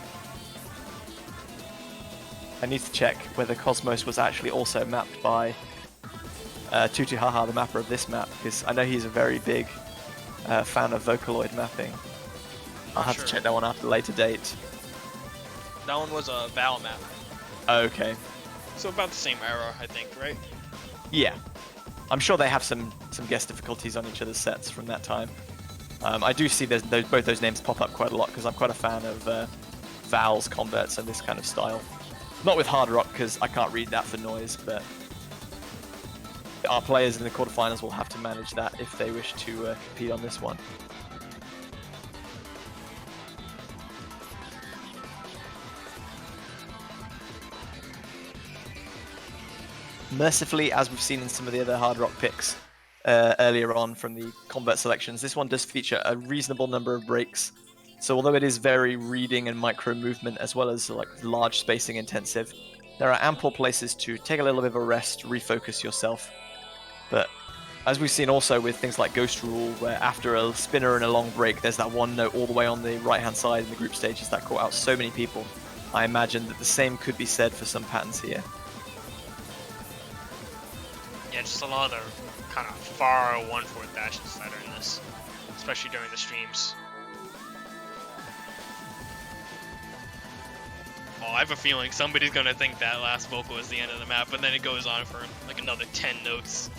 I need to check whether Cosmos was actually also mapped by Tutu Haha, the mapper of this map, because I know he's a very big fan of Vocaloid mapping. I'll have to check that one after a later date. That one was a Val map. Okay. So about the same era, I think, right? Yeah. I'm sure they have some guest difficulties on each other's sets from that time. I do see both those names pop up quite a lot because I'm quite a fan of Val's converts and this kind of style. Not with Hard Rock because I can't read that for noise, but our players in the quarterfinals will have to manage that if they wish to compete on this one. Mercifully, as we've seen in some of the other hard rock picks earlier on from the convert selections, this one does feature a reasonable number of breaks. So although it is very reading and micro movement as well as like large spacing intensive, there are ample places to take a little bit of a rest, refocus yourself. But as we've seen also with things like Ghost Rule, where after a spinner and a long break, there's that one note all the way on the right-hand side in the group stages that caught out so many people. I imagine that the same could be said for some patterns here. Yeah, just a lot of kind of far 1/4 dashes that are in this, especially during the streams. Oh, I have a feeling somebody's gonna think that last vocal is the end of the map, but then it goes on for like another 10 notes.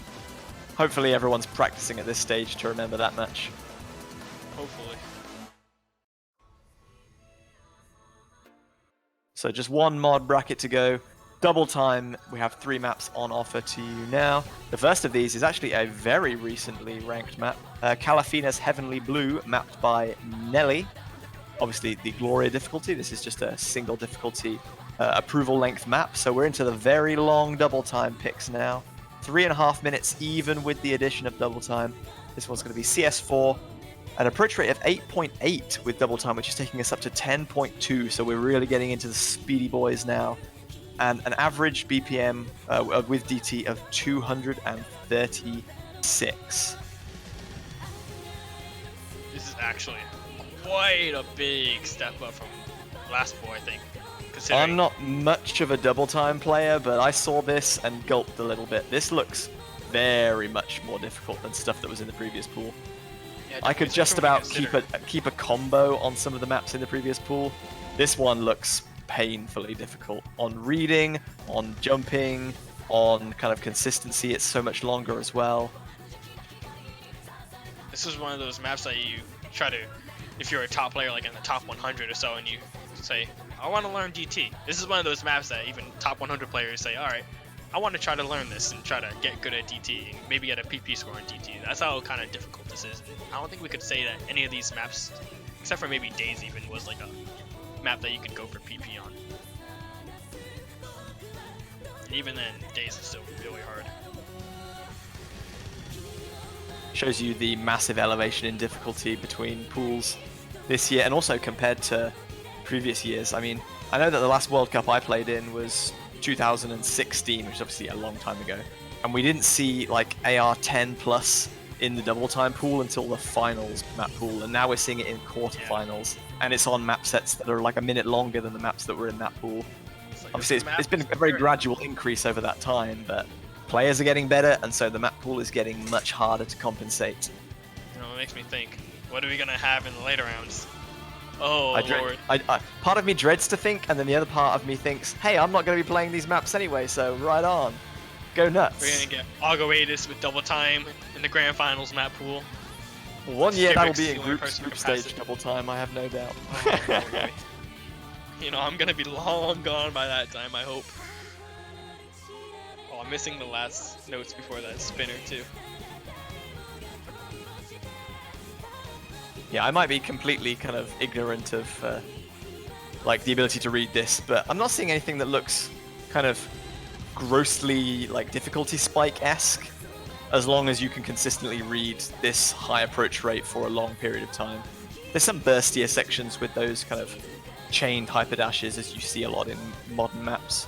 Hopefully everyone's practicing at this stage to remember that much. Hopefully. So just one mod bracket to go. Double time, we have 3 maps on offer to you now. The first of these is actually a very recently ranked map. Calafina's Heavenly Blue, mapped by Nelly. Obviously the Gloria difficulty, this is just a single difficulty approval length map. So we're into the very long double time picks now. 3.5 minutes even with the addition of double time. This one's going to be CS4. An approach rate of 8.8 with double time, which is taking us up to 10.2. So we're really getting into the speedy boys now. And an average BPM with DT of 236. This is actually quite a big step up from last pool, I think. I'm not much of a double time player, but I saw this and gulped a little bit. This looks very much more difficult than stuff that was in the previous pool. Yeah, I could just about keep a combo on some of the maps in the previous pool. This one looks painfully difficult on reading, on jumping, on kind of consistency. It's so much longer as well. This is one of those maps that you try to, if you're a top player like in the top 100 or so, and you say, I want to learn DT. This is one of those maps that even top 100 players say, alright, I want to try to learn this and try to get good at DT, and maybe get a PP score in DT. That's how kind of difficult this is. I don't think we could say that any of these maps, except for maybe Days even, was like a map that you could go for PP on. And even then, Days is still really hard. Shows you the massive elevation in difficulty between pools this year, and also compared to previous years. I mean, I know that the last World Cup I played in was 2016, which is obviously a long time ago, and we didn't see like AR 10 plus in the double time pool until the finals map pool, and now we're seeing it in quarterfinals, and it's on map sets that are like a minute longer than the maps that were in that pool. Obviously, it's been a very gradual increase over that time, but players are getting better, and so the map pool is getting much harder to compensate. You know, it makes me think, what are we gonna have in the later rounds? Oh, Lord. Part of me dreads to think, and then the other part of me thinks, hey, I'm not going to be playing these maps anyway, so right on. Go nuts. We're going to get Agoatus with double time in the grand finals map pool. One year that will be in Skivix, group stage double time, I have no doubt. Oh, you know, I'm going to be long gone by that time, I hope. Oh, I'm missing the last notes before that spinner, too. Yeah, I might be completely kind of ignorant of like the ability to read this, but I'm not seeing anything that looks kind of grossly like difficulty spike-esque, as long as you can consistently read this high approach rate for a long period of time. There's some burstier sections with those kind of chained hyperdashes, as you see a lot in modern maps.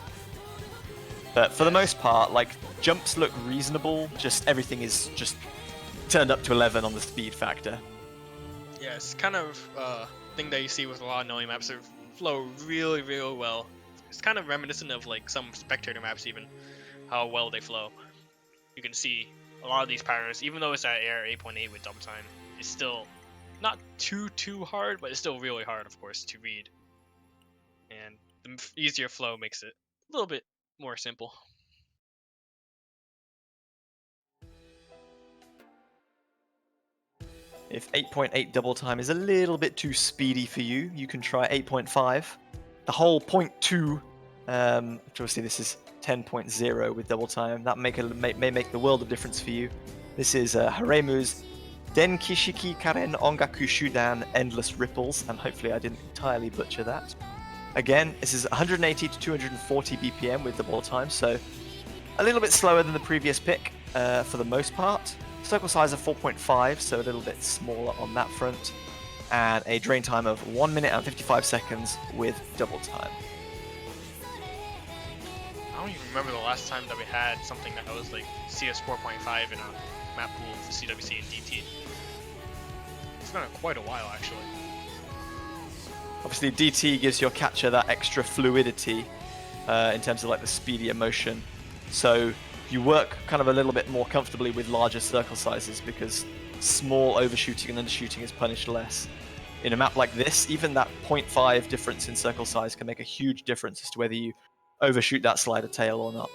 But for the most part, like, jumps look reasonable, just everything is just turned up to 11 on the speed factor. Yeah, it's kind of thing that you see with a lot of Noe maps that flow really, really well. It's kind of reminiscent of like some spectator maps even, how well they flow. You can see a lot of these patterns, even though it's at AR 8.8 with double time, it's still not too hard, but it's still really hard, of course, to read. And the easier flow makes it a little bit more simple. If 8.8 double time is a little bit too speedy for you, you can try 8.5. The whole 0.2, which obviously this is 10.0 with double time, that may make the world of difference for you. This is Haremu's Denkishiki Karen Ongaku Shudan Endless Ripples, and hopefully I didn't entirely butcher that. Again, this is 180 to 240 BPM with double time, so a little bit slower than the previous pick for the most part. Circle size of 4.5, so a little bit smaller on that front. And a drain time of 1 minute and 55 seconds with double time. I don't even remember the last time that we had something that was like CS 4.5 in a map pool for CWC and DT. It's been quite a while, actually. Obviously, DT gives your catcher that extra fluidity in terms of like the speedier motion. So you work kind of a little bit more comfortably with larger circle sizes because small overshooting and undershooting is punished less. In a map like this, even that 0.5 difference in circle size can make a huge difference as to whether you overshoot that slider tail or not.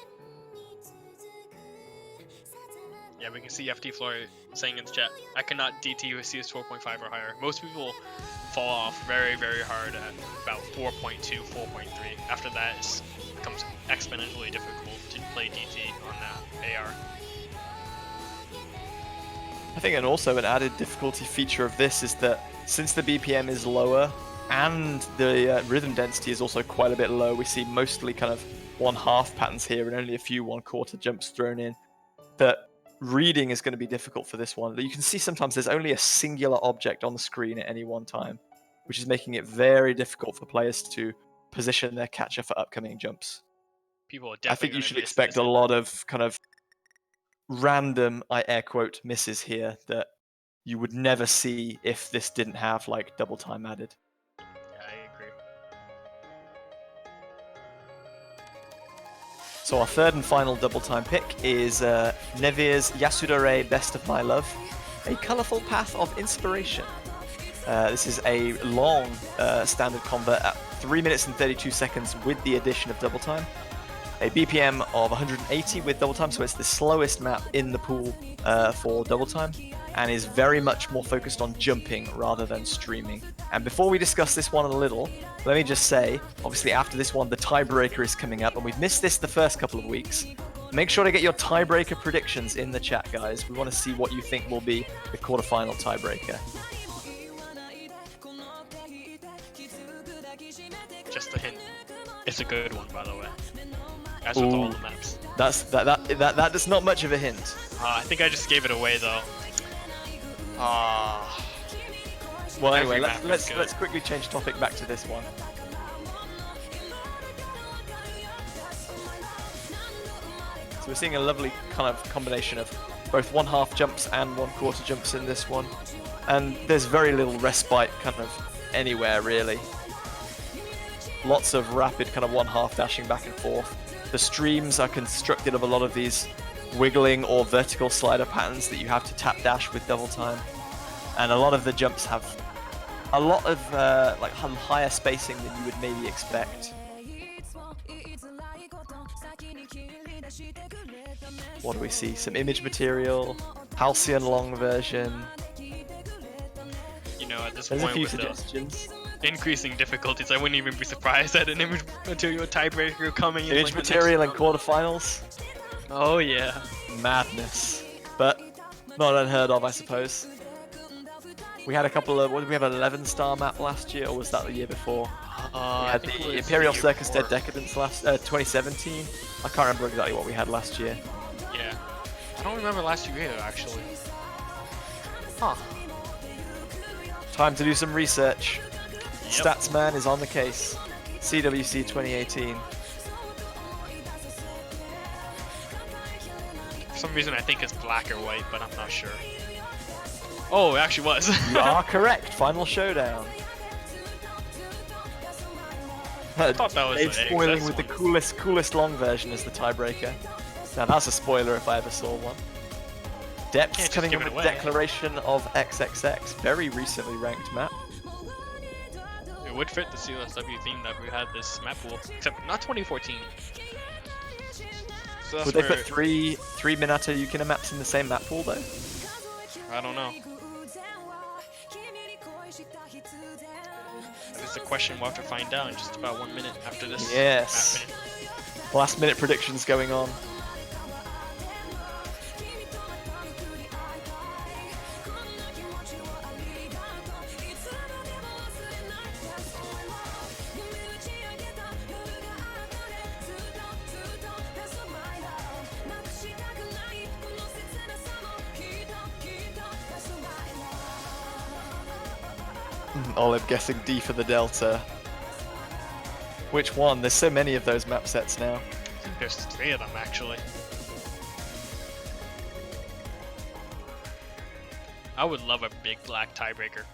Yeah, we can see FT Floor saying in the chat, I cannot DT with CS 4.5 or higher. Most people fall off very, very hard at about 4.2, 4.3. After that, it becomes exponentially difficult to play DT on that AR. I think, and also an added difficulty feature of this is that since the BPM is lower and the rhythm density is also quite a bit low, we see mostly kind of 1/2 patterns here and only a few 1/4 jumps thrown in. That reading is going to be difficult for this one. You can see sometimes there's only a singular object on the screen at any one time, which is making it very difficult for players to position their catcher for upcoming jumps. People are I definitely think you gonna should miss expect this. a lot of kind of random, I air quote, misses here that you would never see if this didn't have like double time added. Yeah, I agree. So our third and final double time pick is Nevir's Yasudare Best of My Love, a colourful path of inspiration. This is a long standard convert at 3 minutes and 32 seconds with the addition of double time. A BPM of 180 with double time, so it's the slowest map in the pool for double time, and is very much more focused on jumping rather than streaming. And before we discuss this one a little, let me just say, obviously after this one, the tiebreaker is coming up, and we've missed this the first couple of weeks. Make sure to get your tiebreaker predictions in the chat, guys. We want to see what you think will be the quarterfinal tiebreaker. Just a hint. It's a good one, by the way. As with all the maps. That's not much of a hint. I think I just gave it away though. Well, anyway, Every map is let's good. quickly change topic back to this one. So we're seeing a lovely kind of combination of both 1/2 jumps and 1/4 jumps in this one, and there's very little respite kind of anywhere really. Lots of rapid kind of 1/2 dashing back and forth. The streams are constructed of a lot of these wiggling or vertical slider patterns that you have to tap dash with double time, and a lot of the jumps have a lot of like higher spacing than you would maybe expect. What do we see? Some image material, Halcyon long version. You know, at this There's a point few with suggestions. the increasing difficulties, I wouldn't even be surprised at an image material tiebreaker coming in. Image like the next material in round. quarterfinals. Oh yeah. Madness, but not unheard of, I suppose. We had a couple of, what did we have, an 11-star map last year, or was that the year before? We I had think it the was Imperial the year Circus Dead before. Decadence last 2017. I can't remember exactly what we had last year. Yeah. I don't remember last year either, actually. Huh. Time to do some research. Yep. Statsman is on the case. CWC 2018. For some reason, I think it's black or white, but I'm not sure. Oh, it actually was. You are correct. Final showdown. I thought that was Dave the spoiling XS with the one. coolest long version as the tiebreaker. Now that's a spoiler if I ever saw one. Depths just coming in give it with away. Declaration of XXX. Very recently ranked map. It would fit the CLSW theme that we had this map pool, except not 2014. So that's Would they where, put three Minato Yukina maps in the same map pool though? I don't know. That is a question we'll have to find out in just about 1 minute after this Yes. map finish. Last minute predictions going on. Olive guessing D for the Delta. Which one? There's so many of those map sets now. I think there's 3 of them actually. I would love a big black tiebreaker.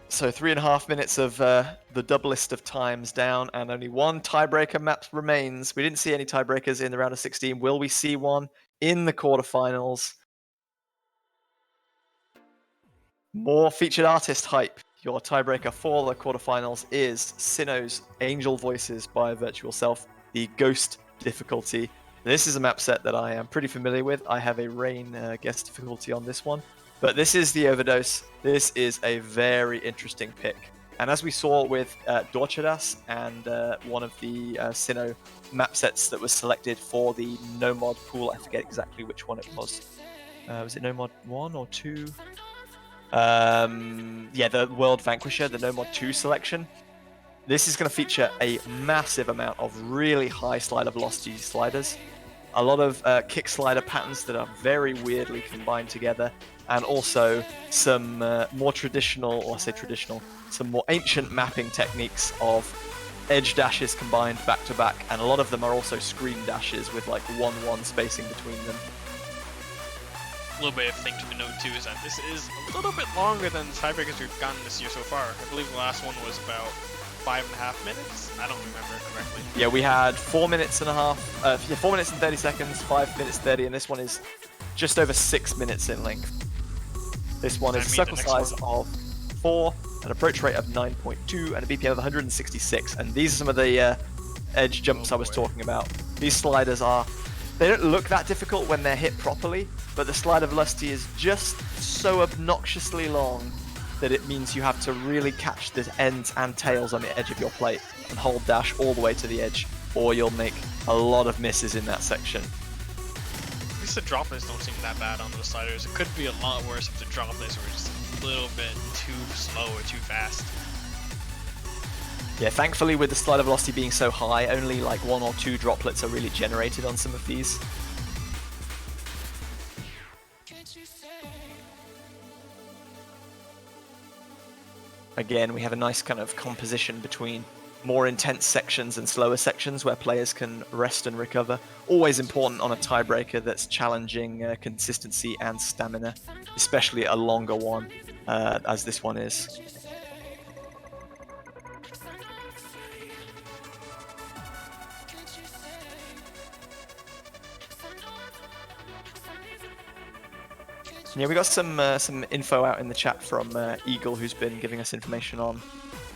So 3.5 minutes of the doublest of times down, and only one tiebreaker map remains. We didn't see any tiebreakers in the round of 16. Will we see one in the quarterfinals? More featured artist hype. Your tiebreaker for the quarterfinals is Sinnoh's Angel Voices by Virtual Self, the Ghost difficulty. This is a map set that I am pretty familiar with. I have a Rain guest difficulty on this one. But this is the Overdose. This is a very interesting pick. And as we saw with Dorchadas and one of the Sinnoh map sets that was selected for the no mod pool, I forget exactly which one it was. Was it no mod 1 or 2? Yeah, the World Vanquisher, the no mod 2 selection. This is going to feature a massive amount of really high slider velocity sliders. A lot of kick slider patterns that are very weirdly combined together, and also some more traditional, or I say traditional, some more ancient mapping techniques of edge dashes combined back to back, and a lot of them are also screen dashes with like 1-1 spacing between them. A little bit of thing to note too is that this is a little bit longer than the tiebreakers we've gotten this year so far. I believe the last one was about 5.5 minutes. I don't remember correctly. Yeah, we had 4 minutes and a half, 4 minutes and 30 seconds, 5 minutes 30, and this one is just over 6 minutes in length. This one is a circle size of 4, an approach rate of 9.2, and a BPM of 166. And these are some of the edge jumps I was talking about. These sliders they don't look that difficult when they're hit properly, but the slider velocity is just so obnoxiously long that it means you have to really catch the ends and tails on the edge of your plate and hold dash all the way to the edge, or you'll make a lot of misses in that section. At least the droplets don't seem that bad on those sliders. It could be a lot worse if the droplets were just a little bit too slow or too fast. Yeah, thankfully with the slider velocity being so high, only like 1 or 2 droplets are really generated on some of these. Again, we have a nice kind of composition between more intense sections and slower sections where players can rest and recover. Always important on a tiebreaker that's challenging consistency and stamina, especially a longer one, as this one is. Yeah, we got some info out in the chat from Eagle, who's been giving us information on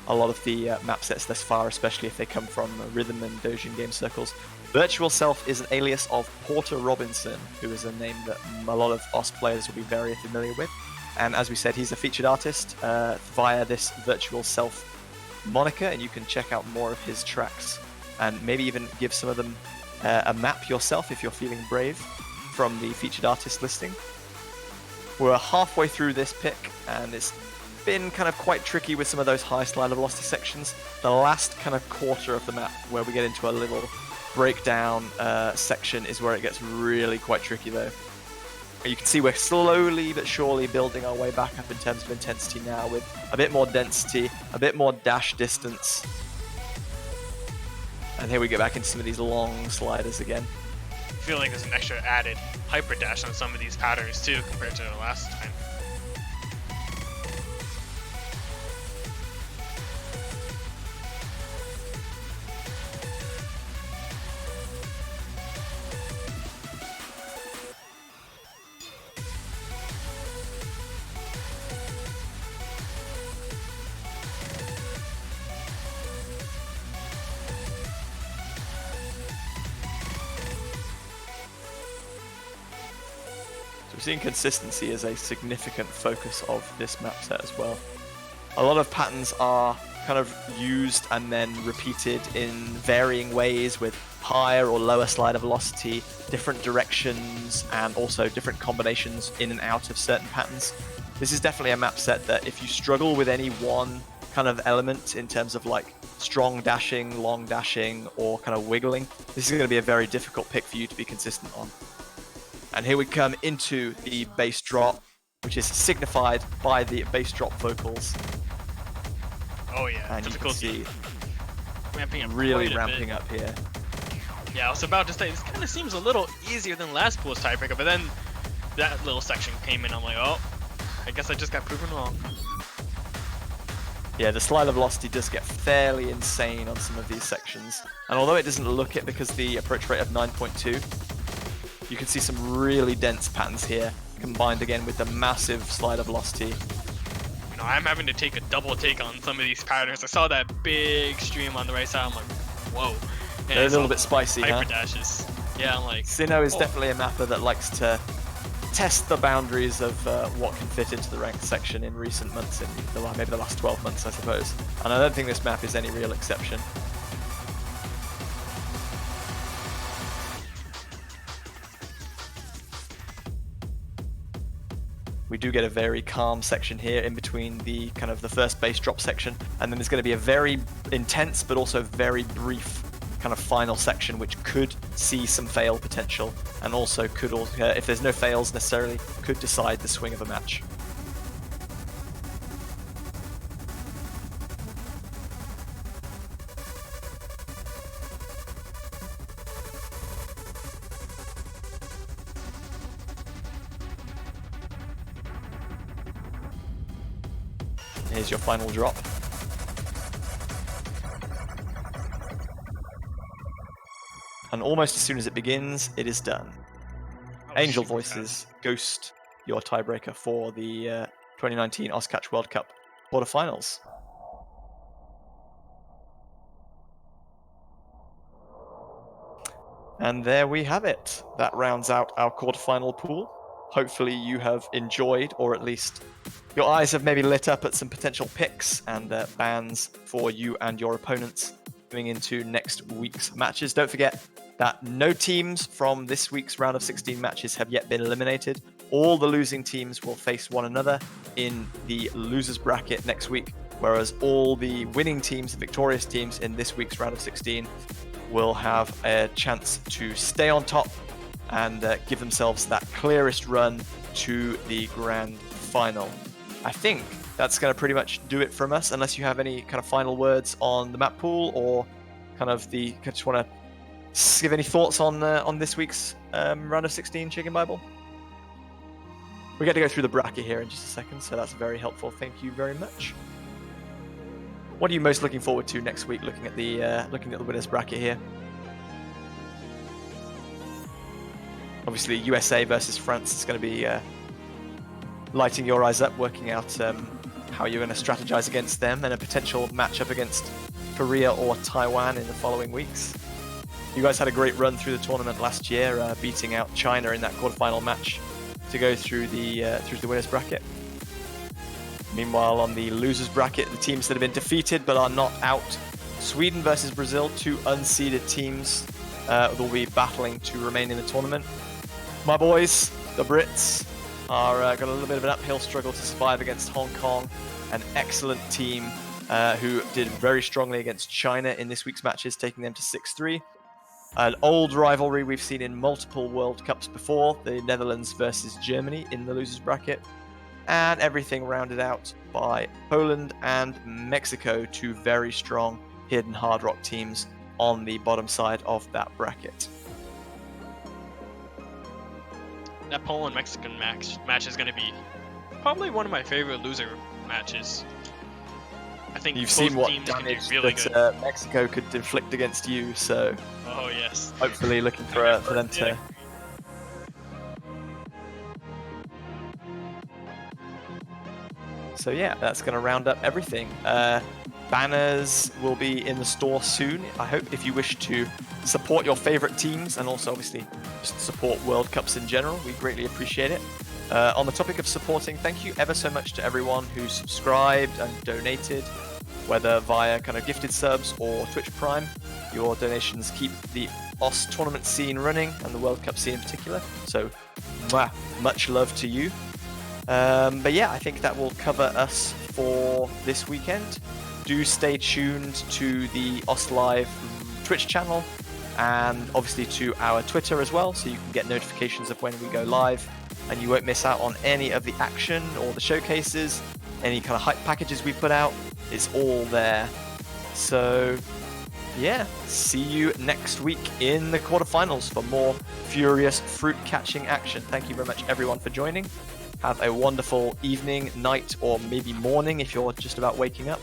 a lot of the map sets thus far, especially if they come from Rhythm and Dojin game circles. Virtual Self is an alias of Porter Robinson, who is a name that a lot of OS players will be very familiar with. And as we said, he's a featured artist via this Virtual Self moniker, and you can check out more of his tracks and maybe even give some of them a map yourself if you're feeling brave from the featured artist listing. We're halfway through this pick, and it's been kind of quite tricky with some of those high slider velocity sections. The last kind of quarter of the map, where we get into a little breakdown section, is where it gets really quite tricky though. You can see we're slowly but surely building our way back up in terms of intensity now, with a bit more density, a bit more dash distance. And here we get back into some of these long sliders again. I feel like there's an extra added hyper dash on some of these patterns too compared to the last time. We're seeing consistency as a significant focus of this map set as well. A lot of patterns are kind of used and then repeated in varying ways with higher or lower slider velocity, different directions, and also different combinations in and out of certain patterns. This is definitely a map set that if you struggle with any one kind of element in terms of like strong dashing, long dashing, or kind of wiggling, this is going to be a very difficult pick for you to be consistent on. And here we come into the bass drop, which is signified by the bass drop vocals. Oh yeah, And you can difficulty see ramping up really quite a bit. ramping up here. Yeah, I was about to say, this kind of seems a little easier than last pool's tiebreaker, but then that little section came in, I'm like, oh, I guess I just got proven wrong. Yeah, the slider velocity does get fairly insane on some of these sections. And although it doesn't look it because the approach rate of 9.2, you can see some really dense patterns here, combined again with the massive slider velocity. You know, I'm having to take a double take on some of these patterns. I saw that big stream on the right side, I'm like, whoa. And They're a I saw little bit the spicy, huh? hyper dashes. Yeah, I'm like, Sinnoh is oh. definitely a mapper that likes to test the boundaries of what can fit into the ranked section in recent months, in maybe the last 12 months, I suppose. And I don't think this map is any real exception. We do get a very calm section here in between the kind of the first base drop section, and then there's going to be a very intense but also very brief kind of final section which could see some fail potential, and also could also, if there's no fails necessarily, could decide the swing of a match. Here's your final drop. And almost as soon as it begins, it is done. Oh, Angel super Voices, Ghost, your tiebreaker for the 2019 Oscatch World Cup quarterfinals. And there we have it. That rounds out our quarterfinal pool. Hopefully you have enjoyed, or at least your eyes have maybe lit up at some potential picks and bans for you and your opponents going into next week's matches. Don't forget that no teams from this week's round of 16 matches have yet been eliminated. All the losing teams will face one another in the losers bracket next week, whereas all the winning teams, the victorious teams in this week's round of 16, will have a chance to stay on top and give themselves that clearest run to the grand final. I think that's going to pretty much do it from us, unless you have any kind of final words on the map pool, or kind of just want to give any thoughts on this week's round of 16 Chicken Bible. We get to go through the bracket here in just a second, so that's very helpful. Thank you very much. What are you most looking forward to next week? Looking at the winners bracket here. Obviously, USA versus France is going to be lighting your eyes up, working out how you're going to strategize against them, and a potential matchup against Korea or Taiwan in the following weeks. You guys had a great run through the tournament last year, beating out China in that quarterfinal match to go through the winners bracket. Meanwhile, on the losers bracket, the teams that have been defeated but are not out: Sweden versus Brazil, two unseeded teams that will be battling to remain in the tournament. My boys, the Brits, are got a little bit of an uphill struggle to survive against Hong Kong, an excellent team who did very strongly against China in this week's matches, taking them to 6-3. An old rivalry we've seen in multiple World Cups before, the Netherlands versus Germany in the losers bracket. And everything rounded out by Poland and Mexico, two very strong hidden hard rock teams on the bottom side of that bracket. That Poland-Mexican match is going to be probably one of my favorite loser matches. I think You've both seen what teams can do damage really that good. Mexico could inflict against you, so Oh yes. hopefully looking for them to... So yeah, that's going to round up everything. Banners will be in the store soon. I hope if you wish to support your favorite teams, and also obviously just support World Cups in general, we greatly appreciate it. On the topic of supporting, thank you ever so much to everyone who subscribed and donated, whether via kind of gifted subs or Twitch Prime. Your donations keep the OS tournament scene running, and the World Cup scene in particular. So, much love to you. But yeah, I think that will cover us for this weekend. Do stay tuned to the OS Live Twitch channel, and obviously to our Twitter as well, so you can get notifications of when we go live, and you won't miss out on any of the action or the showcases, any kind of hype packages we put out. is all there. So yeah, see you next week in the quarterfinals for more furious fruit catching action. Thank you very much everyone for joining. Have a wonderful evening, night, or maybe morning if you're just about waking up.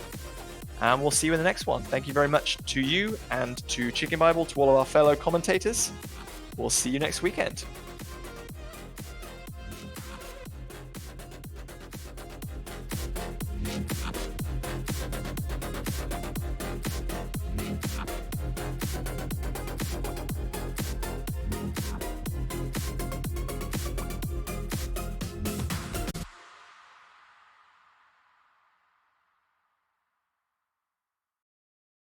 And we'll see you in the next one. Thank you very much to you and to Chicken Bible, to all of our fellow commentators. We'll see you next weekend.